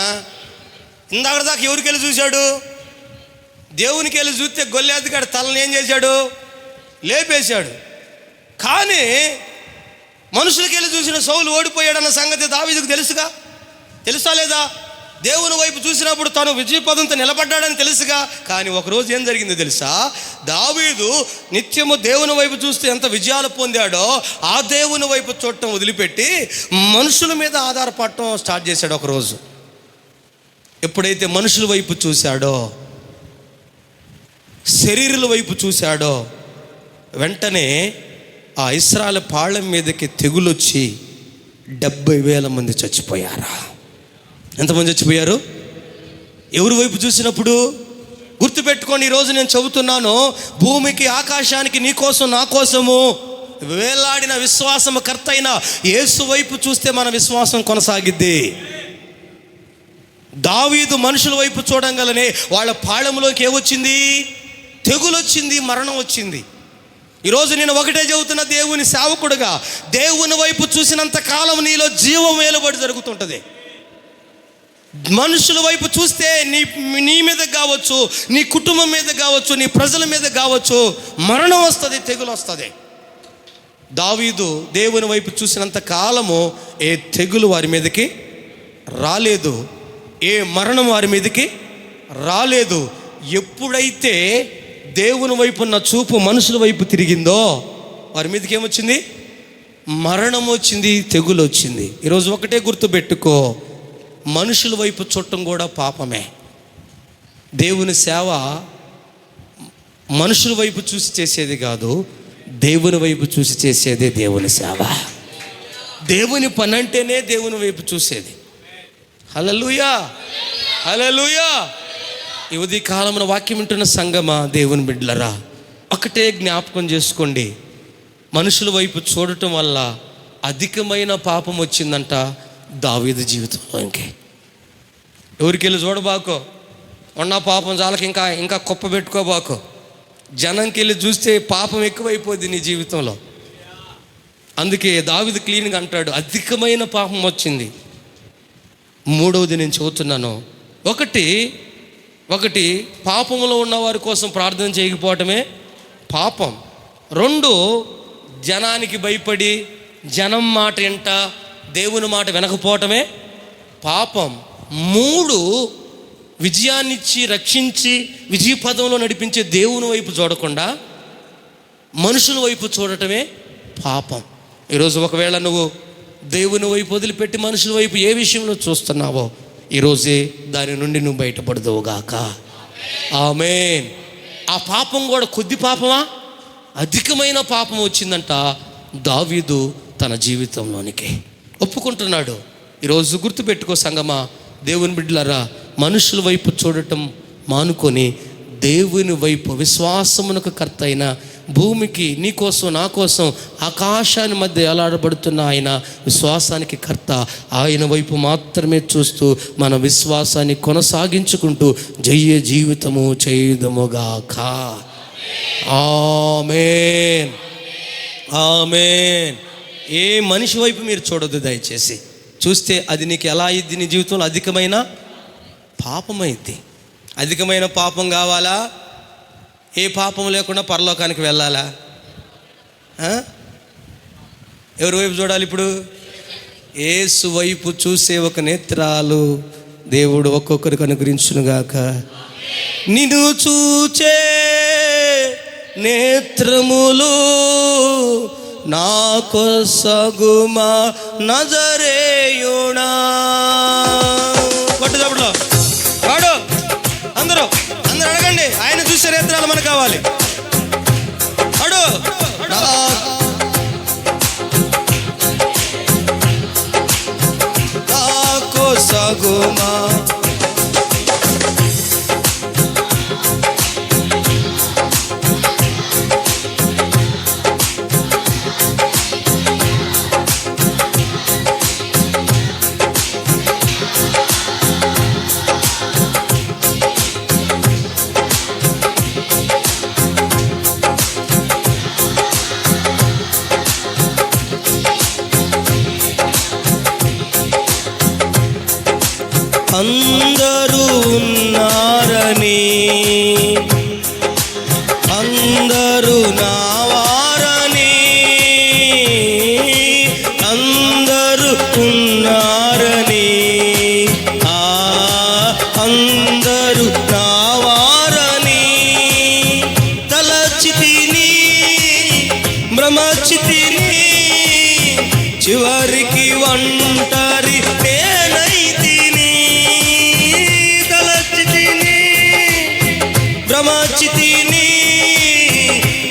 ఇందాక దాకా ఎవరికెళ్ళి చూశాడు, దేవునికి వెళ్ళి చూస్తే గొల్లియాతు గారి తలని ఏం చేశాడు, లేపేశాడు. కానీ మనుషులకి వెళ్ళి చూసిన సౌలు ఓడిపోయాడన్న సంగతి దావీదుకు తెలుసా లేదా? దేవుని వైపు చూసినప్పుడు తను విజయపదంతో నిలబడ్డాడని తెలుసుగా. కానీ ఒకరోజు ఏం జరిగిందో తెలుసా? దావీదు నిత్యము దేవుని వైపు చూస్తే ఎంత విజయాలు పొందాడో ఆ దేవుని వైపు చూడటం వదిలిపెట్టి మనుషుల మీద ఆధారపడటం స్టార్ట్ చేశాడు. ఒకరోజు ఎప్పుడైతే మనుషుల వైపు చూశాడో, శరీరుల వైపు చూశాడో, వెంటనే ఆ ఇశ్రాయేలు పాళెం మీదకి తెగులొచ్చి 70,000 మంది చచ్చిపోయారా? ఎంతమంది చచ్చిపోయారు? ఎవరి వైపు చూసినప్పుడు? గుర్తుపెట్టుకోండి, ఈరోజు నేను చెబుతున్నాను, భూమికి ఆకాశానికి నీ కోసం నా కోసము వేలాడిన విశ్వాసము కర్త అయిన యేసు వైపు చూస్తే మన విశ్వాసం కొనసాగిద్ది. దావీదు మనుషుల వైపు చూడంగానే వాళ్ళ పాళెంలోకి ఏమొచ్చింది? తెగులొచ్చింది, మరణం వచ్చింది. ఈరోజు నేను ఒకటే చెబుతున్న, దేవుని సేవకుడుగా దేవుని వైపు చూసినంత కాలం నీలో జీవం వేలుబడి జరుగుతుంటుంది. మనుషుల వైపు చూస్తే నీ మీద కావచ్చు, నీ కుటుంబం మీద కావచ్చు, నీ ప్రజల మీద కావచ్చు, మరణం వస్తుంది, తెగులు వస్తుంది. దావీదు దేవుని వైపు చూసినంత కాలము ఏ తెగులు వారి మీదకి రాలేదు, ఏ మరణం వారి మీదకి రాలేదు. ఎప్పుడైతే దేవుని వైపు ఉన్న చూపు మనుషుల వైపు తిరిగిందో వారి మీదకి ఏమొచ్చింది? మరణం వచ్చింది, తెగులు వచ్చింది. ఈరోజు ఒకటే గుర్తుపెట్టుకో, మనుషుల వైపు చూడటం కూడా పాపమే. దేవుని సేవ మనుషుల వైపు చూసి చేసేది కాదు, దేవుని వైపు చూసి చేసేదే దేవుని సేవ. దేవుని పని అంటేనే దేవుని వైపు చూసేది. హల్లెలూయా, హల్లెలూయా. ఈ ఉదయకాలమున వాక్యం వింటున్న సంగమా, దేవుని బిడ్డలరా, ఒకటే జ్ఞాపకం చేసుకోండి, మనుషుల వైపు చూడటం వల్ల అధికమైన పాపం వచ్చిందంట దావీదు జీవితంలో. ఎవరికెళ్ళి చూడబాకో, ఉన్న పాపం చాలకి ఇంకా కుప్ప పెట్టుకోబాకో. జనంకి వెళ్ళి చూస్తే పాపం ఎక్కువైపోద్ది నీ జీవితంలో. అందుకే దావీదు క్లీన్గా అంటాడు, అధికమైన పాపం వచ్చింది. మూడవది నేను చెబుతున్నాను, ఒకటి పాపంలో ఉన్న వారి కోసం ప్రార్థన చేయకపోవటమే పాపం. 2, జనానికి భయపడి జనం మాట వింట దేవుని మాట వినకపోవటమే పాపం. 3, విజయాన్నిచ్చి రక్షించి విజయ పదంలో నడిపించే దేవుని వైపు చూడకుండా మనుషుల వైపు చూడటమే పాపం. ఈరోజు ఒకవేళ నువ్వు దేవుని వైపు వదిలిపెట్టి మనుషుల వైపు ఏ విషయంలో చూస్తున్నావో ఈరోజే దాని నుండి నువ్వు బయటపడదువుగాక. ఆమేన్. ఆ పాపం కూడా కొద్ది పాపమా? అధికమైన పాపం వచ్చిందంట దావీదు తన జీవితంలోనికి. ఒప్పుకుంటున్నాడు. ఈరోజు గుర్తుపెట్టుకో సంగమా, దేవుని బిడ్డలారా, మనుషుల వైపు చూడటం మానుకొని దేవుని వైపు, విశ్వాసమునకు కర్త అయిన, భూమికి నీ కోసం నా కోసం ఆకాశాన్ని మధ్య ఎలాడబడుతున్న ఆయన, విశ్వాసానికి కర్త, ఆయన వైపు మాత్రమే చూస్తూ మన విశ్వాసాన్ని కొనసాగించుకుంటూ జయ జీవితము చేయుదముగాక. ఆమేన్, ఆమేన్. ఏ మనిషి వైపు మీరు చూడొద్దు దయచేసి. చూస్తే అది నీకు ఎలా అయ్యిద్ది? నీ జీవితంలో అధికమైన పాపమైద్ది. అధికమైన పాపం కావాలా? ఏ పాపం లేకుండా పరలోకానికి వెళ్ళాలా? ఎవరి వైపు చూడాలి ఇప్పుడు? యేసు వైపు చూసే ఒక నేత్రాలు దేవుడు ఒక్కొక్కరికి అనుగ్రహించునుగాక. నిన్ను చూచే నేత్రములు నాకొసగుమా నజరేయునా. కొట్టు చప్పట్లో వాడు అందరూ అడగండి, ఆయన చూసే నేత్రాలు మనకు కావాలి. అడు నాకొసగుమా అందరూ ఉన్నారని, అందరూ నావారని, అందరూ ఉన్నారని, అందరూ నావారని తలచితిని, భ్రమచితిని, చివరికి ఒంటరి నేనైతిని.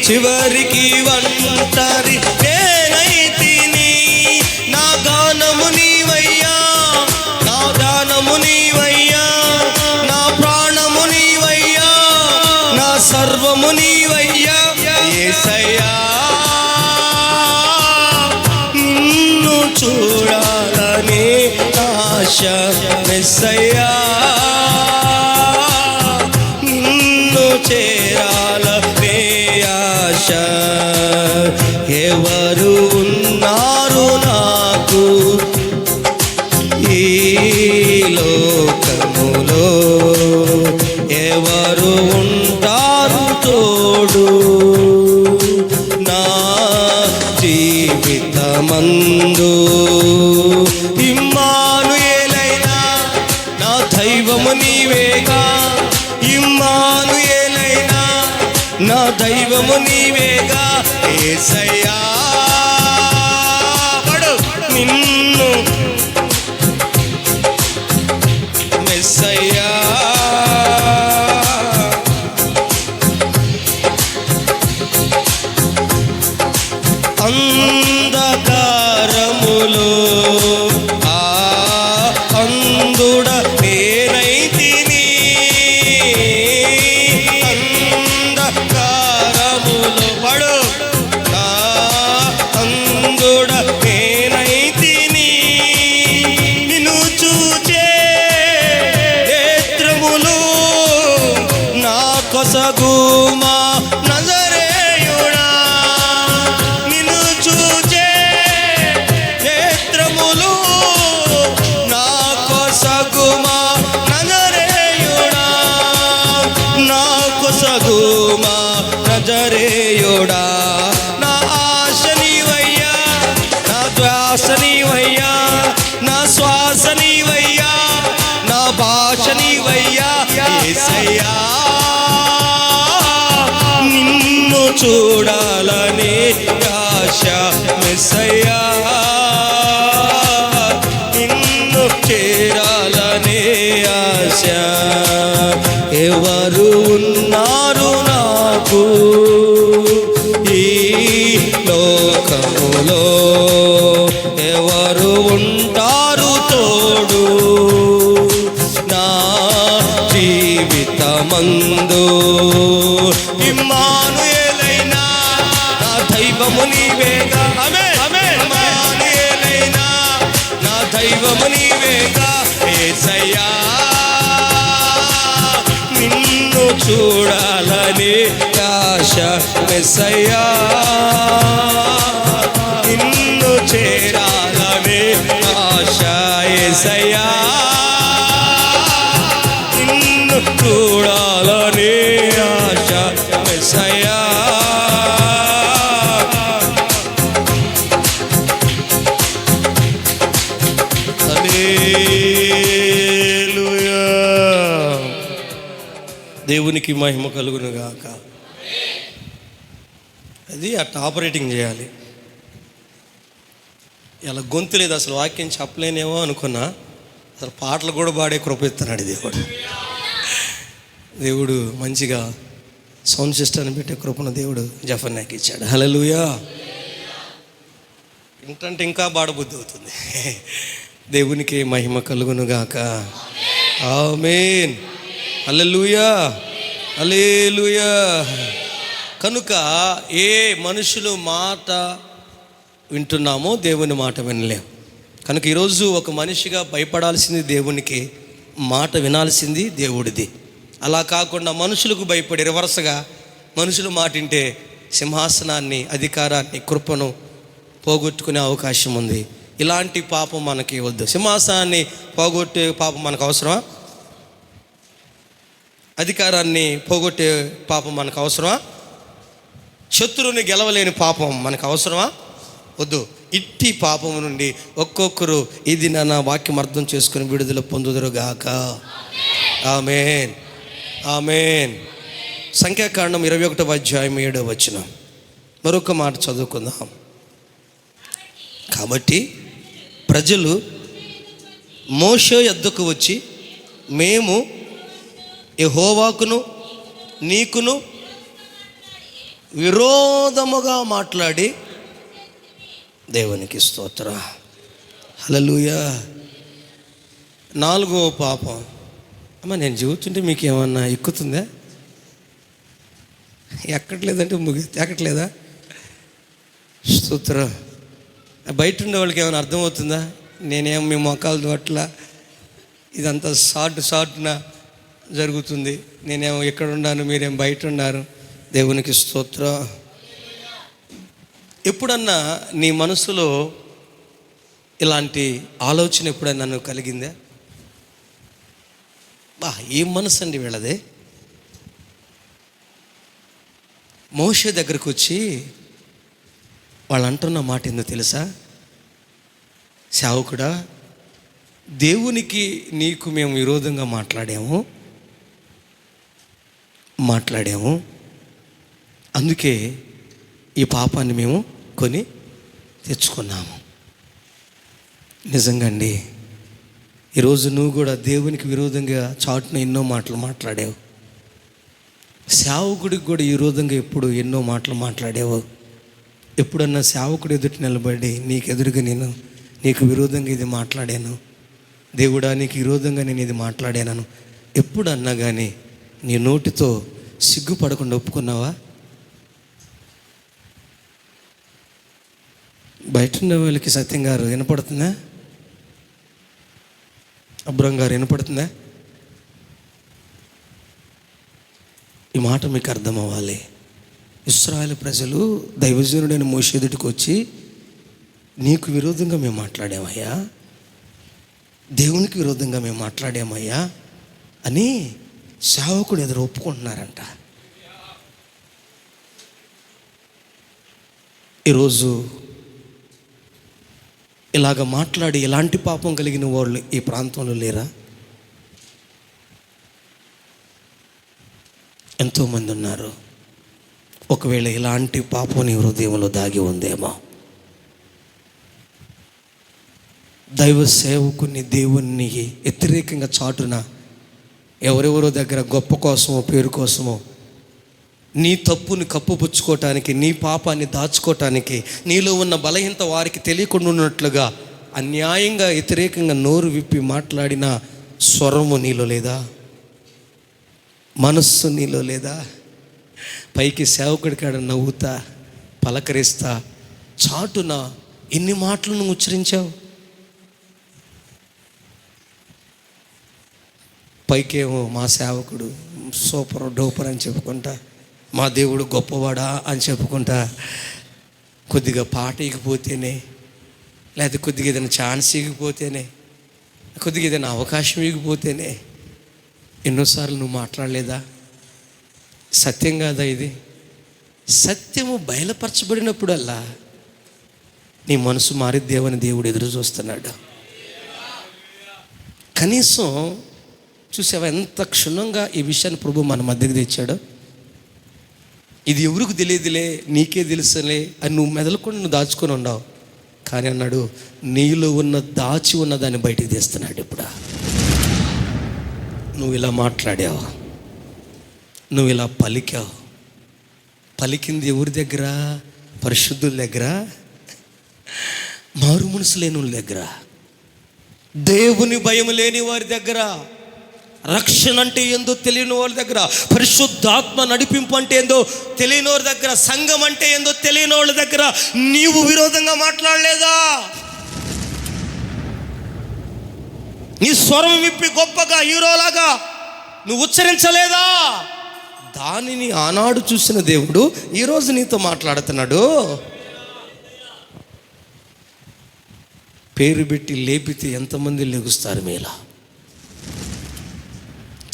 చివరికి ఒంటరి నేనైతిని. నా గానము నీవయ్యా, నా దానము నీవయ్యా, నా ప్రాణము నీవయ్యా, నా సర్వము నీవయ్యా. యేసయ్యా నిన్ను చూడాలనే ఆశ, యేసయ్యా నిన్ను చేరాలనే ఆశ. ఎవరు ఉన్నారు నాకు ఈ లోకములో, ఎవరు ఉంటారు తోడు నా జీవితమందు. ఇమ్మానుయేలైనా నా దైవము నీవేగా, ఇమ్మానుయేలైనా నా దైవము నీవేగా. యేసయ్యా నిన్ను మెస్సయ్యా అంధకారములో అంధుడ నేనైతిని. అంధకారములో పడు అంధుడ నేనైతిని. నిన్ను చూచే నేత్రములు నా కొసగుమా నజరేయుడా. నిన్ను చూచే నేత్రములు నా కొసగుమా నజరేయుడా, నా కొసగుమా నజరేయుడా. నా ఆశ నీవయ్యా, నా ధ్యాస నీవయ్యా, నా శ్వాస నీవయ్యా, నా భాష నీవయ్యా. యేసయ్యా నిన్ను చూడాలని ఆశ, యేసయ్యా నిన్ను చేరాలనే ఆశ. ఎవరు ఉన్నారు నాకు ఈ లోకములో, ఎవరు ఉంటారు తోడు నా జీవితమందు. ఇమ్మానుయేలైనా నా దైవము నీవేగా, ఇమ్మానుయేలైనా నా దైవము నీవేగా. యేసయ్యా నిన్ను చూడాలని ఆశ, యేసయ్యా నిన్ను చేరాలని ఆశ. యేసయ్యా నిన్ను చూడాలని ఆశ, యేసయ్యా హల్లెలూయా. దేవునికి మహిమ కలుగును గాక. అది అట్లా ఆపరేటింగ్ చేయాలి. ఇలా గొంతు లేదు, అసలు వాక్యం చెప్పలేనేమో అనుకున్నా, అసలు పాటలు కూడా పాడే కృప ఇస్తున్నాడు దేవుడు. దేవుడు మంచిగా సౌండ్ సిస్టమ్ని పెట్టే కృపను దేవుడు జఫన్యాకి ఇచ్చాడు. హల్లెలూయా. ఇంటంటే ఇంకా బాడబుద్ధి అవుతుంది. దేవునికి మహిమ కలుగును గాక. ఆమేన్. హల్లెలూయా, హల్లెలూయా. కనుక ఏ మనుషులు మాట వింటున్నామో దేవుని మాట వినలేం. కనుక ఈరోజు ఒక మనిషిగా భయపడాల్సింది దేవునికి, మాట వినాల్సింది దేవుడిది. అలా కాకుండా మనుషులకు భయపడి రివర్స్గా మనుషులు మాట వింటే సింహాసనాన్ని, అధికారాన్ని, కృపను పోగొట్టుకునే అవకాశం ఉంది. ఇలాంటి పాపం మనకి వద్దు. సింహాసనాన్ని పోగొట్టే పాపం మనకు అవసరమా? అధికారాన్ని పోగొట్టే పాపం మనకు అవసరమా? శత్రువుని గెలవలేని పాపం మనకు అవసరమా? వద్దు. ఇట్టి పాపము నుండి ఒక్కొక్కరు ఇది నా వాక్యం అర్థం చేసుకుని విడుదల పొందుదురుగాక. ఆమేన్, ఆమేన్. సంఖ్యాకాండం 21:7 మరొక మాట చదువుకుందాం. కాబట్టి ప్రజలు మోషే యొద్దకు వచ్చి, మేము యెహోవాకును నీకును విరోధముగా మాట్లాడి దేవునికి స్తోత్రం. హల్లెలూయా. 4వ పాపం. అమ్మ నేను చెబుతుంటే మీకు ఏమన్నా ఎక్కుతుందా? ఎక్కట్లేదంటే ఎక్కట్లేదా? స్తోత్రం. బయట ఉండే వాళ్ళకి ఏమైనా అర్థమవుతుందా? నేనేం మీ మొక్కలు అట్లా ఇదంతా షార్ట్న జరుగుతుంది. నేనేమో ఎక్కడ ఉన్నాను, మీరేం బయట ఉన్నారు. దేవునికి స్తోత్రం. ఎప్పుడన్నా నీ మనసులో ఇలాంటి ఆలోచన ఎప్పుడైనా నన్ను కలిగిందా? ఏం మనసు అండి వీళ్ళదే. మోషే దగ్గరకు వచ్చి వాళ్ళు అంటున్న మాట ఏందో తెలుసా? సేవకుడా, దేవునికి నీకు మేము విరోధంగా మాట్లాడాము, అందుకే ఈ పాపాన్ని మేము కొని తెచ్చుకున్నాము. నిజంగా అండి, ఈరోజు నువ్వు కూడా దేవునికి విరోధంగా చాటున ఎన్నో మాటలు మాట్లాడావు. సేవకుడికి కూడా విరోధంగా ఎప్పుడు ఎన్నో మాటలు మాట్లాడావు. ఎప్పుడన్నా సేవకుడు ఎదుటి నిలబడి నీకు ఎదురుగా నీకు విరోధంగా ఇది మాట్లాడాను, దేవుడా నీకు విరోధంగా నేను ఇది మాట్లాడాను ఎప్పుడన్నా కానీ నీ నోటితో సిగ్గుపడకుండా ఒప్పుకున్నావా? బయట ఉన్న వాళ్ళకి సత్యం గారు వినపడుతుందా? అబ్రహం గారు వినపడుతుందా? ఈ మాట మీకు అర్థం అవ్వాలి. ఇశ్రాయేలు ప్రజలు దైవజనుడైన మోషే ఎదుటికి వచ్చి నీకు విరోధంగా మేము మాట్లాడామయ్యా, దేవునికి విరోధంగా మేము మాట్లాడామయ్యా అని సేవకుడు ఎదురు ఒప్పుకుంటున్నారంట. ఈరోజు ఇలాగ మాట్లాడి ఎలాంటి పాపం కలిగిన వాళ్ళు ఈ ప్రాంతంలో లేరా? ఎంతోమంది ఉన్నారు. ఒకవేళ ఇలాంటి పాపం నీ హృదయంలో దాగి ఉందేమో. దైవ సేవకుని దేవుని వ్యతిరేకంగా చాటున ఎవరెవరో దగ్గర గొప్ప కోసమో పేరు కోసమో నీ తప్పుని కప్పుపుచ్చుకోవటానికి, నీ పాపాన్ని దాచుకోవటానికి, నీలో ఉన్న బలహీనత వారికి తెలియకుండా ఉన్నట్లుగా అన్యాయంగా వ్యతిరేకంగా నోరు విప్పి మాట్లాడిన స్వరము నీలో లేదా? మనస్సు నీలో లేదా? పైకి సేవకుడి కాడ నవ్వుతా పలకరిస్తా చాటున ఎన్ని మాటలు నువ్వు ఉచ్చరించావు? పైకేమో మా సేవకుడు సూపర్ డూపర్ అని చెప్పుకుంటా, మా దేవుడు గొప్పవాడా అని చెప్పుకుంటా, కొద్దిగా పాట ఇగిపోతేనే, లేకపోతే కొద్దిగా ఏదైనా ఛాన్స్ ఇగిపోతేనే, కొద్దిగా ఏదైనా అవకాశం ఇగిపోతేనే ఎన్నోసార్లు నువ్వు మాట్లాడలేదా? సత్యం కాదా ఇది? సత్యము బయలుపరచబడినప్పుడల్లా నీ మనసు మారిద్దేమని దేవుడు ఎదురు చూస్తున్నాడు. కనీసం చూసావా ఎంత క్షుణ్ణంగా ఈ విషయాన్ని ప్రభు మన మధ్యకి తెచ్చాడు. ఇది ఎవరికి తెలియదులే, నీకే తెలుసులే అని నువ్వు మెదలకుండా నువ్వు దాచుకొని ఉన్నావు. కానీ అన్నాడు, నీలో ఉన్న దాచి ఉన్న దాన్ని బయటికి తీస్తున్నాడు. ఇప్పుడు నువ్వు ఇలా మాట్లాడావు, నువ్వు ఇలా పలికావు. పలికింది ఎవరి దగ్గర? పరిశుద్ధుల దగ్గర, మారు మనసు లేని వాళ్ళ దగ్గర, దేవుని భయం లేని వారి దగ్గర, రక్షణ అంటే ఏందో తెలియని వారి దగ్గర, పరిశుద్ధాత్మ నడిపింపు అంటే ఏందో తెలియని వారి దగ్గర, సంఘం అంటే ఏందో తెలియని వాళ్ళ దగ్గర నీవు విరోధంగా మాట్లాడలేదా? నీ స్వరం విప్పి గొప్పగా హీరోలాగా నువ్వు ఉచ్చరించలేదా? దానిని ఆనాడు చూసిన దేవుడు ఈరోజు నీతో మాట్లాడుతున్నాడు. పేరు పెట్టి లేపితే ఎంతమంది లెగుస్తారు మీలా?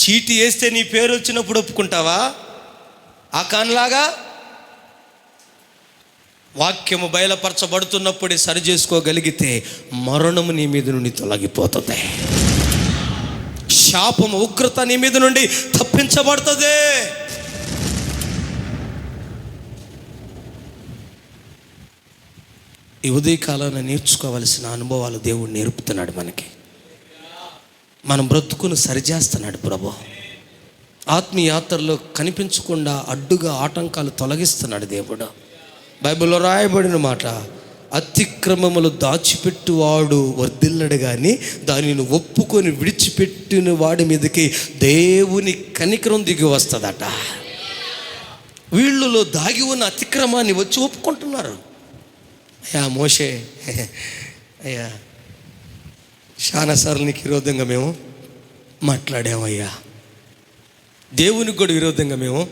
చీటీ వేస్తే నీ పేరు వచ్చినప్పుడు ఒప్పుకుంటావా? ఆ కాన్లాగా వాక్యము బయలుపరచబడుతున్నప్పుడే సరి చేసుకోగలిగితే మరణము నీ మీద నుండి తొలగిపోతుంది, శాపము ఉగ్రత నీ మీద నుండి తప్పించబడుతుంది. ఈ ఉదయకాలంలో నేర్చుకోవలసిన అనుభవాలు దేవుడు నేర్పుతున్నాడు మనకి. మనం బ్రతుకును సరిచేస్తున్నాడు ప్రభు. ఆత్మీయ యాత్రలో కనిపించకుండా అడ్డుగా ఆటంకాలు తొలగిస్తున్నాడు దేవుడు. బైబిల్లో రాయబడిన మాట, అతిక్రమములు దాచిపెట్టువాడు వర్ధిల్లడు కానీ దానిని ఒప్పుకొని విడిచిపెట్టిన వాడి మీదకి దేవుని కనికరం దిగి వస్తుందట. వీళ్ళలో దాగి ఉన్న అతిక్రమాన్ని వచ్చి ఒప్పుకుంటున్నారు. అయ్యా మోషే, అయ్యా చాలాసార్లు నీకు విరోధంగా మేము మాట్లాడామయ్యా, దేవునికి కూడా విరోధంగా మేము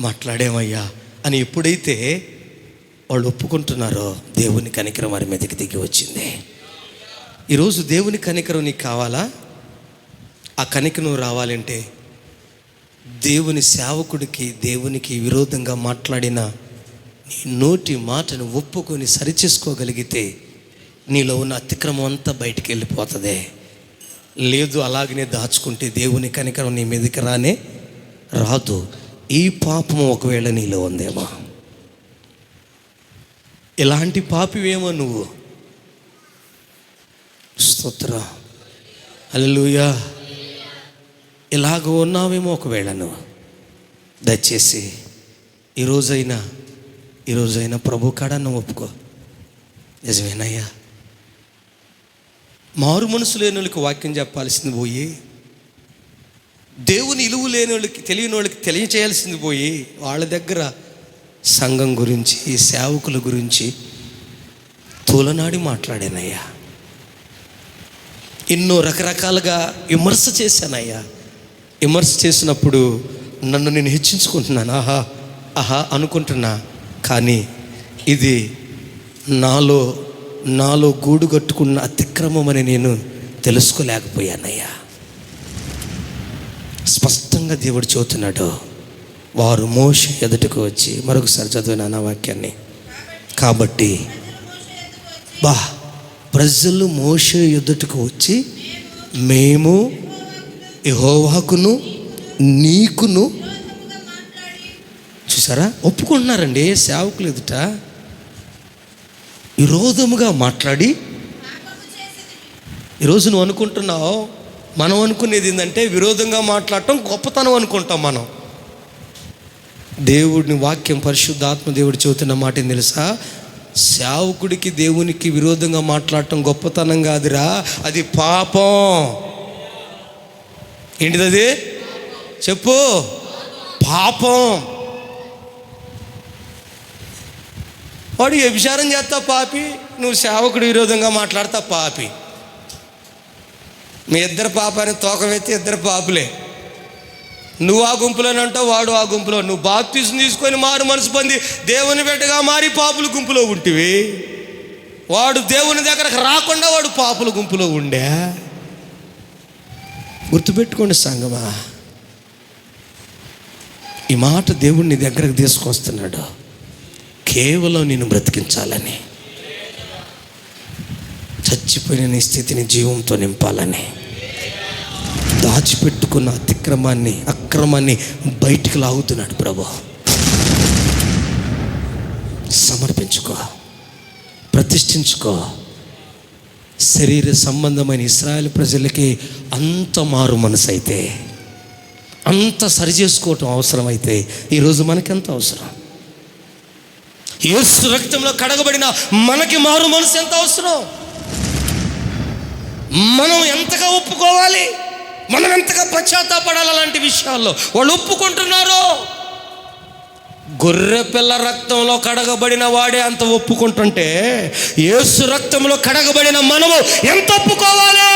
మాట్లాడామయ్యా అని ఎప్పుడైతే వాళ్ళు ఒప్పుకుంటున్నారో దేవుని కనికరం వారి మీదకి దిగి వచ్చింది. ఈరోజు దేవుని కనికరం నీకు కావాలా? ఆ కనికరం రావాలంటే దేవుని సేవకుడికి దేవునికి విరోధంగా మాట్లాడిన నీ నోటి మాటను ఒప్పుకొని సరిచేసుకోగలిగితే నీలో ఉన్న అతిక్రమం అంతా బయటికి వెళ్ళిపోతుంది. లేదు అలాగనే దాచుకుంటే దేవుని కనికరం నీ మీదకి రాదు. ఈ పాపము ఒకవేళ నీలో ఉందేమో, ఎలాంటి పాపివేమో నువ్వు, స్తోత్రం హల్లెలూయా, ఇలాగ ఉన్నావేమో ఒకవేళ నువ్వు, దయచేసి ఈరోజైనా ప్రభు కాడ నువ్వు ఒప్పుకో. నిజమేనయ్యా, మారు మనసు లేని వాళ్ళకి వాక్యం చెప్పాల్సింది పోయి, దేవుని ఇలువ లేని వాళ్ళకి, తెలియని వాళ్ళకి తెలియచేయాల్సింది పోయి, వాళ్ళ దగ్గర సంఘం గురించి, సేవకుల గురించి తూలనాడి మాట్లాడానయ్యా. ఎన్నో రకరకాలుగా విమర్శ చేశానయ్యా. విమర్శ చేసినప్పుడు నన్ను నేను హెచ్చించుకుంటున్నాను, ఆహా అనుకుంటున్నా. కానీ ఇది నాలో గూడు కట్టుకున్న అతిక్రమం అని నేను తెలుసుకోలేకపోయానయ్యా. స్పష్టంగా దేవుడు చెబుతున్నాడు. వారు మోషే ఎదుటకు వచ్చి, మరొకసారి చదివిన నా వాక్యాన్ని, కాబట్టి ప్రజలు మోషే ఎదుటకు వచ్చి, మేము యెహోవాకును నీకును, చూసారా ఒప్పుకుంటున్నారండి సేవకులు ఎదుట విరోధముగా మాట్లాడి. ఈరోజు నువ్వు అనుకుంటున్నావు, మనం అనుకునేది ఏంటంటే విరోధంగా మాట్లాడటం గొప్పతనం అనుకుంటాం మనం. దేవుడిని వాక్యం, పరిశుద్ధాత్మ దేవుడు చెబుతున్న మాట ఏం తెలుసా? సేవకుడికి దేవునికి విరోధంగా మాట్లాడటం గొప్పతనం కాదురా, అది పాపం. ఏంటిది? చెప్పు. పాపం. వాడు వ్యభిచారం చేస్తా పాపి, నువ్వు సేవకుడి విరోధంగా మాట్లాడతా పాపి. మీ ఇద్దరు పాపాన్ని తోకమెత్తి ఇద్దరు పాపులే. నువ్వు ఆ గుంపులోనే ఉంటావు, వాడు ఆ గుంపులో. నువ్వు బాప్తిసం తీసుకొని మారు మనసు పొంది దేవుని బిడ్డగా మారి పాపుల గుంపులో ఉంటివి. వాడు దేవుని దగ్గరకు రాకుండా వాడు పాపుల గుంపులో ఉండే. గుర్తుపెట్టుకోండి సంగమా, ఈ మాట దేవుడిని దగ్గరకు తీసుకొస్తున్నాడు కేవలం నిన్ను బ్రతికించాలని, చచ్చిపోయిన నీ స్థితిని జీవంతో నింపాలని. దాచిపెట్టుకున్న అక్రమాన్ని బయటికి లాగుతున్నాడు ప్రభు. సమర్పించుకో, ప్రతిష్ఠించుకో. శరీర సంబంధమైన ఇశ్రాయేలు ప్రజలకి అంత మారు మనసు అయితే, అంత సరి చేసుకోవటం అవసరమైతే ఈరోజు మనకెంత అవసరం? యేసు రక్తంలో కడగబడిన మనకి మారు మనసు ఎంత అవసరం? మనం ఎంతగా ఒప్పుకోవాలి, మనం ఎంతగా పశ్చాత్తాపడాలి అలాంటి విషయాల్లో. వాళ్ళు ఒప్పుకుంటున్నారు. గొర్రె పిల్ల రక్తంలో కడగబడిన వాడే అంత ఒప్పుకుంటుంటే, యేసు రక్తంలో కడగబడిన మనము ఎంత ఒప్పుకోవాలి?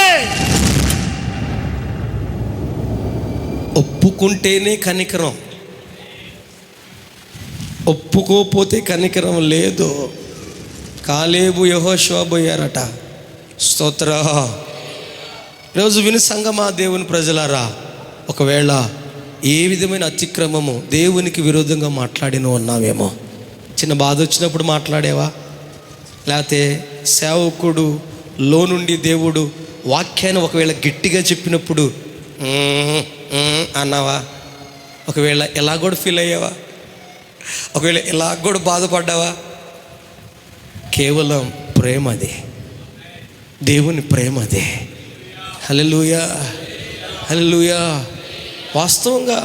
ఒప్పుకుంటేనే కనికరం, ఒప్పుకోపోతే కనికరం లేదు. కాలేబు యెహోషువ పోయారట. స్తోత్ర. ఈరోజు విని సంగమా, దేవుని ప్రజలారా, ఒకవేళ ఏ విధమైన అతిక్రమము దేవునికి విరోధంగా మాట్లాడినో ఉన్నావేమో. చిన్న బాధ వచ్చినప్పుడు మాట్లాడేవా? లేకపోతే సేవకుడు లో నుండి దేవుడు వాక్యాన్ని ఒకవేళ గట్టిగా చెప్పినప్పుడు అన్నావా? ఒకవేళ ఎలా కూడా ఫీల్ అయ్యావా? ఒకవేళ ఎలా కూడా బాధపడ్డావా? కేవలం ప్రేమ అదే, దేవుని ప్రేమ అదే. హల్లెలూయా, హల్లెలూయా. వాస్తవంగా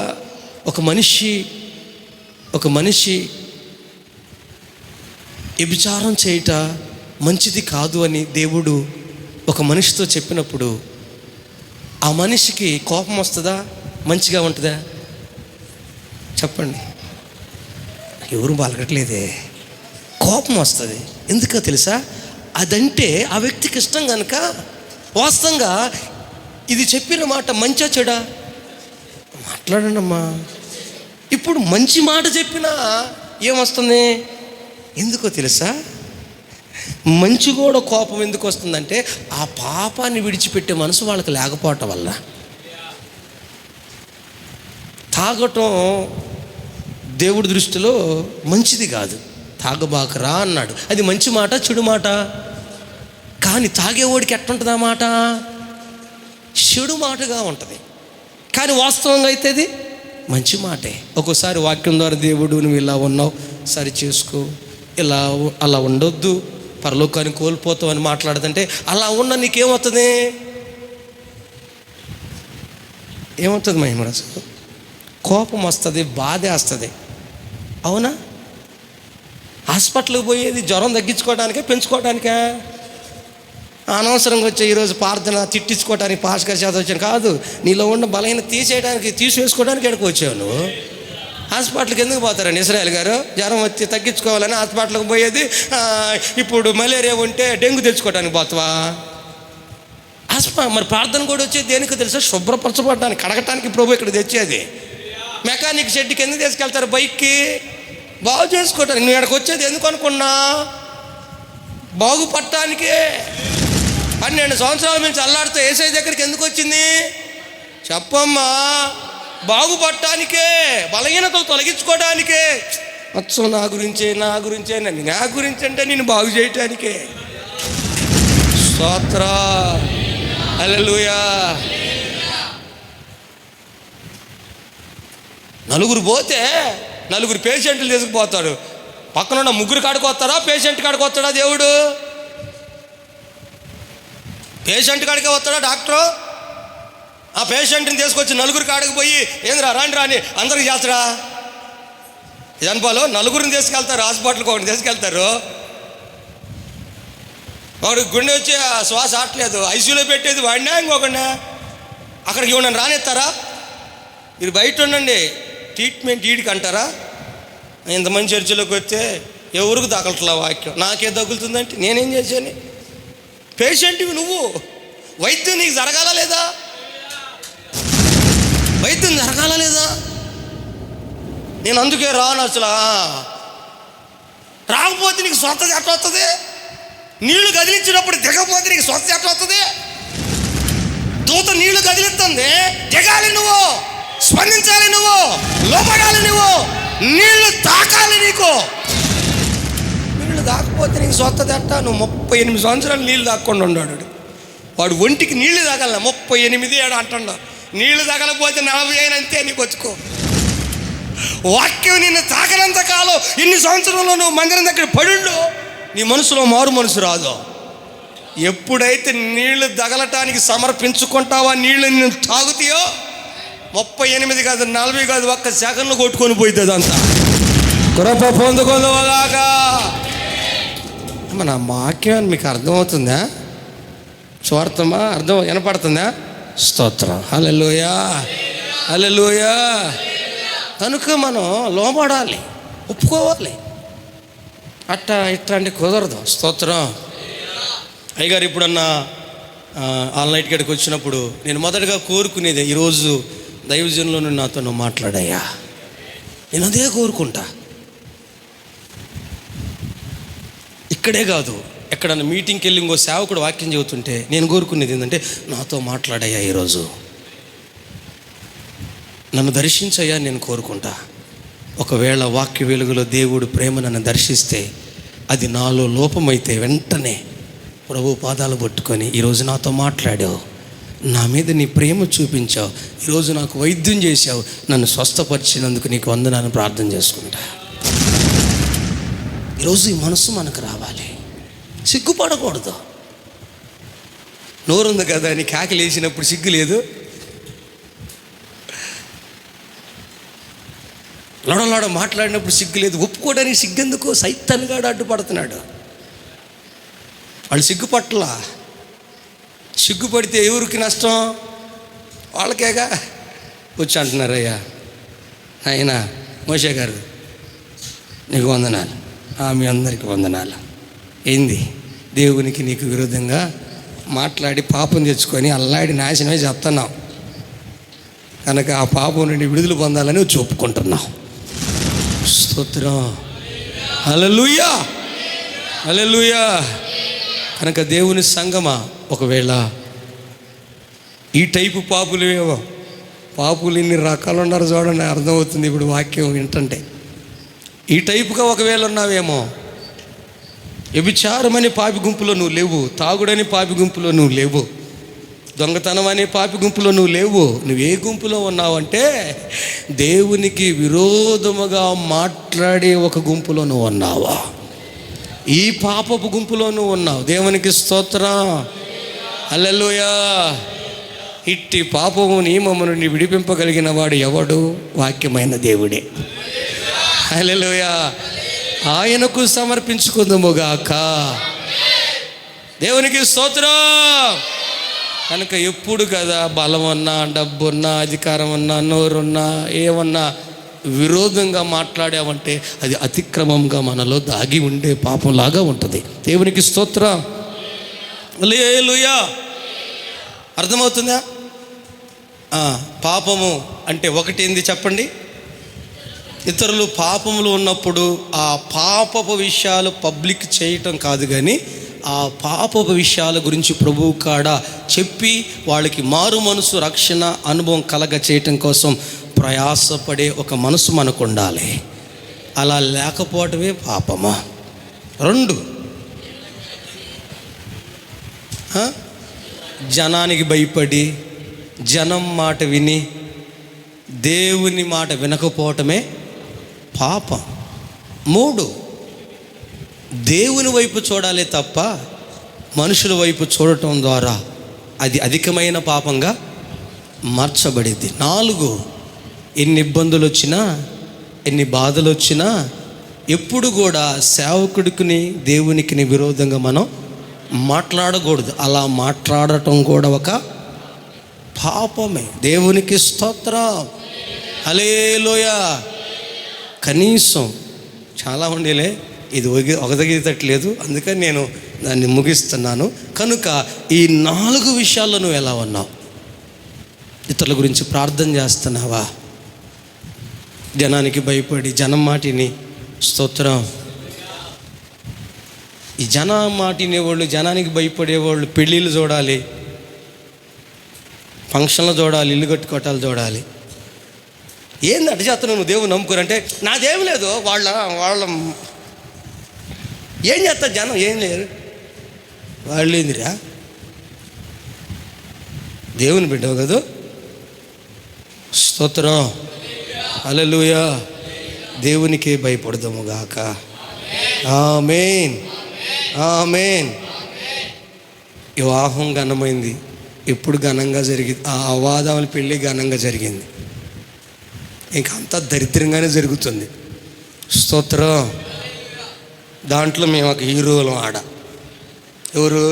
ఒక మనిషి వ్యభిచారం చేయట మంచిది కాదు అని దేవుడు ఒక మనిషితో చెప్పినప్పుడు ఆ మనిషికి కోపం వస్తుందా, మంచిగా ఉంటుందా? చెప్పండి. ఎవరు పలకట్లేదే. కోపం వస్తుంది. ఎందుకో తెలుసా? అదంటే ఆ వ్యక్తికి ఇష్టం కనుక. వాస్తవంగా ఇది చెప్పిన మాట మంచా చెడా? మాట్లాడండి అమ్మా. ఇప్పుడు మంచి మాట చెప్పినా ఏమొస్తుంది? ఎందుకో తెలుసా? మంచి కూడా కోపం ఎందుకు వస్తుందంటే ఆ పాపాన్ని విడిచిపెట్టే మనసు వాళ్ళకి లేకపోవటం వల్ల. తాగటం దేవుడి దృష్టిలో మంచిది కాదు. తాగబాకరా అన్నాడు. అది మంచి మాట, చెడు మాట? కానీ తాగేవాడికి ఎట్టుంటుంది ఆ మాట? చెడు మాటగా ఉంటుంది. కానీ వాస్తవంగా అయితే అది మంచి మాటే. ఒక్కోసారి వాక్యం ద్వారా దేవుడు నువ్వు ఇలా ఉన్నావు, సరి చేసుకో, అలా ఉండొద్దు, పరలోకాన్ని కోల్పోతావు అని మాట్లాడదంటే అలా ఉన్న నీకేమవుతుంది? ఏమవుతుంది మహిమరాజు? కోపం వస్తుంది, బాధ వస్తుంది. అవునా? హాస్పిటల్కి పోయేది జ్వరం తగ్గించుకోవడానికే, పెంచుకోవడానికా? అనవసరంగా వచ్చే ఈరోజు ప్రార్థన తిట్టించుకోవడానికి పాస్కర్ చేత వచ్చాను కాదు. నీలో ఉన్న బలహీన తీసివేసుకోవడానికి ఎక్కడికి వచ్చావు నువ్వు? హాస్పిటల్కి ఎందుకు పోతారండి ఇస్రాయల్ గారు? జ్వరం వచ్చి తగ్గించుకోవాలని హాస్పిటల్కి పోయేది. ఇప్పుడు మలేరియా ఉంటే డెంగ్యూ తెచ్చుకోవడానికి పోతావా? మరి ప్రార్థన కూడా వచ్చేది దేనికి తెలుసా? శుభ్రపరచబడడానికి, కడగటానికి ప్రభు ఇక్కడ తెచ్చేది. మెకానిక్ షెడ్కి ఎందుకు తీసుకెళ్తారు? బైక్కి బాగు చేసుకోవటానికి. నువ్వు ఇక్కడికి వచ్చేది ఎందుకు అనుకున్నా? బాగుపడటానికే. 12 సంవత్సరాల నుంచి అల్లాడితే యేసయ్య దగ్గరికి ఎందుకు వచ్చింది చెప్పమ్మా? బాగుపడటానికే, బలహీనతలు తొలగించుకోవడానికే. అచ్చం నా గురించే అంటే నేను బాగు చేయటానికే. స్తోత్ర, హల్లెలూయా. నలుగురు పోతే 4 పేషెంట్లు తీసుకుపోతాడు. పక్కన ఉన్న 3 కాడికి వస్తారా, పేషెంట్ కాడికి వస్తాడా దేవుడు? పేషెంట్ కాడికే వస్తాడా డాక్టరు? ఆ పేషెంట్ని తీసుకొచ్చి 4 కాడికి పోయి ఏంద్రా రాండి అని అందరికి చేస్తాడా? జన్పాలో 4 తీసుకెళ్తారు హాస్పిటల్కి. ఒకటి తీసుకెళ్తారు, ఒకడికి గుండె వచ్చి శ్వాస ఆటలేదు, ఐసీయూలో పెట్టేది వాడినా ఇంకొకడినా? అక్కడికి ఇవ్వండి రానిస్తారా? మీరు బయట ఉండండి, ట్రీట్మెంట్ వీడికి అంటారా? ఇంతమంది చర్చిలోకి వస్తే ఎవరికి తగలట్లా వాక్యం. నాకే తగులుతుందంటే నేనేం చేశాను? పేషెంట్వి నువ్వు. వైద్యం నీకు జరగాల లేదా? వైద్యం జరగాల లేదా? నేను అందుకే రాను అసలు. రాకపోతే నీకు స్వస్థత ఎట్లా వస్తుంది? నీళ్లు కదిలించినప్పుడు దిగకపోతే నీకు స్వస్థత ఎట్లా వస్తుంది? దూత నీళ్లు కదిలిస్తుంది, దిగాలి నువ్వు, స్పందించాలి నువ్వు, లోపడాలి నువ్వు, నీళ్లు తాకాలి నీకు. నీళ్లు తాకపోతే నీకు స్వస్థత ఎట్టా? నువ్వు 38 సంవత్సరాలు నీళ్ళు తాకుండా ఉన్నాడు వాడు. ఒంటికి నీళ్లు తాగల 38 అంటున్నా. నీళ్లు తాగలేకపోతే 40 అయినా అంతే నీకు వచ్చుకో. వాక్యం నిన్ను తాకనంత కాలం, ఇన్ని సంవత్సరంలో నువ్వు మందిరం దగ్గర పడుండు, నీ మనసులో మారు మనసు రాదు. ఎప్పుడైతే నీళ్లు తగలటానికి సమర్పించుకుంటావా, నీళ్లు నిన్ను తాగుతాయో 38 కాదు, 40 కాదు, 1 సెకండ్లో కొట్టుకొని పోతుంది అంతా. కృప పొందుకోవాలాగా. మన వాక్యం మీకు అర్థమవుతుందా? స్వార్థమా? అర్థం వినపడుతుందా? స్తోత్రం, హల్లెలూయా, హల్లెలూయా. కనుక మనం లోబడాలి, ఒప్పుకోవాలి. అట్టా ఇట్లా అంటే కుదరదు. స్తోత్రం. అయ్యగారు ఇప్పుడన్నా ఆల్ నైట్ గడికి వచ్చినప్పుడు నేను మొదటగా కోరుకునేది, ఈరోజు దైవజనులో నాతో నువ్వు మాట్లాడాయా. నేను అదే కోరుకుంటా. ఇక్కడే కాదు, ఎక్కడన్నా మీటింగ్కి వెళ్ళి ఇంకో సేవకుడు వాక్యం చెబుతుంటే నేను కోరుకునేది ఏంటంటే, నాతో మాట్లాడయ్యా, ఈరోజు నన్ను దర్శించయ్యా నేను కోరుకుంటా. ఒకవేళ వాక్య వెలుగులో దేవుడు ప్రేమ నన్ను దర్శిస్తే, అది నాలో లోపమైతే వెంటనే ప్రభు పాదాలు పట్టుకొని, ఈరోజు నాతో మాట్లాడావు, నా మీద నీ ప్రేమ చూపించావు, ఈరోజు నాకు వైద్యం చేశావు, నన్ను స్వస్థపరిచినందుకు నీకు వందనాన్ని ప్రార్థన చేసుకుంటా. ఈరోజు ఈ మనసు మనకు రావాలి, సిగ్గుపడకూడదు. నోరుంది కదా అని కేకలు వేసినప్పుడు సిగ్గు లేదు. లొడలోడ మాట్లాడినప్పుడు సిగ్గు లేదు. ఒప్పుకోవడానికి సిగ్గెందుకు? సైతాన్గాడు అడ్డుపడుతున్నాడు. వాళ్ళు సిగ్గుపట్ల. సిగ్గుపడితే ఎవరికి నష్టం? వాళ్ళకేగా. వచ్చి అంటున్నారయ్యా, ఆయన మోషే గారు నీకు వందనాలు. మీ అందరికీ వందనాలు. ఏంది? దేవునికి నీకు విరోధంగా మాట్లాడి పాపం తెచ్చుకొని అల్లాడి నాశనమే చెప్తున్నావు కనుక ఆ పాపం నుండి విడుదల పొందాలని ఒప్పుకుంటున్నావు. స్తోత్రం. హల్లెలూయా, హల్లెలూయా. కనుక దేవుని సంగమా, ఒకవేళ ఈ టైపు పాపులు ఇన్ని రకాలు ఉన్నారు చూడండి, అర్థమవుతుంది ఇప్పుడు వాక్యం వింటుంటే. ఈ టైపుగా ఒకవేళ ఉన్నావేమో, వ్యభిచారమనే పాపి గుంపులో నువ్వు లేవు, తాగుడని పాపి గుంపులో నువ్వు లేవు, దొంగతనం అనే పాపి గుంపులో నువ్వు లేవు. నువ్వు ఏ గుంపులో ఉన్నావంటే దేవునికి విరోధముగా మాట్లాడే ఒక గుంపులో నువ్వు ఉన్నావా? ఈ పాపపు గుంపులో నువ్వు ఉన్నావు. దేవునికి స్తోత్రం. హల్లెలూయా. ఇట్టి పాపము నియమము నుండి విడిపింపగలిగిన వాడు ఎవడు? వాక్యమైన దేవుడే. హల్లెలూయా. ఆయనకు సమర్పించుకుందుముగాక. దేవునికి స్తోత్రం. కనుక ఎప్పుడు కదా బలమన్నా, డబ్బున్నా, అధికారం ఉన్నా, నోరున్నా, ఏమన్నా విరోధంగా మాట్లాడామంటే అది అతిక్రమంగా మనలో దాగి ఉండే పాపంలాగా ఉంటుంది. దేవునికి స్తోత్రం. హల్లెలూయా. అర్థమవుతుందా? పాపము అంటే ఒకటి ఏంది చెప్పండి? ఇతరులు పాపములు ఉన్నప్పుడు ఆ పాపపు విషయాలు పబ్లిక్ చేయటం కాదు, కానీ ఆ పాపపు విషయాల గురించి ప్రభువు కాడ చెప్పి వాళ్ళకి మారు మనసు, రక్షణ అనుభవం కలగ చేయటం కోసం ప్రయాసపడే ఒక మనసు మనకు ఉండాలి. అలా లేకపోవటమే పాపమా? 2, జనానికి భయపడి జనం మాట విని దేవుని మాట వినకపోవటమే పాపం. 3, దేవుని వైపు చూడాలి తప్ప మనుషుల వైపు చూడటం ద్వారా అది అధికమైన పాపంగా మార్చబడింది. 4, ఎన్ని ఇబ్బందులు వచ్చినా, ఎన్ని బాధలు వచ్చినా ఎప్పుడు కూడా సేవకుడికి దేవునికి విరోధంగా మనం మాట్లాడకూడదు. అలా మాట్లాడటం కూడా ఒక పాపమే. దేవునికి స్తోత్రం. హల్లెలూయా. కనీసం చాలా ఉండేలే, ఇది ఒగదగితట్లేదు, అందుకని నేను దాన్ని ముగిస్తున్నాను. కనుక ఈ 4 విషయాల్లో నువ్వు ఎలా ఉన్నావు? ఇతరుల గురించి ప్రార్థన చేస్తున్నావా? జనానికి భయపడి జనం మాటిని, స్తోత్రం. ఈ జనం మాటినేవాళ్ళు, జనానికి భయపడేవాళ్ళు పెళ్ళిళ్ళు చూడాలి, ఫంక్షన్లు చూడాలి, ఇల్లు కట్టుకోవటాలు చూడాలి. ఏంది అటు చేస్తున్నావు? నువ్వు దేవుని నమ్ముకోరంటే నాదేం లేదు, వాళ్ళ ఏం చేస్తారు జనం? ఏం లేరు. వాళ్ళు ఏందిరా? దేవుని బిడ్డవు కదా. స్తోత్రం. హల్లెలూయా. దేవునికే భయపడదాము గాక. ఆమేన్, ఆమేన్. వివాహం ఘనమైంది. ఎప్పుడు ఘనంగా జరిగింది? ఆ అవాదముల పెళ్ళి ఘనంగా జరిగింది. ఇంకా అంతా దరిద్రంగానే జరుగుతుంది. స్తోత్రం. దాంట్లో మేము ఒక హీరోలం ఆడ. ఎవరు?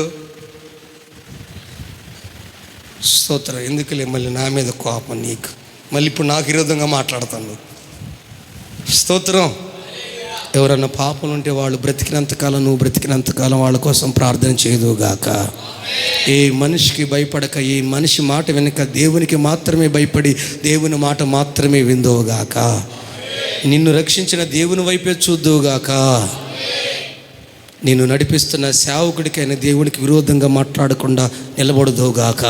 స్తోత్రం. ఎందుకులే మళ్ళీ నా మీద కోపం నీకు, మళ్ళీ ఇప్పుడు నాకు విరోధంగా మాట్లాడతాను. స్తోత్రం. ఎవరన్నా పాపం ఉంటే వాళ్ళు బ్రతికినంతకాలం, నువ్వు బ్రతికినంతకాలం వాళ్ళ కోసం ప్రార్థన చేయదుగాక. ఏ మనిషికి భయపడక, ఏ మనిషి మాట వెనుక దేవునికి మాత్రమే భయపడి దేవుని మాట మాత్రమే విందువుగాక. నిన్ను రక్షించిన దేవుని వైపే చూద్దువుగాక. నిన్ను నడిపిస్తున్న సేవకుడికైనా దేవునికి విరోధంగా మాట్లాడకుండా నిలబడదువుగాక.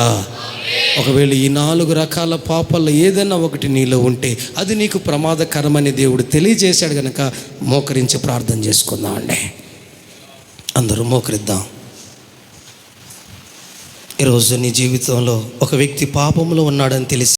ఒకవేళ ఈ 4 రకాల పాపాల్లో ఏదైనా ఒకటి నీలో ఉంటే అది నీకు ప్రమాదకరమని దేవుడు తెలియజేశాడు కనుక మోకరించి ప్రార్థన చేసుకుందామండి. అందరూ మోకరిద్దాం. ఈరోజు నీ జీవితంలో ఒక వ్యక్తి పాపంలో ఉన్నాడని తెలిసి